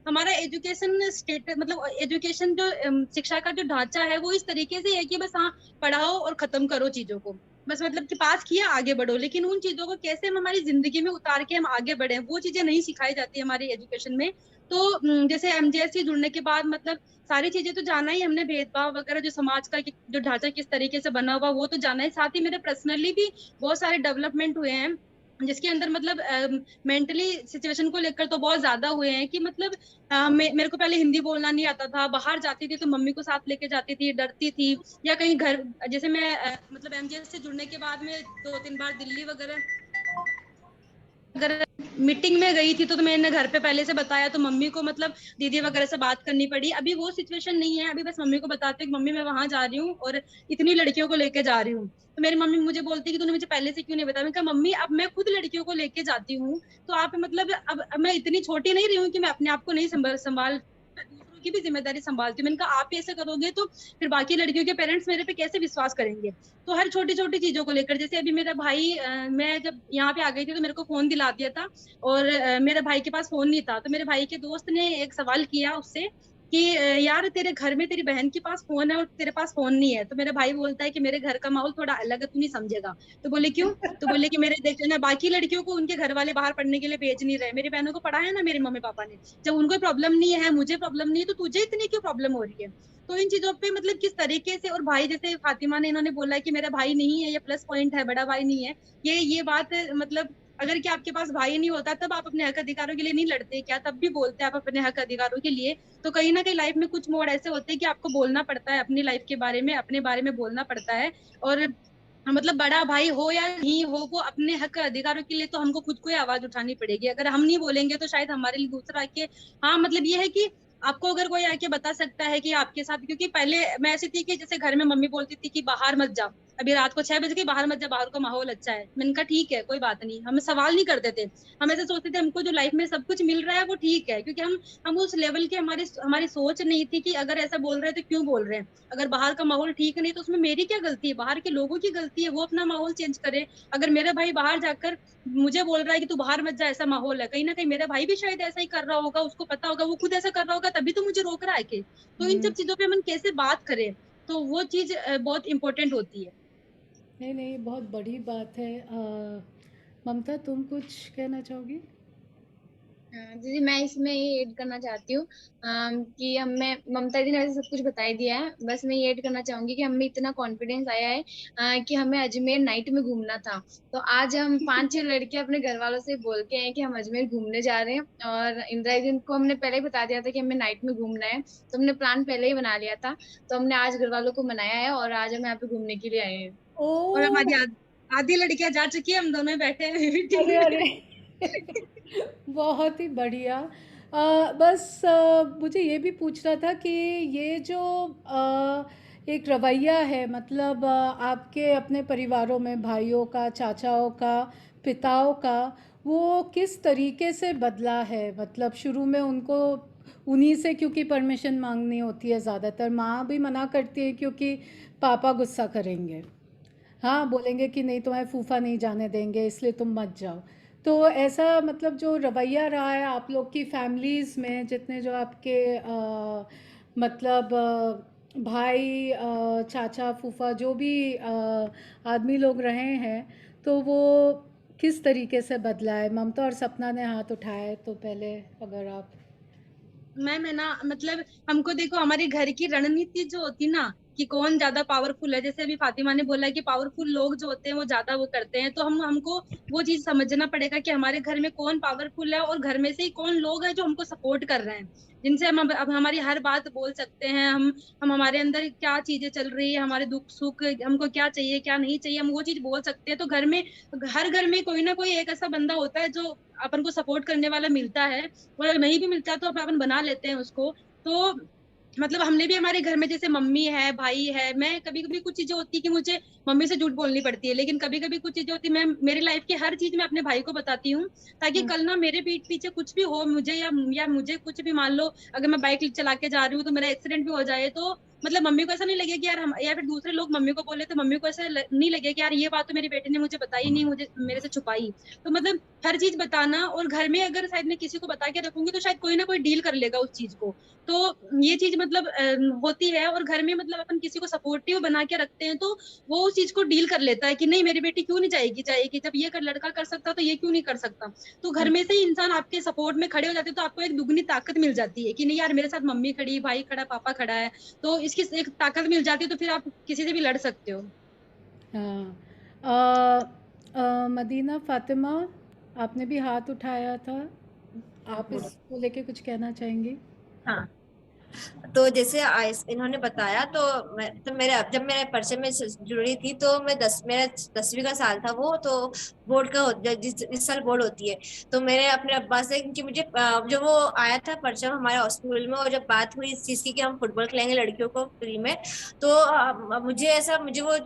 हमारा एजुकेशन स्टेट मतलब एजुकेशन जो शिक्षा का जो ढांचा है वो इस तरीके से है कि बस हाँ पढ़ाओ और खत्म करो चीजों को, बस मतलब कि पास किया आगे बढ़ो, लेकिन उन चीजों को कैसे हम हमारी जिंदगी में उतार के हम आगे बढ़े वो चीजें नहीं सिखाई जाती हमारी एजुकेशन में। तो जैसे एमजेएस से जुड़ने के बाद मतलब सारी चीजें तो जाना ही हमने, भेदभाव वगैरह जो समाज का जो ढांचा किस तरीके से बना हुआ वो तो जाना है, साथ ही मेरे पर्सनली भी बहुत सारे डेवलपमेंट हुए हैं, जिसके अंदर मतलब मेंटली सिचुएशन को लेकर तो बहुत ज्यादा हुए हैं कि मतलब मेरे को पहले हिंदी बोलना नहीं आता था, बाहर जाती थी तो मम्मी को साथ लेके जाती थी, डरती थी, या कहीं घर जैसे मैं मतलब एमजेएस से जुड़ने के बाद में 2-3 बार दिल्ली वगैरह अगर मीटिंग में गई थी तो मैंने घर पे पहले से बताया तो मम्मी को मतलब दीदी वगैरह से बात करनी पड़ी। अभी वो सिचुएशन नहीं है, अभी बस मम्मी को बताती हूँ कि मम्मी मैं वहां जा रही हूँ और इतनी लड़कियों को लेके जा रही हूँ, तो मेरी मम्मी मुझे बोलती है कि तूने मुझे पहले से क्यों नहीं बताया। मैं कहा मम्मी अब मैं खुद लड़कियों को लेके जाती हूँ तो आप मतलब अब मैं इतनी छोटी नहीं रही हूँ कि मैं अपने आप को नहीं संभाल दूसरों की भी जिम्मेदारी संभालती हूँ। मैंने कहा आप ही ऐसे करोगे तो फिर बाकी लड़कियों के पेरेंट्स मेरे पे कैसे विश्वास करेंगे। तो हर छोटी छोटी चीजों को लेकर, जैसे अभी मेरा भाई मैं जब यहाँ पे आ गई थी तो मेरे को फोन दिला दिया था और मेरे भाई के पास फोन नहीं था, तो मेरे भाई के दोस्त ने एक सवाल किया उससे कि यार तेरे घर में तेरी बहन के पास फोन है और तेरे पास फोन नहीं है। तो मेरा भाई बोलता है कि मेरे घर का माहौल थोड़ा अलग है, तू नहीं समझेगा। तो बोले क्यों? तो बोले कि मेरे देख ना बाकी लड़कियों को उनके घर वाले बाहर पढ़ने के लिए भेज नहीं रहे, मेरी बहनों को पढ़ाया ना मेरे मम्मी पापा ने, जब उनको प्रॉब्लम नहीं है मुझे प्रॉब्लम नहीं है तो तुझे इतनी क्यों प्रॉब्लम हो रही है। तो इन चीजों पे मतलब किस तरीके से, और भाई जैसे फातिमा ने इन्होंने बोला कि मेरा भाई नहीं है, ये प्लस पॉइंट है, बड़ा भाई नहीं है, ये बात मतलब अगर कि आपके पास भाई नहीं होता तब आप अपने हक अधिकारों के लिए नहीं लड़ते क्या? तब भी बोलते हैं आप अपने हक अधिकारों के लिए। तो कहीं ना कहीं लाइफ में कुछ मोड़ ऐसे होते हैं कि आपको बोलना पड़ता है अपनी लाइफ के बारे में, अपने बारे में बोलना पड़ता है। और मतलब बड़ा भाई हो या नहीं हो, वो अपने हक अधिकारों के लिए तो हमको खुद को ही आवाज उठानी पड़ेगी। अगर हम नहीं बोलेंगे तो शायद हमारे लिए दूसरा आके, हाँ मतलब ये है कि आपको अगर कोई आके बता सकता है कि आपके साथ, क्योंकि पहले मैं ऐसी थी कि जैसे घर में मम्मी बोलती थी कि बाहर मत जाओ, अभी रात को 6 बज गई बाहर मत जा, बाहर का माहौल अच्छा है। मैंने कहा ठीक है कोई बात नहीं, हम सवाल नहीं करते थे, हम ऐसे सोचते थे हमको जो लाइफ में सब कुछ मिल रहा है वो ठीक है, क्योंकि हम उस लेवल के हमारी सोच नहीं थी कि अगर ऐसा बोल रहे हैं तो क्यों बोल रहे हैं, अगर बाहर का माहौल ठीक नहीं तो उसमें मेरी क्या गलती है, बाहर के लोगों की गलती है, वो अपना माहौल चेंज करे। अगर मेरा भाई बाहर जाकर मुझे बोल रहा है कि तू बाहर मत जा, ऐसा माहौल है, कहीं ना कहीं मेरा भाई भी शायद ऐसा ही कर रहा होगा, उसको पता होगा, वो खुद ऐसा कर रहा होगा तभी तो मुझे रोक रहा है कि। तो इन सब चीजों पे हम कैसे बात करें, तो वो चीज बहुत इंपॉर्टेंट होती है। नहीं नहीं, बहुत बड़ी बात है। ममता तुम कुछ कहना चाहोगी? दीदी मैं इसमें ये ऐड करना चाहती हूँ कि हमें ममता दी ने वैसे सब कुछ बता ही दिया है, बस मैं ये ऐड करना चाहूंगी कि हमें इतना कॉन्फिडेंस आया है कि हमें अजमेर नाइट में घूमना था। तो आज हम 5-6 लड़के अपने घर वालों से बोल के हैं कि हम अजमेर घूमने जा रहे हैं, और इंदिरा दी को हमने पहले ही बता दिया था कि हमें नाइट में घूमना है, तो हमने प्लान पहले ही बना लिया था। तो हमने आज घर वालों को मनाया है और आज हम यहाँ पे घूमने के लिए आए हैं। और ओ हमारी आधी लड़कियां जा चुकी है, हम दोनों बैठे हैं अरे अरे बहुत ही बढ़िया। बस मुझे ये भी पूछना था कि ये जो एक रवैया है, मतलब आपके अपने परिवारों में भाइयों का, चाचाओं का, पिताओं का, वो किस तरीके से बदला है? मतलब शुरू में उनको उन्हीं से क्योंकि परमिशन मांगनी होती है, ज़्यादातर माँ भी मना करती है क्योंकि पापा गुस्सा करेंगे, हाँ बोलेंगे कि नहीं तुम्हारे फूफा नहीं जाने देंगे इसलिए तुम मत जाओ। तो ऐसा मतलब जो रवैया रहा है आप लोग की फैमिलीज़ में, जितने जो आपके मतलब भाई, चाचा, फूफा, जो भी आदमी लोग रहे हैं, तो वो किस तरीके से बदला है? ममता और सपना ने हाथ उठाया है, तो पहले अगर आप। मैम है ना, मतलब हमको देखो हमारे घर की रणनीति जो होती ना कि कौन ज्यादा पावरफुल है, जैसे अभी फातिमा ने बोला कि पावरफुल लोग जो होते हैं वो ज्यादा वो करते हैं, तो हमको वो चीज समझना पड़ेगा कि हमारे घर में कौन पावरफुल है और घर में से ही कौन लोग हैं जो हमको सपोर्ट कर रहे हैं, जिनसे हम अब हमारी हर बात बोल सकते हैं। हम हमारे अंदर क्या चीजें चल रही है, हमारे दुख सुख, हमको क्या चाहिए क्या नहीं चाहिए, हम वो चीज बोल सकते हैं। तो घर में, हर घर में कोई ना कोई एक ऐसा बंदा होता है जो अपन को सपोर्ट करने वाला मिलता है, और अगर नहीं भी मिलता तो अपन बना लेते हैं उसको। तो मतलब हमने भी हमारे घर में, जैसे मम्मी है, भाई है, मैं कभी कभी कुछ चीजें होती है कि मुझे मम्मी से झूठ बोलनी पड़ती है, लेकिन कभी कभी कुछ चीजें होती है मैं मेरी लाइफ की हर चीज मैं अपने भाई को बताती हूँ, ताकि कल ना मेरे पीठ पीछे कुछ भी हो मुझे, या मुझे कुछ भी, मान लो अगर मैं बाइक चला के जा रही हूँ तो मेरा एक्सीडेंट भी हो जाए, तो मतलब मम्मी को ऐसा नहीं लगे कि यार हम, या फिर दूसरे लोग मम्मी को बोले तो मम्मी को ऐसा नहीं लगे कि यार ये बात तो मेरी बेटी ने मुझे बताई नहीं, मुझे मेरे से छुपाई। तो मतलब हर चीज बताना, और घर में अगर शायद मैं किसी को बता के रखूंगी तो शायद कोई ना कोई डील कर लेगा उस चीज को। तो ये चीज मतलब होती है, और घर में मतलब अपन किसी को सपोर्टिव बना के रखते हैं तो वो उस चीज को डील कर लेता है कि नहीं मेरी बेटी क्यों नहीं जाएगी, जाएगी जब ये कर लड़का कर सकता तो ये क्यों नहीं कर सकता। तो घर में से ही इंसान आपके सपोर्ट में खड़े हो जाते हैं, तो आपको एक दुगनी ताकत मिल जाती है कि नहीं यार मेरे साथ मम्मी खड़ी, भाई खड़ा, पापा खड़ा है, तो इसकी एक ताकत मिल जाती है, तो फिर आप किसी से भी लड़ सकते हो। हाँ। मदीना, फातिमा, आपने भी हाथ उठाया था, आप इसको लेके कुछ कहना चाहेंगी? हाँ, तो जैसे इन्होंने बताया, तो मेरे जब मेरे परिचय में जुड़ी थी तो मेरा 10वीं का साल था वो, तो बोर्ड का इस साल बोर्ड होती है। तो मेरे अपने अब्बा से, क्योंकि मुझे जो वो आया था परिचय हमारे स्कूल में, और जब बात हुई इस चीज की कि हम फुटबॉल खेलेंगे लड़कियों को फ्री में, तो मुझे वो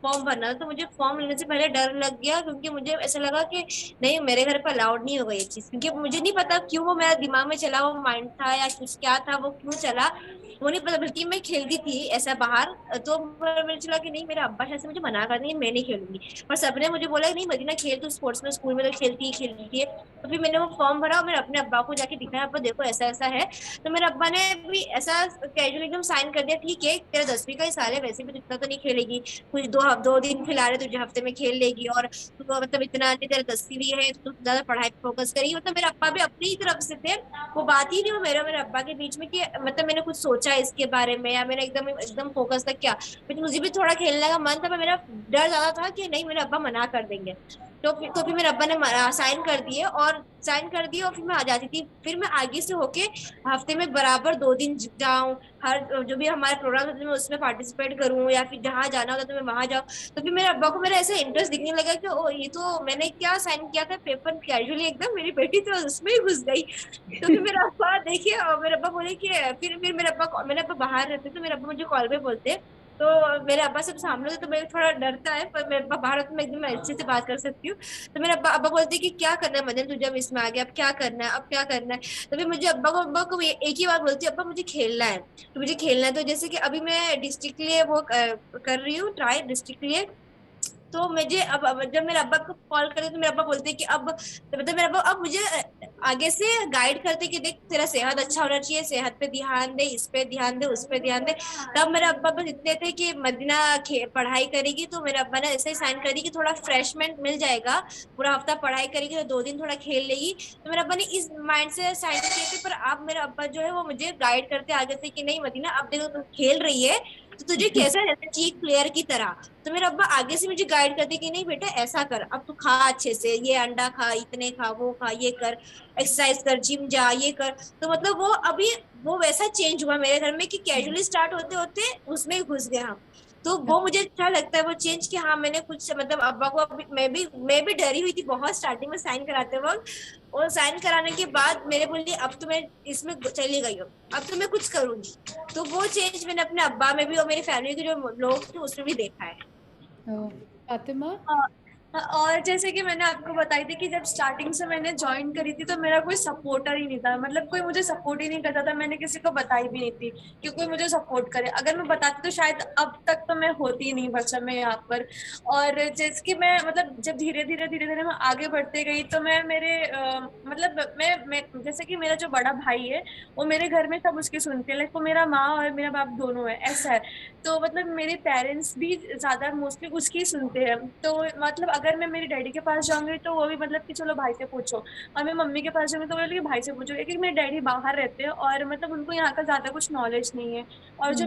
फॉर्म भरना था, तो मुझे फॉर्म लेने से पहले डर लग गया, क्योंकि मुझे ऐसा लगा कि नहीं मेरे घर पर अलाउड नहीं होगा ये चीज, क्योंकि मुझे नहीं पता क्यों वो मेरे दिमाग में चला, वो माइंड था या कुछ क्या था, वो क्यों चला वो नहीं पता। बल्कि मैं खेलती थी ऐसा बाहर, तो मुझे चला कि नहीं मेरा अब्बा शायद से मुझे मना कर देंगे, मैं नहीं खेलूंगी। पर सबने मुझे बोला नहीं मदीना खेल, तू स्पोर्ट्स में स्कूल में तो खेलती है। तो फिर मैंने वो फॉर्म भरा और मेरे अपने अब्बा को जाके दिखाया, अब्बा देखो ऐसा ऐसा है। तो मेरे अब्बा ने भी ऐसा कैजुअल एकदम साइन कर दिया, ठीक है तेरा 10वीं का ही साल है, वैसे भी इतना तो नहीं खेलेगी, कुछ दो दिन खिला रहे तुझे, हफ्ते में खेल लेगी, और तो मतलब इतना नहीं, तेरा 10वीं भी है तो ज्यादा पढ़ाई पे फोकस करेगी। मतलब मेरे अब्बा भी अपनी ही तरफ से थे, वो बात ही नहीं वो मेरे अब्बा के बीच में कि मतलब मैंने कुछ सोचा इसके बारे में, या मैंने एकदम फोकस था क्या। मुझे भी थोड़ा खेलने का मन था, पर मेरा डर ज्यादा था कि नहीं मेरे अब्बा मना कर देंगे। तो फिर मेरे अब्बा ने साइन कर दिए, और फिर मैं आ जाती थी। फिर मैं आगे से होके हफ्ते में बराबर 2 दिन जाऊं, हर जो भी हमारे प्रोग्राम होते हैं मैं उसमें पार्टिसिपेट करूं, या फिर जहाँ जाना होता तो मैं वहां जाऊं। तो फिर मेरे अब्बा को मेरा ऐसा इंटरेस्ट दिखने लगा कि ओ ये तो मैंने क्या साइन किया था पेपर, कैजुअली एकदम मेरी बेटी तो उसमें ही घुस गई। तो फिर मेरा अब्बा देखिए, और मेरे अब्बा बोले कि फिर मेरे अब्बा बाहर रहते, तो मेरे अब्बा मुझे कॉल पे बोलते, तो मेरे अब्बा सब सामने होते तो मेरे थोड़ा डरता है, पर मेरे अब्बा बाहर होते तो मैं एकदम अच्छे से बात कर सकती हूँ। तो मेरे अब्बा बोलते कि क्या करना है मदन, तू जब इसमें आ गया अब क्या करना है, अब क्या करना है। तो फिर मुझे अब्बा को एक ही बात बोलती है, अब्बा मुझे खेलना है, तो मुझे खेलना है। तो जैसे कि अभी मैं डिस्ट्रिक्ट लिए वो कर रही हूँ, ट्राई डिस्ट्रिक्ट लिए। तो मुझे अब जब मेरे अब्बा को कॉल करे तो मेरे अब्बा बोलते कि अब मतलब मेरे अब्बा अब मुझे आगे से गाइड करते कि देख तेरा सेहत अच्छा होना चाहिए, सेहत पे ध्यान दे, इस पे ध्यान दे, उस पे ध्यान दे। तब मेरे अब्बा बस इतने थे कि मदीना पढ़ाई करेगी, तो मेरे अब्बा ने ऐसे ही साइन कर दी कि थोड़ा फ्रेशमेंट मिल जाएगा, पूरा हफ्ता पढ़ाई करेगी तो 2 दिन थोड़ा खेल लेगी। तो मेरे अब्बा ने इस माइंड से साइन किए थे। पर अब मेरे अब्बा जो है वो मुझे गाइड करते आगे थे कि नहीं मदीना अब देखो तू खेल रही है तो तुझे कैसा रहना चाहिए प्लेयर की तरह। तो मेरे अब्बा आगे से मुझे गाइड करते कि नहीं बेटा ऐसा कर, अब तू खा अच्छे से, ये अंडा खा, इतने खा, वो खा, ये कर, एक्सरसाइज कर, जिम जा, ये कर। तो मतलब वो अभी वो वैसा चेंज हुआ मेरे घर में कि कैजुअली स्टार्ट होते होते उसमें ही घुस गए हम। तो वो मुझे अच्छा लगता है वो चेंज कि हाँ मैंने कुछ मतलब अब्बा को मैं भी डरी हुई थी बहुत स्टार्टिंग में साइन कराते वक्त, और साइन कराने के बाद मेरे बोली अब तो मैं इसमें चली गई हूँ, अब तो मैं कुछ करूंगी। तो वो चेंज मैंने अपने अब्बा में भी और मेरी फैमिली के जो लोग थे उसमें भी देखा है। फातिमा? और जैसे कि मैंने आपको बताई थी कि जब स्टार्टिंग से मैंने ज्वाइन करी थी तो मेरा कोई सपोर्टर ही नहीं था, मतलब कोई मुझे सपोर्ट ही नहीं करता था। मैंने किसी को बताई भी नहीं थी कि कोई मुझे सपोर्ट करे। अगर मैं बताती तो शायद अब तक तो मैं होती ही नहीं बच्चा में यहाँ पर। और जैसे कि मैं मतलब जब धीरे धीरे मैं आगे बढ़ते गई तो मैं मेरे मतलब मैं जैसे कि मेरा जो बड़ा भाई है वो मेरे घर में सब उसकी सुनते हैं, लाइक वो मेरा माँ और मेरा बाप दोनों है, ऐसा है। तो मतलब मेरे पेरेंट्स भी ज्यादा मोस्टली उसकी सुनते हैं। तो मतलब अगर मैं मेरी डैडी के पास जाऊंगी तो वो भी मतलब कि चलो भाई से पूछो, और मैं मम्मी के पास जाऊंगी तो बोलेगी भाई से पूछो, क्योंकि मेरे डैडी बाहर रहते हैं और मतलब उनको यहाँ का ज्यादा कुछ नॉलेज नहीं है। और जो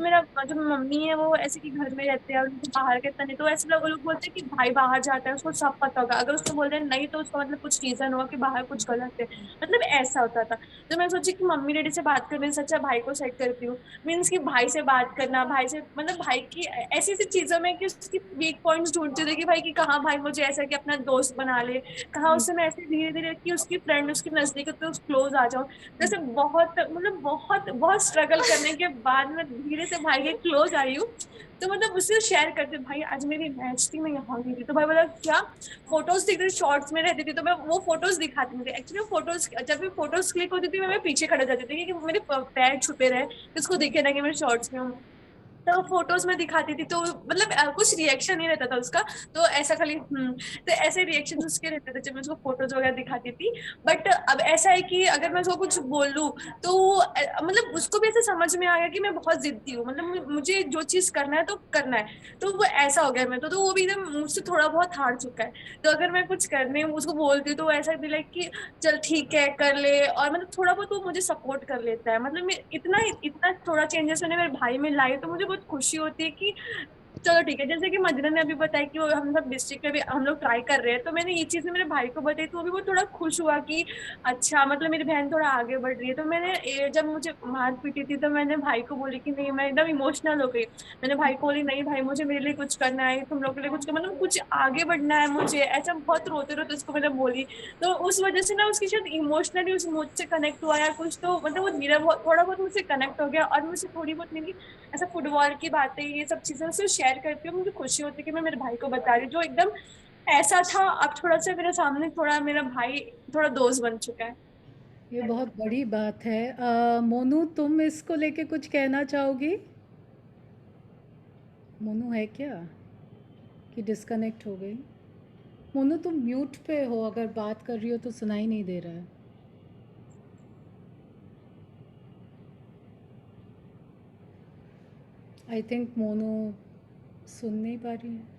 मम्मी है वो ऐसे कि घर में रहते हैं और उनको बाहर के तने, तो ऐसे लोग बोलते हैं कि भाई बाहर जाता है उसको सब पता होगा, अगर उसको बोल रहे नहीं तो उसका मतलब कुछ रीजन होगा कि बाहर कुछ गलत है, मतलब ऐसा होता था। तो मैं सोची कि मम्मी डैडी से बात करने से अच्छा भाई को सेट करती हूँ। मीन्स कि भाई से बात करना, भाई से मतलब भाई की ऐसी ऐसी चीजों में कि उसकी वीक पॉइंट्स ढूंढती थी कि भाई कि कहाँ भाई मुझे ऐसा कि अपना दोस्त बना ले, कहाँ उससे मैं ऐसे धीरे धीरे कि उसकी फ्रेंड उसकी नजदीक तो क्लोज आ जाऊं। जैसे बहुत मतलब बहुत बहुत स्ट्रगल करने के बाद मैं धीरे से भाई के क्लोज आई हूँ। तो मतलब उससे शेयर करते भाई आज मेरी मैच थी मैं यहाँ गई थी, तो भाई बोला क्या फोटोज दिख रही, शॉर्ट्स में रहती थी तो मैं वो फोटोज दिखाती थी। एक्चुअली फोटोज जब भी फोटोज क्लिक होती थी मैं पीछे खड़े जाती थी कि मेरे पैर छुपे रहे, किसको दिखे ना कि मेरे शॉर्ट्स में हूँ। तो फोटोज में दिखाती थी तो मतलब कुछ रिएक्शन नहीं रहता था उसका, तो ऐसा खाली तो ऐसे रिएक्शन उसके रहते थे जब मैं उसको फोटोज वगैरह दिखाती थी। बट अब ऐसा है कि अगर मैं उसको कुछ बोलूं तो मतलब उसको भी ऐसे समझ में आ गया कि मैं बहुत जिद्दी हूँ, मतलब मुझे जो चीज करना है तो करना है। तो वो ऐसा हो गया मैं तो वो भी एकदम मुझसे थोड़ा बहुत हार चुका है। तो अगर मैं कुछ करने उसको बोलती हूँ तो ऐसा भी लाइक कि चल ठीक है कर ले, और मतलब थोड़ा बहुत वो मुझे सपोर्ट कर लेता है। मतलब मैं इतना इतना थोड़ा चेंजेस मैंने मेरे भाई में लाई तो मुझे बहुत खुशी होती है कि चलो ठीक है। जैसे कि मदीना ने अभी बताया कि वो हम सब डिस्ट्रिक्ट में भी हम लोग ट्राई कर रहे हैं, तो मैंने ये चीजें मेरे भाई को बताई तो वो थोड़ा खुश हुआ कि अच्छा मतलब मेरी बहन थोड़ा आगे बढ़ रही है। तो मैंने जब मुझे मार पीटी थी तो मैंने भाई को बोली कि नहीं, मैं एकदम इमोशनल हो गई। मैंने भाई को बोली नहीं भाई मुझे मेरे लिए कुछ करना है, तुम लोग के लिए कुछ मतलब कुछ आगे बढ़ना है मुझे, ऐसा बहुत रोते रोते उसको मैंने बोली। तो उस वजह से ना उसकी शायद इमोशनली उस मुझसे कनेक्ट हुआ या कुछ, तो मतलब वो धीरे बहुत थोड़ा बहुत मुझसे कनेक्ट हो गया। और मुझसे थोड़ी बहुत मेरी ऐसा फुटबॉल की बातें ये सब चीजें उससे शेयर करती हूँ, मुझे खुशी होती है कि मैं मेरे भाई को बता रही हूँ जो एकदम ऐसा था अब थोड़ा सा मेरे सामने थोड़ा मेरा भाई थोड़ा दोस्त बन चुका है। ये बहुत बड़ी बात है। मोनू तुम इसको लेके कुछ कहना चाहोगी? मोनू है क्या कि डिस्कनेक्ट हो गई? मोनू तुम म्यूट पे हो, अगर बात कर रही हो तो सुनाई नहीं दे रहा है। आई थिंक मोनू सुन नहीं पा रही है।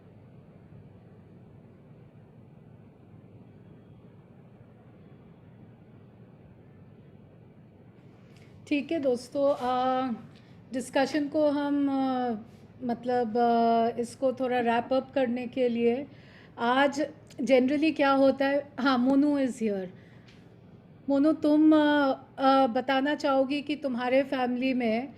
ठीक है दोस्तों, डिस्कशन को हम मतलब इसको थोड़ा रैप अप करने के लिए आज जनरली क्या होता है। हाँ, मोनू इज़ हियर। मोनू तुम बताना चाहोगी कि तुम्हारे फैमिली में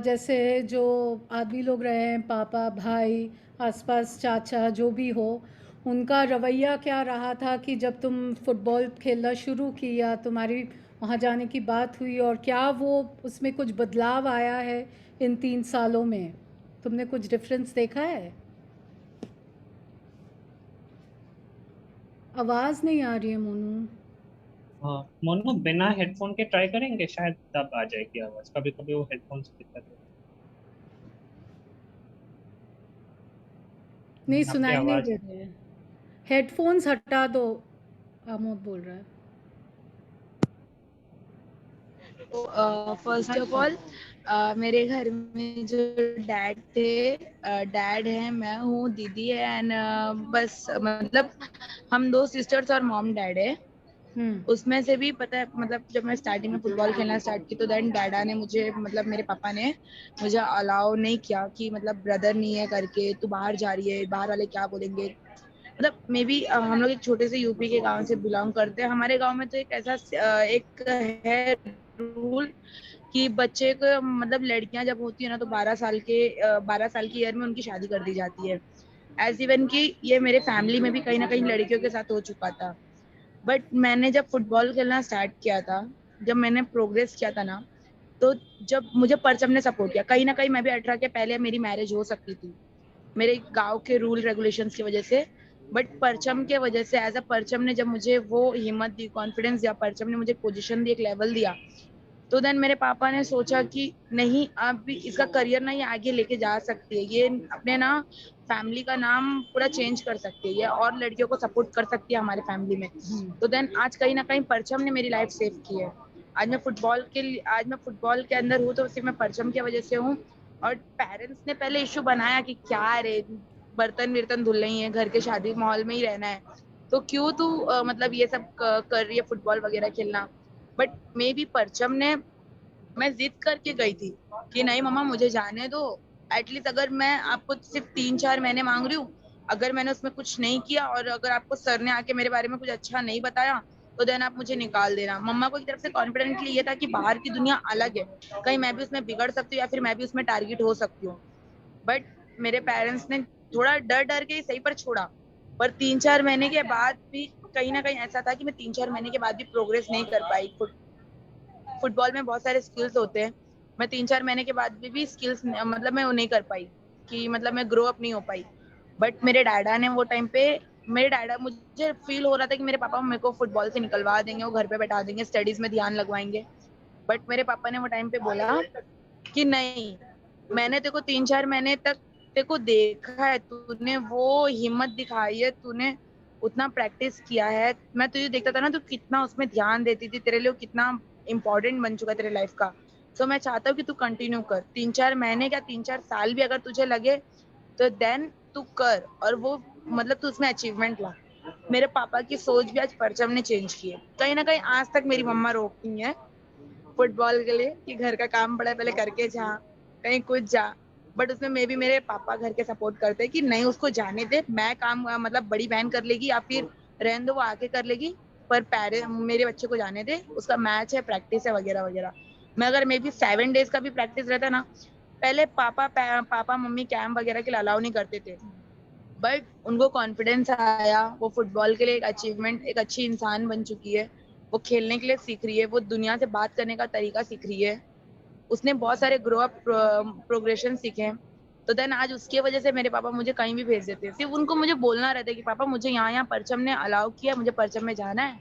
जैसे जो आदमी लोग रहे हैं, पापा भाई आसपास चाचा जो भी हो, उनका रवैया क्या रहा था कि जब तुम फुटबॉल खेलना शुरू किया, तुम्हारी वहाँ जाने की बात हुई, और क्या वो उसमें कुछ बदलाव आया है इन 3 सालों में? तुमने कुछ डिफरेंस देखा है? आवाज़ नहीं आ रही है मोनू। हाँ मोनू बिना हेडफोन के ट्राई करेंगे, शायद तब आ जाएगी आवाज। कभी कभी वो हेडफोन से दिक्कत है। नहीं, आपकी सुनाई नहीं आवाज दे रहे हैं। हेडफोन्स हटा दो, आमोद बोल रहा है। तो फर्स्ट हाँ ऑफ जी। ऑल मेरे घर में जो डैड थे, डैड है, मैं हूँ, दीदी है, एंड बस मतलब हम 2 सिस्टर्स और मॉम डैड है। उसमें से भी पता है मतलब जब मैं स्टार्टिंग में फुटबॉल खेलना स्टार्ट की तो देन डैडा ने मुझे मतलब मेरे पापा ने मुझे अलाउ नहीं किया कि मतलब ब्रदर नहीं है करके तू बाहर जा रही है, बाहर वाले क्या बोलेंगे। मतलब मे बी हम लोग एक छोटे से यूपी के गांव से बिलोंग करते हैं। हमारे गांव में तो एक ऐसा एक है रूल कि बच्चे को मतलब लड़कियां जब होती है ना तो 12 साल की ईयर में उनकी शादी कर दी जाती है। एज इवन कि ये मेरे फैमिली में भी कहीं ना कहीं लड़कियों के साथ हो चुका था। बट मैंने जब फुटबॉल खेलना स्टार्ट किया था, जब मैंने प्रोग्रेस किया था ना, तो जब मुझे परचम ने सपोर्ट किया, कहीं ना कहीं मैं भी 18 के पहले मेरी मैरिज हो सकती थी मेरे गांव के रूल रेगुलेशंस की वजह से। बट परचम के वजह से, एज अ परचम ने जब मुझे वो हिम्मत दी, कॉन्फिडेंस दिया, परचम ने मुझे पोजीशन दी, एक लेवल दिया, तो देन मेरे पापा ने सोचा कि नहीं, अब भी इसका करियर ना ये आगे लेके जा सकती है, ये अपने ना फैमिली का नाम पूरा चेंज कर सकती है, ये और लड़कियों को सपोर्ट कर सकती है हमारे फैमिली में। तो देन आज कहीं ना कहीं परचम ने मेरी लाइफ सेव की है। आज मैं फुटबॉल के अंदर हूँ तो सिर्फ मैं परचम की वजह से हूँ। और पेरेंट्स ने पहले इशू बनाया कि क्या रे, बर्तन वर्तन धुल रही है, घर के शादी माहौल में ही रहना है, तो क्यों तू मतलब ये सब कर रही है, फुटबॉल वगैरह खेलना। बट मे बी परचम ने, मैं जिद करके गई थी कि नहीं मम्मा मुझे जाने दो, एटलीस्ट अगर मैं आपको सिर्फ 3-4 महीने मांग रही हूँ, अगर मैंने उसमें कुछ नहीं किया और अगर आपको सर ने आके मेरे बारे में कुछ अच्छा नहीं बताया तो देन आप मुझे निकाल देना। मम्मा को एक तरफ से कॉन्फिडेंटली ये था कि बाहर की दुनिया अलग है, कहीं मैं भी उसमें बिगड़ सकती हूँ या फिर मैं भी उसमें टारगेट हो सकती हूँ। बट मेरे पेरेंट्स ने थोड़ा डर डर के ही सही पर छोड़ा, पर 3-4 महीने के बाद भी कहीं ना कहीं ऐसा था कि मैं 3-4 महीने के बाद भी प्रोग्रेस नहीं कर पाई। फुटबॉल में बहुत सारे स्किल्स होते हैं, मैं 3-4 महीने के बाद भी स्किल्स मतलब मैं वो नहीं कर पाई, कि मतलब मैं ग्रो अप नहीं हो पाई। बट मेरे डैडा ने वो टाइम पे, मेरे डैडा, मुझे फील हो रहा था कि मेरे पापा मेरे को फुटबॉल से निकलवा देंगे, वो घर पे बैठा देंगे, स्टडीज में ध्यान लगवाएंगे। बट मेरे पापा ने वो टाइम पे बोला कि नहीं, मैंने तेको 3-4 महीने तक तेको देखा है, तूने वो हिम्मत दिखाई है, तूने उतना प्रैक्टिस किया है, मैं तुझे देखता था ना तू कितना उसमें ध्यान देती थी, तेरे लिए कितना इंपॉर्टेंट बन चुका है तेरे लाइफ का। तो मैं चाहता हूँ कि तू कंटिन्यू कर, 3-4 महीने क्या 3-4 साल भी अगर तुझे लगे तो देन तू कर, और वो मतलब तू उसमें अचीवमेंट ला। मेरे पापा की सोच भी आज परचम ने चेंज की है। कहीं ना कहीं आज तक मेरी मम्मा रोकती है फुटबॉल के लिए कि घर का काम पड़ा है पहले करके जा, कहीं कुछ जा। बट उसमें मे भी मेरे पापा घर के सपोर्ट करते हैं कि नहीं उसको जाने दे, मैं काम मतलब बड़ी बहन कर लेगी या फिर रहने दो वो आके कर लेगी, पर मेरे बच्चे को जाने दे, उसका मैच है, प्रैक्टिस है वगैरह वगैरह। मैं अगर मे बी 7 डेज का भी प्रैक्टिस रहता ना, पहले पापा मम्मी कैंप वगैरह के लिए अलाउ नहीं करते थे, बट उनको कॉन्फिडेंस आया, वो फुटबॉल के लिए एक अचीवमेंट, एक अच्छी इंसान बन चुकी है, वो खेलने के लिए सीख रही है, वो दुनिया से बात करने का तरीका सीख रही है, उसने बहुत सारे ग्रो अप प्रोग्रेशन सीखे हैं। तो देन आज उसकी वजह से मेरे पापा मुझे कहीं भी भेज देते हैं, सिर्फ उनको मुझे बोलना रहता है कि पापा मुझे यहाँ परचम ने अलाउ किया, मुझे परचम में जाना है,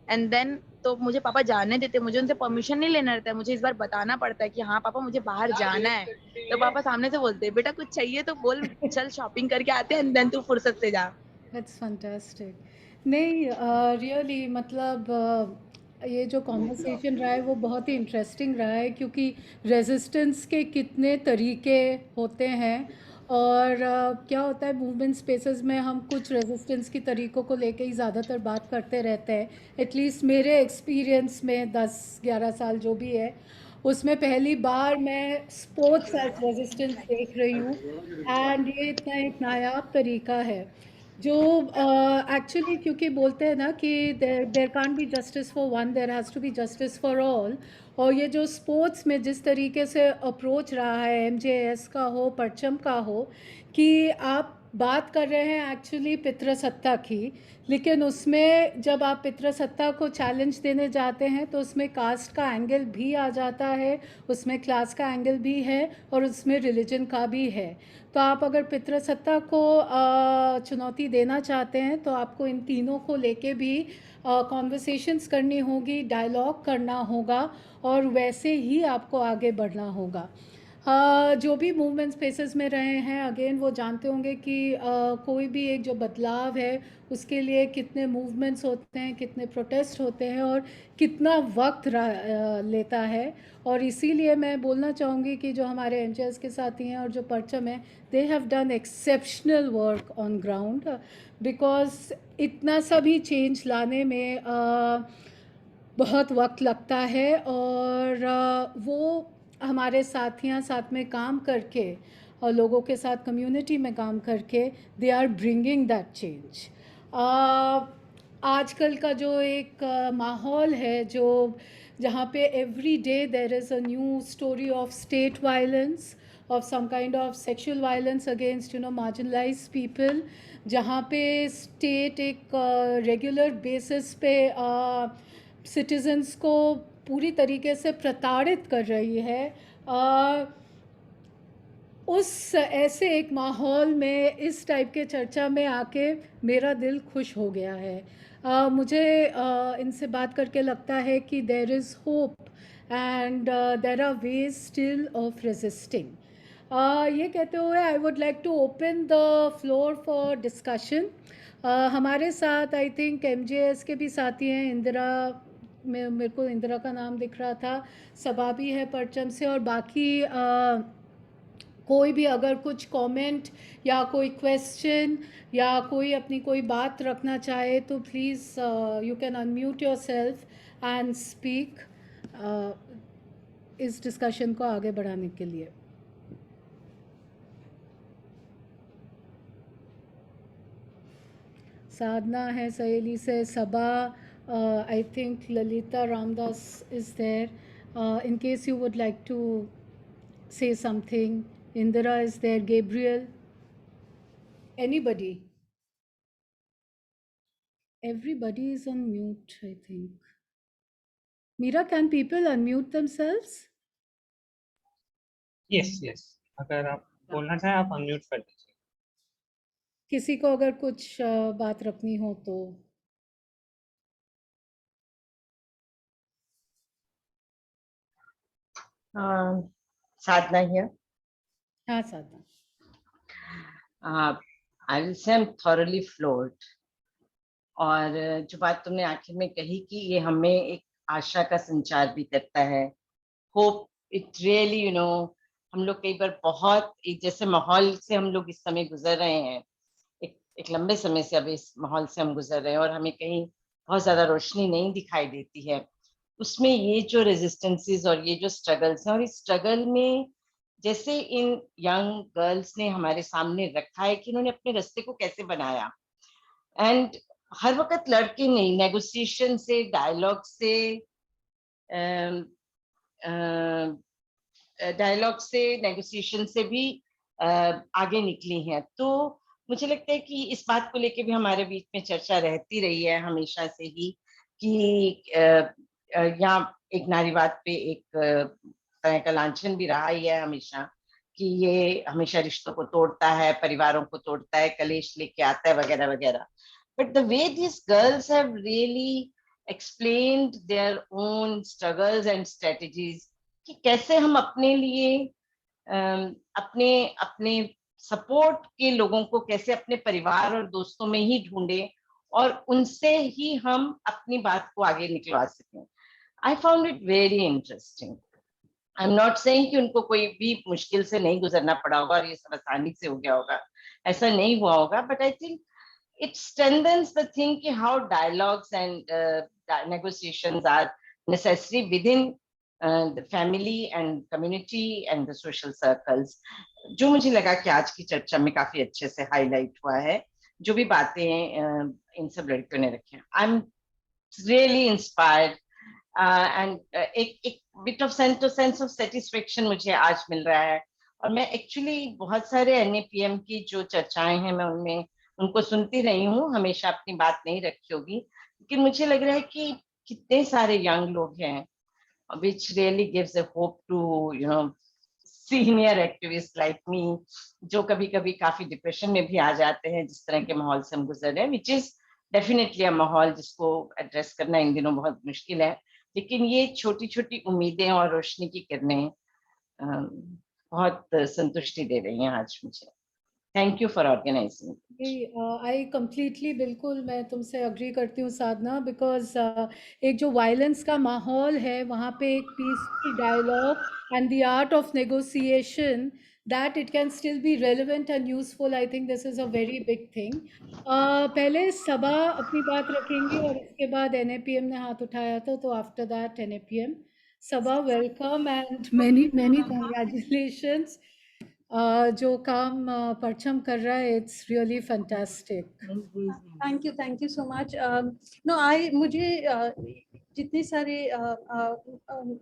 एंड देन तो मुझे पापा जाने देते, मुझे उनसे परमिशन नहीं लेना रहता है, मुझे इस बार बताना पड़ता है कि हाँ पापा मुझे बाहर जाना है। तो पापा सामने से बोलते हैं बेटा कुछ चाहिए तो बोल, चल शॉपिंग करके आते हैं, एंड देन तू फुर्सत से जा। That's fantastic. नहीं, रियली मतलब ये जो कॉन्वर्सेशन रहा है वो बहुत ही इंटरेस्टिंग रहा है, क्योंकि रेजिस्टेंस के कितने तरीके होते हैं, और क्या होता है मूवमेंट स्पेसेस में हम कुछ रेजिस्टेंस की तरीक़ों को लेके ही ज़्यादातर बात करते रहते हैं। एटलीस्ट मेरे एक्सपीरियंस में 10-11 साल जो भी है, उसमें पहली बार मैं स्पोर्ट्स एज रेजिस्टेंस देख रही हूँ, एंड ये इतना एक नायाब तरीका है जो एक्चुअली, क्योंकि बोलते हैं ना कि there can't be justice for one, there has to be justice for all. और ये जो स्पोर्ट्स में जिस तरीके से अप्रोच रहा है, एमजेएस का हो, परचम का हो, कि आप बात कर रहे हैं एक्चुअली पितृसत्ता की, लेकिन उसमें जब आप पितृसत्ता को चैलेंज देने जाते हैं तो उसमें कास्ट का एंगल भी आ जाता है, उसमें क्लास का एंगल भी है, और उसमें रिलीजन का भी है। तो आप अगर पितृसत्ता को चुनौती देना चाहते हैं तो आपको इन तीनों को लेके भी कॉन्वर्सेशंस करनी होगी, डायलॉग करना होगा, और वैसे ही आपको आगे बढ़ना होगा। जो भी मूवमेंट स्पेसेस में रहे हैं, अगेन वो जानते होंगे कि कोई भी एक जो बदलाव है उसके लिए कितने मूवमेंट्स होते हैं, कितने प्रोटेस्ट होते हैं, और कितना वक्त लेता है। और इसीलिए मैं बोलना चाहूँगी कि जो हमारे एमजेएस के साथी हैं और जो परचम है, they have done exceptional work on ground, because इतना सा भी चेंज लाने में बहुत वक्त लगता है, और वो हमारे साथियाँ साथ में काम करके और लोगों के साथ कम्युनिटी में काम करके they are bringing that change. आजकल का जो एक माहौल है जो जहाँ पे every day there is a new story of state violence, of some kind of sexual violence against marginalised people, जहाँ पे स्टेट एक रेगुलर बेसिस पे सिटीजन्स को पूरी तरीके से प्रताड़ित कर रही है। उस ऐसे एक माहौल में इस टाइप के चर्चा में आके मेरा दिल खुश हो गया है। मुझे इनसे बात करके लगता है कि there is hope and there are ways still of resisting. ये कहते हुए I would like to open the floor for discussion. हमारे साथ आई थिंक MJS के भी साथी हैं, इंदिरा, मेरे को इंदिरा का नाम दिख रहा था, सबा भी है परचम से, और बाकी कोई भी अगर कुछ कमेंट या कोई क्वेश्चन या कोई अपनी कोई बात रखना चाहे तो please you can unmute yourself and speak इस डिस्कशन को आगे बढ़ाने के लिए। साधना है सहेली से, Saba, I think Lalita Ramdas is there in case you would like to say something. Indira is there, Gabriel, anybody? Everybody is on mute, I think. Meera, can people unmute themselves? yes, अगर आप बोलना चाहें आप अनम्यूट कर दीजिए। किसी को अगर कुछ बात रखनी हो तो। साधना here. हाँ साधना। I will say I'm thoroughly floored. और जो बात तुमने आखिर में कही कि ये हमें एक आशा का संचार भी करता है, होप, इट रियली हम लोग कई बार बहुत एक जैसे माहौल से हम लोग इस समय गुजर रहे हैं, एक लंबे समय से अब इस माहौल से हम गुजर रहे हैं और हमें कहीं बहुत ज्यादा रोशनी नहीं दिखाई देती है। उसमें ये जो रेजिस्टेंसेस और ये जो स्ट्रगल्स हैं, और इस स्ट्रगल में जैसे इन यंग गर्ल्स ने हमारे सामने रखा है कि इन्होंने अपने रास्ते को कैसे बनाया, एंड हर वक्त लड़के नहीं, नेगोशिएशन से, डायलॉग से नेगोशिएशन से भी आगे निकली हैं। तो मुझे लगता है कि इस बात को लेके भी हमारे बीच में चर्चा रहती रही है हमेशा से ही कि यहाँ एक नारीवाद पे एक तरह का लांछन भी रहा ही है हमेशा कि ये हमेशा रिश्तों को तोड़ता है, परिवारों को तोड़ता है, कलेश लेके आता है वगैरह वगैरह। But the way this girls have really explained their own struggles and strategies कि कैसे हम अपने लिए अपने सपोर्ट के लोगों को कैसे अपने परिवार और दोस्तों में ही ढूंढे और उनसे ही हम अपनी बात को आगे निकलवा सकें। I found it very interesting. I'm not saying कि उनको कोई भी मुश्किल से नहीं गुजरना पड़ा होगा और ये सब आसानी से हो गया होगा, ऐसा नहीं हुआ होगा, but I think it strengthens the thing कि how dialogues and negotiations are necessary within the family and community and the social circles. जो मुझे लगा कि आज की चर्चा में काफी अच्छे से हाईलाइट हुआ है, जो भी बातें इन सब लड़कियों ने रखी हैं। I'm really inspired. एंड एक bit of sense of satisfaction मुझे आज मिल रहा है। और मैं एक्चुअली बहुत सारे NAPM की जो चर्चाएं हैं मैं उनमें उनको सुनती रही हूँ, हमेशा अपनी बात नहीं रखी होगी, लेकिन मुझे लग रहा है कि कितने सारे यंग लोग हैं which really gives a hope to senior activists like me जो कभी कभी काफी डिप्रेशन में भी आ जाते हैं जिस तरह के माहौल से हम गुजर रहे हैं, which is definitely a माहौल जिसको एड्रेस करना इन दिनों बहुत मुश्किल है। लेकिन ये छोटी छोटी उम्मीदें और रोशनी की किरणें बहुत संतुष्टि दे रही हैं आज मुझे। Thank you for organising. I completely, बिल्कुल मैं तुमसे अग्री करती हूँ साधना, बिकॉज एक जो वायलेंस का माहौल है वहाँ पे एक peaceful dialogue and the art of negotiation that it can still be relevant and useful. I think this is a very big thing. पहले सबा अपनी बात रखेंगी और इसके बाद NAPM ने हाथ उठाया था, तो after that NAPM. Sabha, welcome and many congratulations जो काम परचम कर रहा है, it's really fantastic. Thank you so much. No I मुझे जितने सारे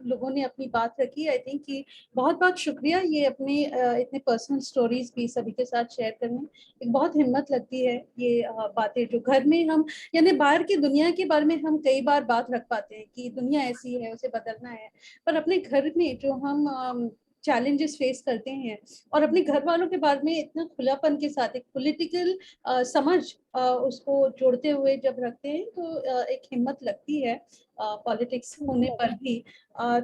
लोगों ने अपनी बात रखी, आई थिंक कि बहुत बहुत शुक्रिया ये अपने इतने पर्सनल स्टोरीज भी सभी के साथ शेयर करने। एक बहुत हिम्मत लगती है ये बातें जो घर में हम, यानी बाहर की दुनिया के बारे में हम कई बार बात रख पाते हैं कि दुनिया ऐसी है, उसे बदलना है, पर अपने घर में जो हम चैलेंजेस फेस करते हैं और अपने घर वालों के बारे में इतना खुलापन के साथ एक पॉलिटिकल समझ उसको जोड़ते हुए जब रखते हैं तो एक हिम्मत लगती है पॉलिटिक्स होने पर भी।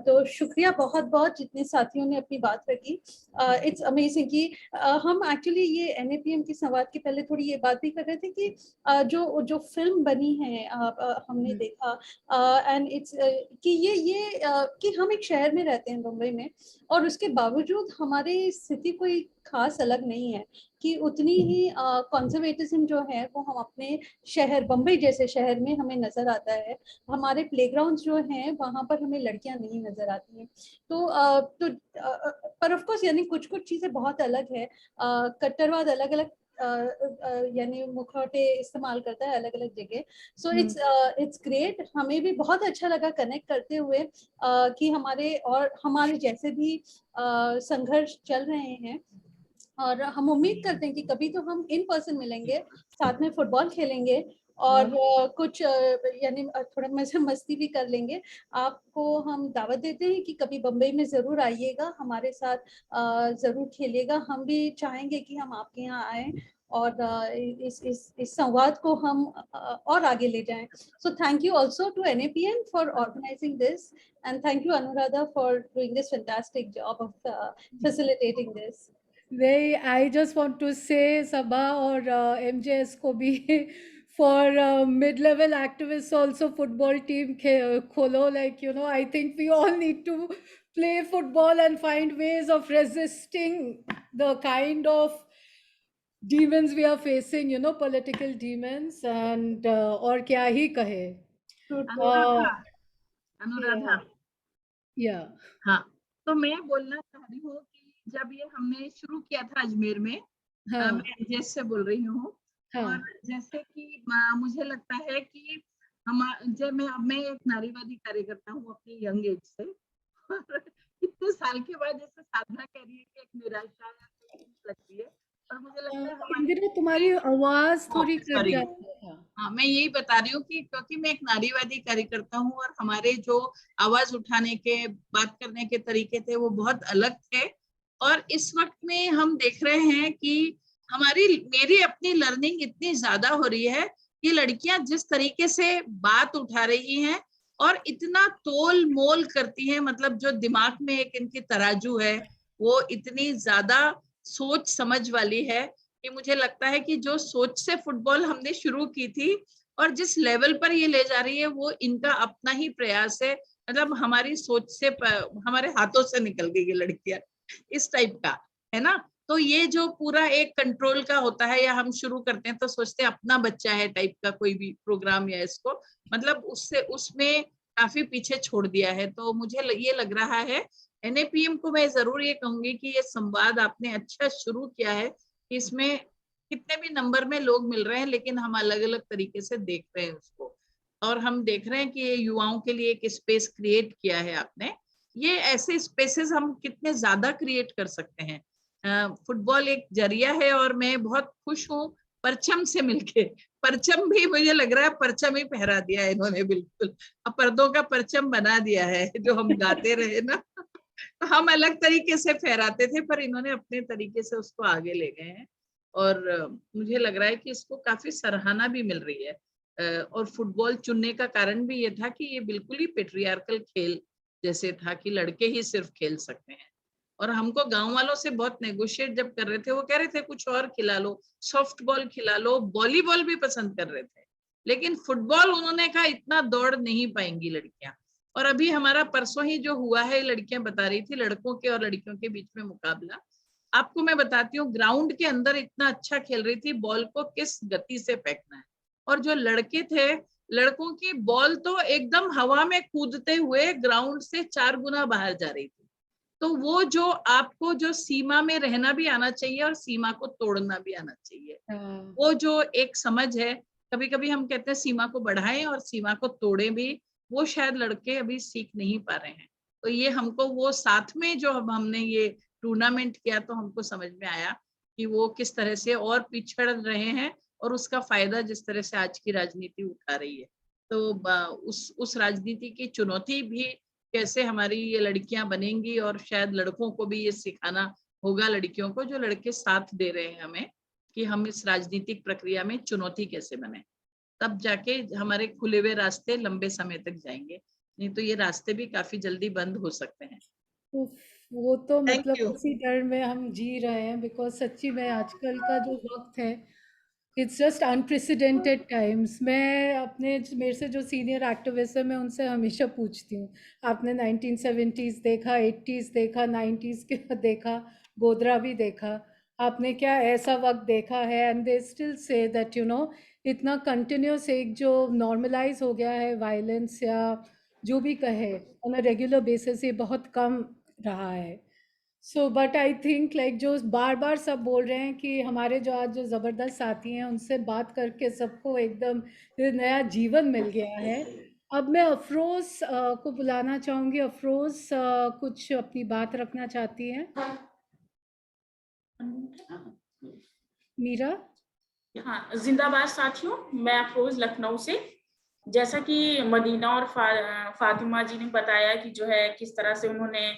तो शुक्रिया बहुत बहुत जितने साथियों ने अपनी बात रखी। इट्स अमेजिंग कि हम एक्चुअली ये NAPM की संवाद के पहले थोड़ी ये बात भी कर रहे थे कि जो फिल्म बनी है हमने देखा एंड इट्स कि ये कि हम एक शहर में रहते हैं मुंबई में, और उसके बावजूद हमारी स्थिति कोई खास अलग नहीं है कि उतनी ही कंजर्वेटिज्म जो है वो हम अपने शहर बम्बई जैसे शहर में हमें नजर आता है। हमारे प्लेग्राउंड्स जो हैं वहाँ पर हमें लड़कियां नहीं नजर आती हैं। पर ऑफ कोर्स यानी कुछ कुछ चीजें बहुत अलग है। कट्टरवाद अलग अलग यानी मुखौटे इस्तेमाल करता है अलग अलग जगह। So it's great. हमें भी बहुत अच्छा लगा कनेक्ट करते हुए कि हमारे जैसे भी संघर्ष चल रहे हैं, और हम उम्मीद करते हैं कि कभी तो हम इन पर्सन मिलेंगे, साथ में फुटबॉल खेलेंगे और कुछ यानी थोड़ा मस्ती भी कर लेंगे। आपको हम दावत देते हैं कि कभी बम्बई में जरूर आइएगा, हमारे साथ जरूर खेलिएगा। हम भी चाहेंगे कि हम आपके यहाँ आए और इस संवाद को हम और आगे ले जाएं। So thank you also to NAPM for organising this, and thank you Anuradha for doing this fantastic job of facilitating this. नहीं, आई जस्ट वांट टू से सबा और MJS को भी for mid-level activists also football team kholo, like, you know, I think we all need to play football and find ways of resisting the kind of demons we are facing, you know, political demons, and और क्या ही कहे। अनुराधा या हाँ, तो मैं बोलना चाह रही हूँ कि जब ये हमने शुरू किया था अजमेर में, मैं एजेस से बोल रही हूँ। और जैसे कि मुझे लगता है कि जब मैं एक नारीवादी कार्यकर्ता हूँ अपनी यंग एज से, और इतने साल के बाद जैसे साधना कह रही है कि एक निराशा लगती है, और मुझे लगता है तुम्हारी आवाज थोड़ी कट जाती है। हाँ, मैं यही बता रही हूँ कि क्योंकि मैं एक नारीवादी कार्यकर्ता हूँ और हमारे जो आवाज उठाने के, बात करने के तरीके थे वो बहुत अलग थे, और इस वक्त में हम देख रहे हैं कि मेरी अपनी लर्निंग इतनी ज्यादा हो रही है कि लड़कियां जिस तरीके से बात उठा रही हैं और इतना तोल मोल करती हैं, मतलब जो दिमाग में एक इनकी तराजू है वो इतनी ज्यादा सोच समझ वाली है कि मुझे लगता है कि जो सोच से फुटबॉल हमने शुरू की थी और जिस लेवल पर ये ले जा रही है वो इनका अपना ही प्रयास है। मतलब हमारी सोच से, हमारे हाथों से निकल गई ये लड़कियां, इस टाइप का है ना। तो ये जो पूरा एक कंट्रोल का होता है, या हम शुरू करते हैं तो सोचते हैं अपना बच्चा है टाइप का कोई भी प्रोग्राम, या इसको मतलब उसमें काफी पीछे छोड़ दिया है। तो मुझे ये लग रहा है NAPM को मैं जरूर ये कहूंगी कि ये संवाद आपने अच्छा शुरू किया है, कि इसमें कितने भी नंबर में लोग मिल रहे हैं लेकिन हम अलग अलग तरीके से देख रहे हैं उसको, और हम देख रहे हैं कि ये युवाओं के लिए एक स्पेस क्रिएट किया है आपने। ये ऐसे स्पेसेस हम कितने ज्यादा क्रिएट कर सकते हैं। फुटबॉल एक जरिया है, और मैं बहुत खुश हूँ परचम से मिलके। परचम भी मुझे लग रहा है परचम ही पहरा दिया है इन्होंने, बिल्कुल अब पर्दों का परचम बना दिया है। जो हम गाते रहे ना तो हम अलग तरीके से फहराते थे, पर इन्होंने अपने तरीके से उसको आगे ले गए हैं, और मुझे लग रहा है कि इसको काफी सराहना भी मिल रही है। और फुटबॉल चुनने का कारण भी ये था कि ये बिल्कुल ही पेट्रियार्कल खेल जैसे था कि लड़के ही सिर्फ खेल सकते हैं, और हमको गांव वालों से बहुत नेगोशिएट जब कर रहे थे, वो कह रहे थे कुछ और खिला लो, सॉफ्ट बॉल खिला लो, वॉलीबॉल भी पसंद कर रहे थे, लेकिन फुटबॉल उन्होंने कहा इतना दौड़ नहीं पाएंगी लड़कियां। और अभी हमारा परसों ही जो हुआ है, लड़कियां बता रही थी लड़कों के और लड़कियों के बीच में मुकाबला, आपको मैं बताती हूँ ग्राउंड के अंदर इतना अच्छा खेल रही थी, बॉल को किस गति से फेंकना है, और जो लड़के थे, लड़कों की बॉल तो एकदम हवा में कूदते हुए ग्राउंड से 4 गुना बाहर जा रही थी। तो वो जो आपको जो सीमा में रहना भी आना चाहिए और सीमा को तोड़ना भी आना चाहिए, वो जो एक समझ है, कभी कभी हम कहते हैं सीमा को बढ़ाएं और सीमा को तोड़ें भी, वो शायद लड़के अभी सीख नहीं पा रहे हैं। तो ये हमको वो साथ में जो हमने ये टूर्नामेंट किया तो हमको समझ में आया कि वो किस तरह से और पिछड़ रहे हैं और उसका फायदा जिस तरह से आज की राजनीति उठा रही है। तो उस राजनीति की चुनौती भी कैसे हमारी ये लड़कियां बनेंगी, और शायद लड़कों को भी ये सिखाना होगा, लड़कियों को, जो लड़के साथ दे रहे हैं हमें, कि हम इस राजनीतिक प्रक्रिया में चुनौती कैसे बने, तब जाके हमारे खुले हुए रास्ते लंबे समय तक जाएंगे, नहीं तो ये रास्ते भी काफी जल्दी बंद हो सकते हैं। वो तो Thank मतलब you. उसी डर में हम जी रहे हैं, बिकॉज सच्ची में आजकल का जो वक्त है, इट्स जस्ट अनप्रेसिडेंटेड टाइम्स। मैं अपने मेरे से जो सीनियर एक्टिविस्ट है, मैं उनसे हमेशा पूछती हूँ, आपने 1970s देखा, 80s देखा, 90s के देखा, गोधरा भी देखा, आपने क्या ऐसा वक्त देखा है? And they still say that you know इतना कंटिन्यूस एक जो नॉर्मलाइज हो गया है वायलेंस या जो भी कहे ऑन अ रेगुलर बेसिस, ये बहुत कम रहा है। So but I think like जो बार बार सब बोल रहे हैं कि हमारे जो आज जो ज़बरदस्त साथी हैं, उनसे बात करके सबको एकदम नया जीवन मिल गया है। अब मैं अफरोज को बुलाना चाहूँगी। अफरोज कुछ अपनी बात रखना चाहती हैं। मीरा। हाँ, जिंदाबाद साथियों, मैं अफरोज लखनऊ से। जैसा कि मदीना और फातिमा जी ने बताया कि जो है किस तरह से उन्होंने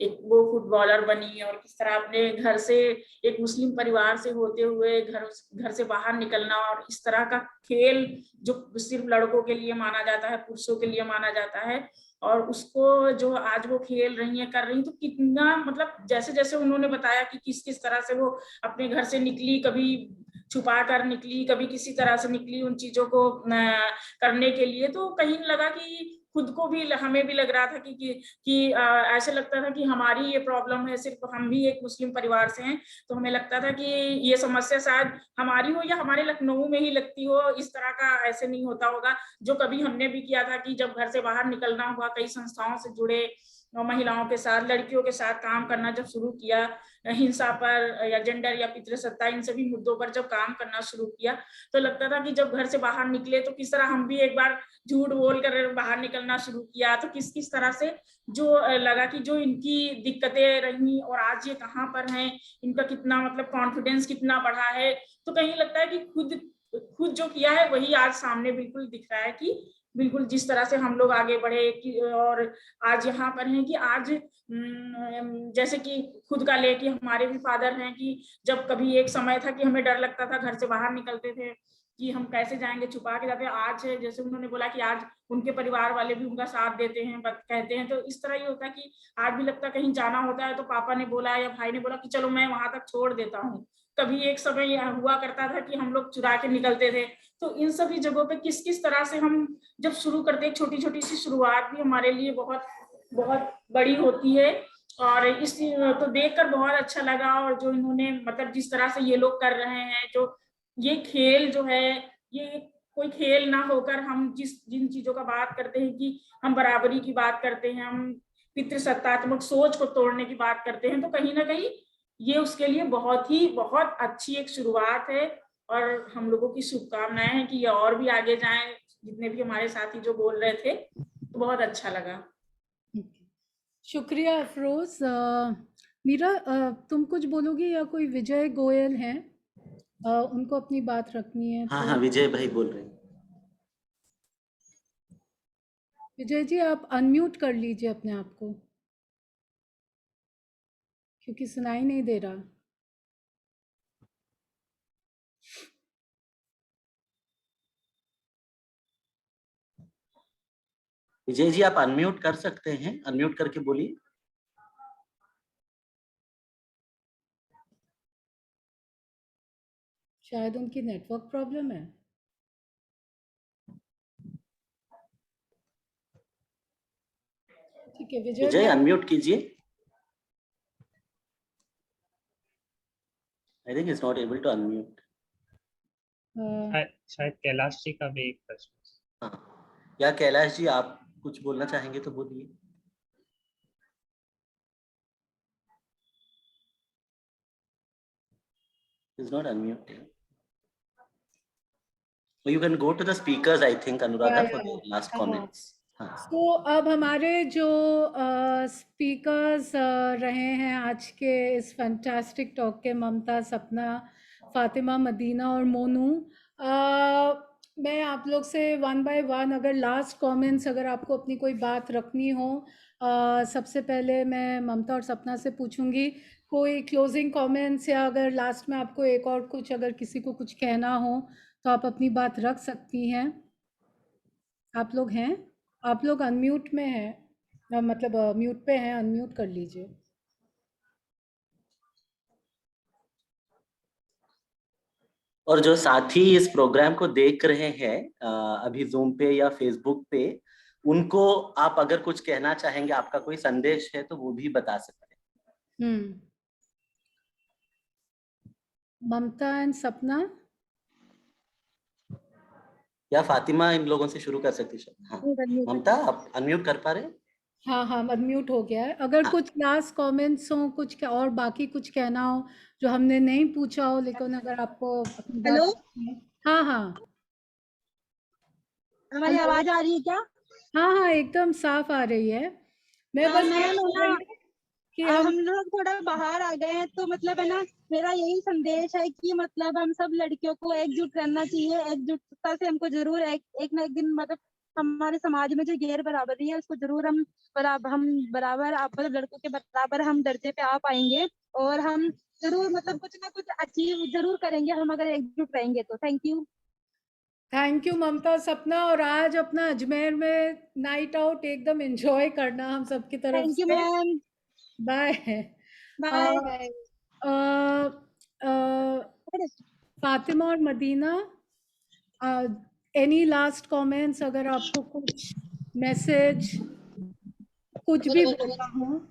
एक वो फुटबॉलर बनी और किस तरह अपने घर से, एक मुस्लिम परिवार से होते हुए घर से बाहर निकलना, और इस तरह का खेल जो सिर्फ लड़कों के लिए माना जाता है, पुरुषों के लिए माना जाता है, और उसको जो आज वो खेल रही हैं, कर रही हैं, तो कितना मतलब जैसे जैसे उन्होंने बताया कि किस किस तरह से वो अपने घर से निकली, कभी छुपा कर निकली, कभी किसी तरह से निकली उन चीजों को करने के लिए, तो कहीं लगा कि खुद को भी, हमें भी लग रहा था कि ऐसे लगता था कि हमारी ये प्रॉब्लम है, सिर्फ हम भी एक मुस्लिम परिवार से हैं, तो हमें लगता था कि ये समस्या शायद हमारी हो या हमारे लखनऊ में ही लगती हो, इस तरह का ऐसे नहीं होता होगा। जो कभी हमने भी किया था कि जब घर से बाहर निकलना हुआ, कई संस्थाओं से जुड़े महिलाओं के साथ, लड़कियों के साथ काम करना जब शुरू किया, हिंसा पर या जेंडर या पितृसत्ता, इन सभी मुद्दों पर जब काम करना शुरू किया, तो लगता था कि जब घर से बाहर निकले तो किस तरह हम भी एक बार झूठ बोल कर बाहर निकलना शुरू किया, तो किस किस तरह से जो लगा कि जो इनकी दिक्कतें रही और आज ये कहाँ पर हैं, इनका कितना मतलब कॉन्फिडेंस कितना बढ़ा है। तो कहीं लगता है कि खुद जो किया है वही आज सामने बिल्कुल दिख रहा है कि बिल्कुल जिस तरह से हम लोग आगे बढ़े कि और आज यहाँ पर हैं कि आज जैसे कि खुद का ले कि हमारे भी फादर हैं कि जब कभी एक समय था कि हमें डर लगता था, घर से बाहर निकलते थे कि हम कैसे जाएंगे, छुपा के जाते हैं। आज जैसे उन्होंने बोला कि आज उनके परिवार वाले भी उनका साथ देते हैं, कहते हैं, तो इस तरह ही होता है कि आज भी लगता है कहीं जाना होता है तो पापा ने बोला या भाई ने बोला कि चलो मैं वहां तक छोड़ देता हूँ। कभी एक समय हुआ करता था कि हम लोग चुरा के निकलते थे। तो इन सभी जगहों पे किस किस तरह से हम जब शुरू करते हैं, छोटी छोटी सी शुरुआत भी हमारे लिए बहुत बहुत बड़ी होती है। और इस तो देखकर बहुत अच्छा लगा, और जो इन्होंने मतलब जिस तरह से ये लोग कर रहे हैं, जो ये खेल जो है, ये कोई खेल ना होकर हम जिन चीजों का बात करते हैं कि हम बराबरी की बात करते हैं, हम पितृसत्तात्मक सोच को तोड़ने की बात करते हैं, तो कहीं ना कहीं ये उसके लिए बहुत अच्छी एक शुरुआत है। और हम लोगों की शुभकामनाएं हैं कि ये और भी आगे जाएं, जितने भी हमारे साथी जो बोल रहे थे, तो बहुत अच्छा लगा। शुक्रिया अफरोज। मीरा, तुम कुछ बोलोगे या कोई विजय गोयल हैं, उनको अपनी बात रखनी है? हाँ, विजय भाई बोल रहे हैं। विजय जी, आप अनम्यूट कर लीजिए अपने आप को, क्योंकि सुनाई नहीं दे रहा। विजय जी, आप अनम्यूट कर सकते हैं, अनम्यूट करके बोलिए। शायद उनकी नेटवर्क प्रॉब्लम है। ठीक है विजय, अनम्यूट कीजिए। I think is not able to unmute. शायद कैलाश जी का भी एक प्रश्न। हाँ, या कैलाश जी आप कुछ बोलना चाहेंगे तो बोलिए। He's not unmuting. So you can go to the speakers, I think, Anuradha, for the last comments. तो अब हमारे जो स्पीकर्स रहे हैं आज के इस फैंटास्टिक टॉक के, ममता, सपना, फातिमा, मदीना और मोनू, मैं आप लोग से वन बाय वन अगर लास्ट कमेंट्स, अगर आपको अपनी कोई बात रखनी हो, सबसे पहले मैं ममता और सपना से पूछूंगी कोई क्लोजिंग कमेंट्स, या अगर लास्ट में आपको एक और कुछ, अगर किसी को कुछ कहना हो तो आप अपनी बात रख सकती हैं। आप लोग हैं? आप लोग अनम्यूट में हैं, मतलब म्यूट पे हैं, अनम्यूट कर लीजिए। और जो साथी इस प्रोग्राम को देख रहे हैं अभी जूम पे या फेसबुक पे, उनको आप अगर कुछ कहना चाहेंगे, आपका कोई संदेश है तो वो भी बता सकते हैं। ममता एंड सपना या फातिमा, इन लोगों से शुरू कर सकती है। हाँ, ममता आप अनम्यूट कर पा रहे हैं? हाँ, अनम्यूट हो गया है। अगर कुछ लास्ट कमेंट्स हो, कुछ और बाकी कुछ कहना हो जो हमने नहीं पूछा हो, लेकिन अगर आपको अपनी बात। हेलो। हाँ, हमारी आवाज आ रही है क्या? हाँ, एकदम साफ आ रही है। मैं बस कि हम लोग थोड़ा बाहर आ गए हैं, तो मतलब है ना, मेरा यही संदेश है कि मतलब हम सब लड़कियों को एकजुट करना चाहिए। एकजुटता से हमको जरूर एक ना एक दिन मतलब हमारे समाज में जो गैर बराबरी है उसको जरूर हम बराबर आप मतलब लड़कों के बराबर हम दर्जे पे आ पाएंगे, और हम जरूर मतलब कुछ ना कुछ अचीव जरूर करेंगे हम अगर एकजुट रहेंगे तो। थैंक यू ममता, सपना। और आज अपना अजमेर में नाइट आउट एकदम एंजॉय करना हम सबकी तरफ से। Thank you ma'am. Bye bye. Fatima और मदीना, एनी लास्ट कमेंट्स, अगर आपको कुछ मैसेज कुछ भी बोलना हो?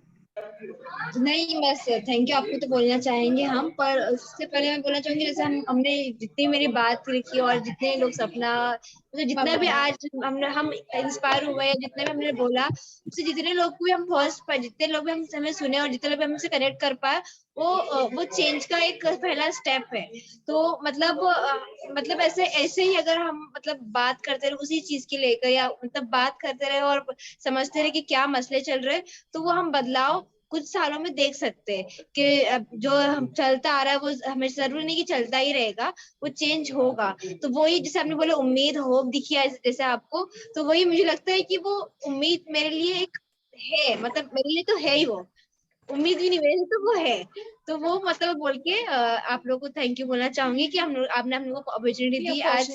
नहीं, बस थैंक यू आपको तो बोलना चाहेंगे हम, पर उससे पहले मैं बोलना चाहूंगी जैसे हमने जितनी मेरी बात रखी और जितने लोग सपना मतलब जितना भी आज हम इंस्पायर हुए हैं, जितने भी हमने बोला, उससे जितने लोग भी हम जितने लोग भी हम हमें सुने और जितने लोग भी हमसे कनेक्ट कर पाए, वो चेंज का एक पहला स्टेप है। तो मतलब ऐसे ही अगर हम मतलब बात करते रहे उसी चीज के लेकर, या मतलब बात करते रहे और समझते रहे कि क्या मसले चल रहे, तो वो हम बदलाव कुछ सालों में देख सकते हैं कि जो हम चलता आ रहा है वो हमेशा जरूरी नहीं कि चलता ही रहेगा, वो चेंज होगा। तो वही जैसे आपने बोले उम्मीद होप दिखी है जैसे आपको, तो वही मुझे लगता है कि वो उम्मीद मेरे लिए एक है, मतलब मेरे लिए तो है ही, वो उम्मीद भी नहीं मेरे लिए तो वो है। तो वो मतलब बोल के आप लोगों को थैंक यू बोलना चाहूंगी कि आपने हम लोगों को अपॉर्चुनिटी दी आज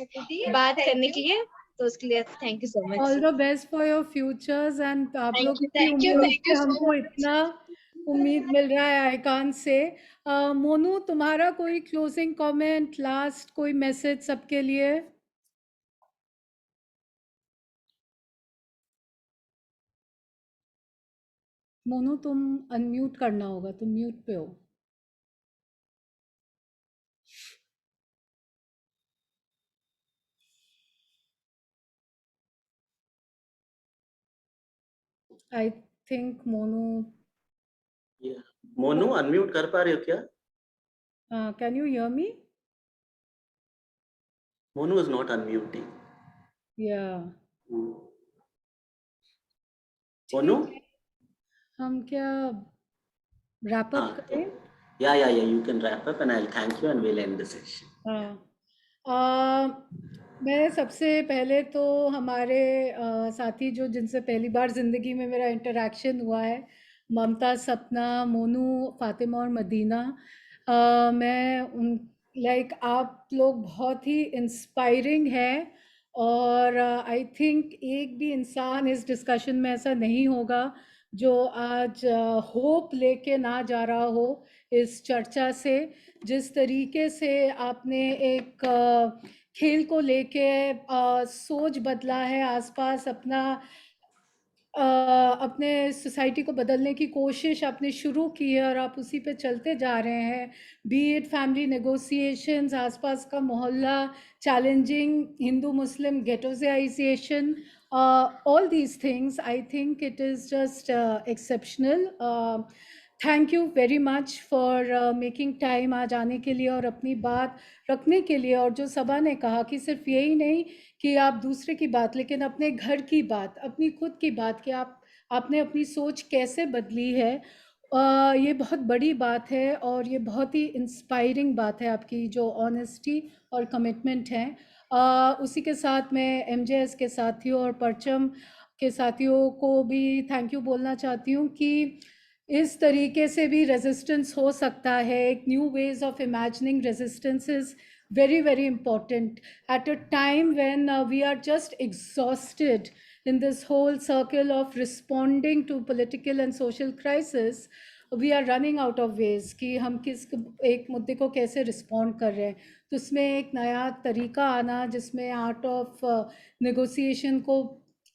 बात करने के लिए, तो उसके लिए thank you so much. All the best for your futures. And आप लोग की उम्मीद से हमको इतना उम्मीद मिल रहा है आइकॉन से। मोनू, तुम्हारा कोई क्लोजिंग कमेंट, लास्ट कोई मैसेज सबके लिए? मोनू, तुम अनम्यूट करना होगा, तुम म्यूट पे हो। आई थिंक मोनू अनम्यूट कर पा रहे हो क्या? Can you hear me? Monu is not unmuting. Monu, हम क्या रैप अप करें? या you can wrap up and I will thank you and we will end the session. मैं सबसे पहले तो हमारे साथी जो जिनसे पहली बार ज़िंदगी में मेरा इंटरेक्शन हुआ है, ममता, सपना, मोनू, फातिमा और मदीना, मैं आप लोग बहुत ही इंस्पायरिंग हैं। और आई थिंक एक भी इंसान इस डिस्कशन में ऐसा नहीं होगा जो आज होप लेके ना जा रहा हो इस चर्चा से। जिस तरीके से आपने एक खेल को लेके सोच बदला है, आसपास अपने सोसाइटी को बदलने की कोशिश आपने शुरू की है और आप उसी पे चलते जा रहे हैं। बी इट फैमिली नेगोशिएशंस, आसपास का मोहल्ला, challenging Hindu Muslim ghettoization, all these things, I think it is just exceptional. Thank you very much for making time आज आने के लिए और अपनी बात रखने के लिए। और जो सबा ने कहा कि सिर्फ यही नहीं कि आप दूसरे की बात, लेकिन अपने घर की बात, अपनी खुद की बात, कि आपने अपनी सोच कैसे बदली है, ये बहुत बड़ी बात है और ये बहुत ही इंस्पायरिंग बात है, आपकी जो ऑनेस्टी और कमिटमेंट है। उसी के साथ मैं एमजेएस के साथियों और परचम के साथियों को भी थैंक यू बोलना चाहती हूँ कि इस तरीके से भी रेजिस्टेंस हो सकता है। एक new ways of imagining resistance is very very important at a time when we are just exhausted in this whole circle of responding to political and social crisis. We are running out of ways कि हम किस एक मुद्दे को कैसे respond कर रहे हैं। तो उसमें एक नया तरीका आना जिसमें आर्ट ऑफ नेगोशिएशन को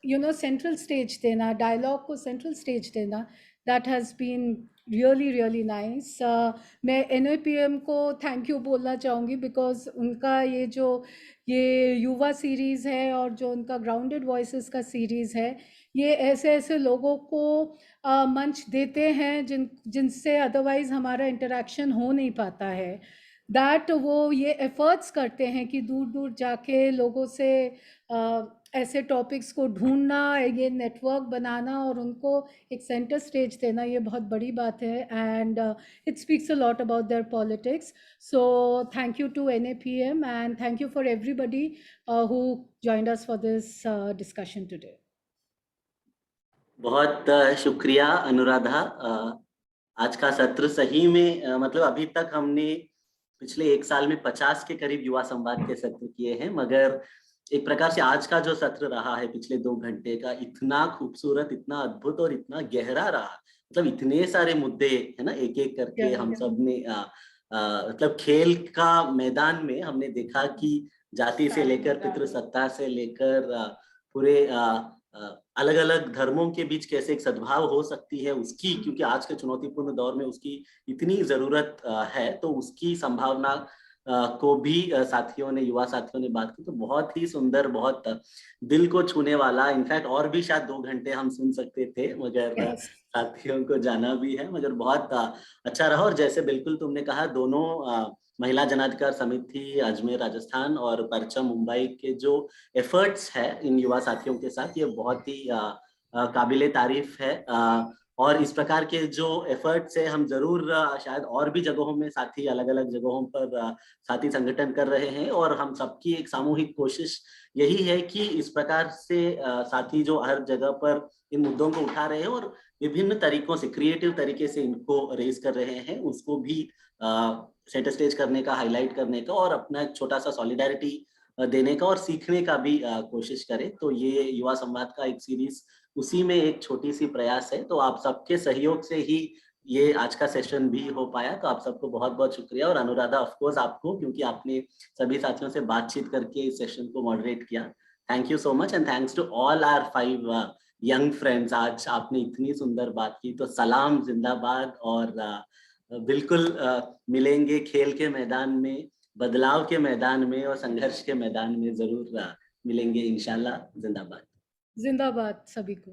सेंट्रल स्टेज देना, डायलॉग को सेंट्रल स्टेज देना, that has been really nice. मैं NAPM को थैंक यू बोलना चाहूँगी बिकॉज उनका ये युवा सीरीज़ है और जो उनका ग्राउंडेड वॉइसेस का सीरीज़ है, ये ऐसे लोगों को मंच देते हैं जिनसे अदरवाइज़ हमारा इंटरेक्शन हो नहीं पाता है। दैट वो ये एफर्ट्स करते हैं कि दूर दूर जाके लोगों से ऐसे टॉपिक्स को ढूंढना, ये नेटवर्क बनाना और उनको एक सेंटर स्टेज देना, ये बहुत बड़ी बात है। And it speaks a lot about their politics. So thank you to NAPM and thank you for everybody who joined us for this discussion today. बहुत शुक्रिया अनुराधा। आज का सत्र सही में मतलब अभी तक हमने पिछले 1 साल में 50 के करीब युवा संवाद के सत्र किए हैं, मगर एक प्रकार से आज का जो सत्र रहा है पिछले 2 घंटे का, इतना खूबसूरत, इतना अद्भुत और इतना गहरा रहा। मतलब इतने सारे मुद्दे है ना, एक एक करके हम सब ने मतलब खेल का मैदान में हमने देखा कि जाति से लेकर पितृसत्ता से लेकर पूरे अलग अलग धर्मों के बीच कैसे एक सद्भाव हो सकती है उसकी, क्योंकि आज के चुनौतीपूर्ण दौर में उसकी इतनी जरूरत है, तो उसकी संभावना को भी साथियों ने, युवा साथियों ने बात की। तो बहुत ही सुंदर, बहुत दिल को छूने वाला, इनफैक्ट और भी शायद 2 घंटे हम सुन सकते थे, मगर साथियों को जाना भी है, मगर बहुत अच्छा रहा। और जैसे बिल्कुल तुमने कहा, दोनों महिला जनाधिकार समिति अजमेर राजस्थान और परचम मुंबई के जो एफर्ट्स है इन युवा साथियों के साथ, ये बहुत ही काबिले तारीफ है। और इस प्रकार के जो एफर्ट्स है हम जरूर शायद और भी जगहों में साथी अलग अलग जगहों पर साथी संगठन कर रहे हैं, और हम सबकी एक सामूहिक कोशिश यही है कि इस प्रकार से साथी जो हर जगह पर इन मुद्दों को उठा रहे हैं और विभिन्न तरीकों से, क्रिएटिव तरीके से इनको रेज कर रहे हैं, उसको भी सेंटर स्टेज करने का, हाईलाइट करने का और अपना एक छोटा सा सॉलिडारिटी देने का और सीखने का भी कोशिश करें। तो ये युवा संवाद का एक सीरीज उसी में एक छोटी सी प्रयास है। तो आप सबके सहयोग से ही ये आज का सेशन भी हो पाया, तो आप सबको बहुत बहुत शुक्रिया। और अनुराधा, ऑफ कोर्स आपको, क्योंकि आपने सभी साथियों से बातचीत करके इस सेशन को मॉडरेट किया। Thank you so much and thanks to all our 5 young friends. आज आपने इतनी सुंदर बात की, तो सलाम, जिंदाबाद। और बिल्कुल मिलेंगे खेल के मैदान में, बदलाव के मैदान में और संघर्ष के मैदान में जरूर मिलेंगे इंशाल्लाह। जिंदाबाद, जिंदाबाद सभी को।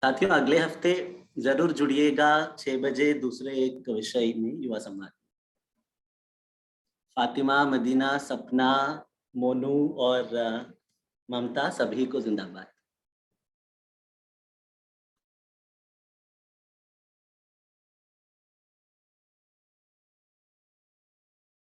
साथियों, अगले हफ्ते जरूर जुड़िएगा 6 बजे दूसरे एक विषय में युवा संवाद। फातिमा, मदीना, सपना, मोनू और ममता, सभी को जिंदाबाद।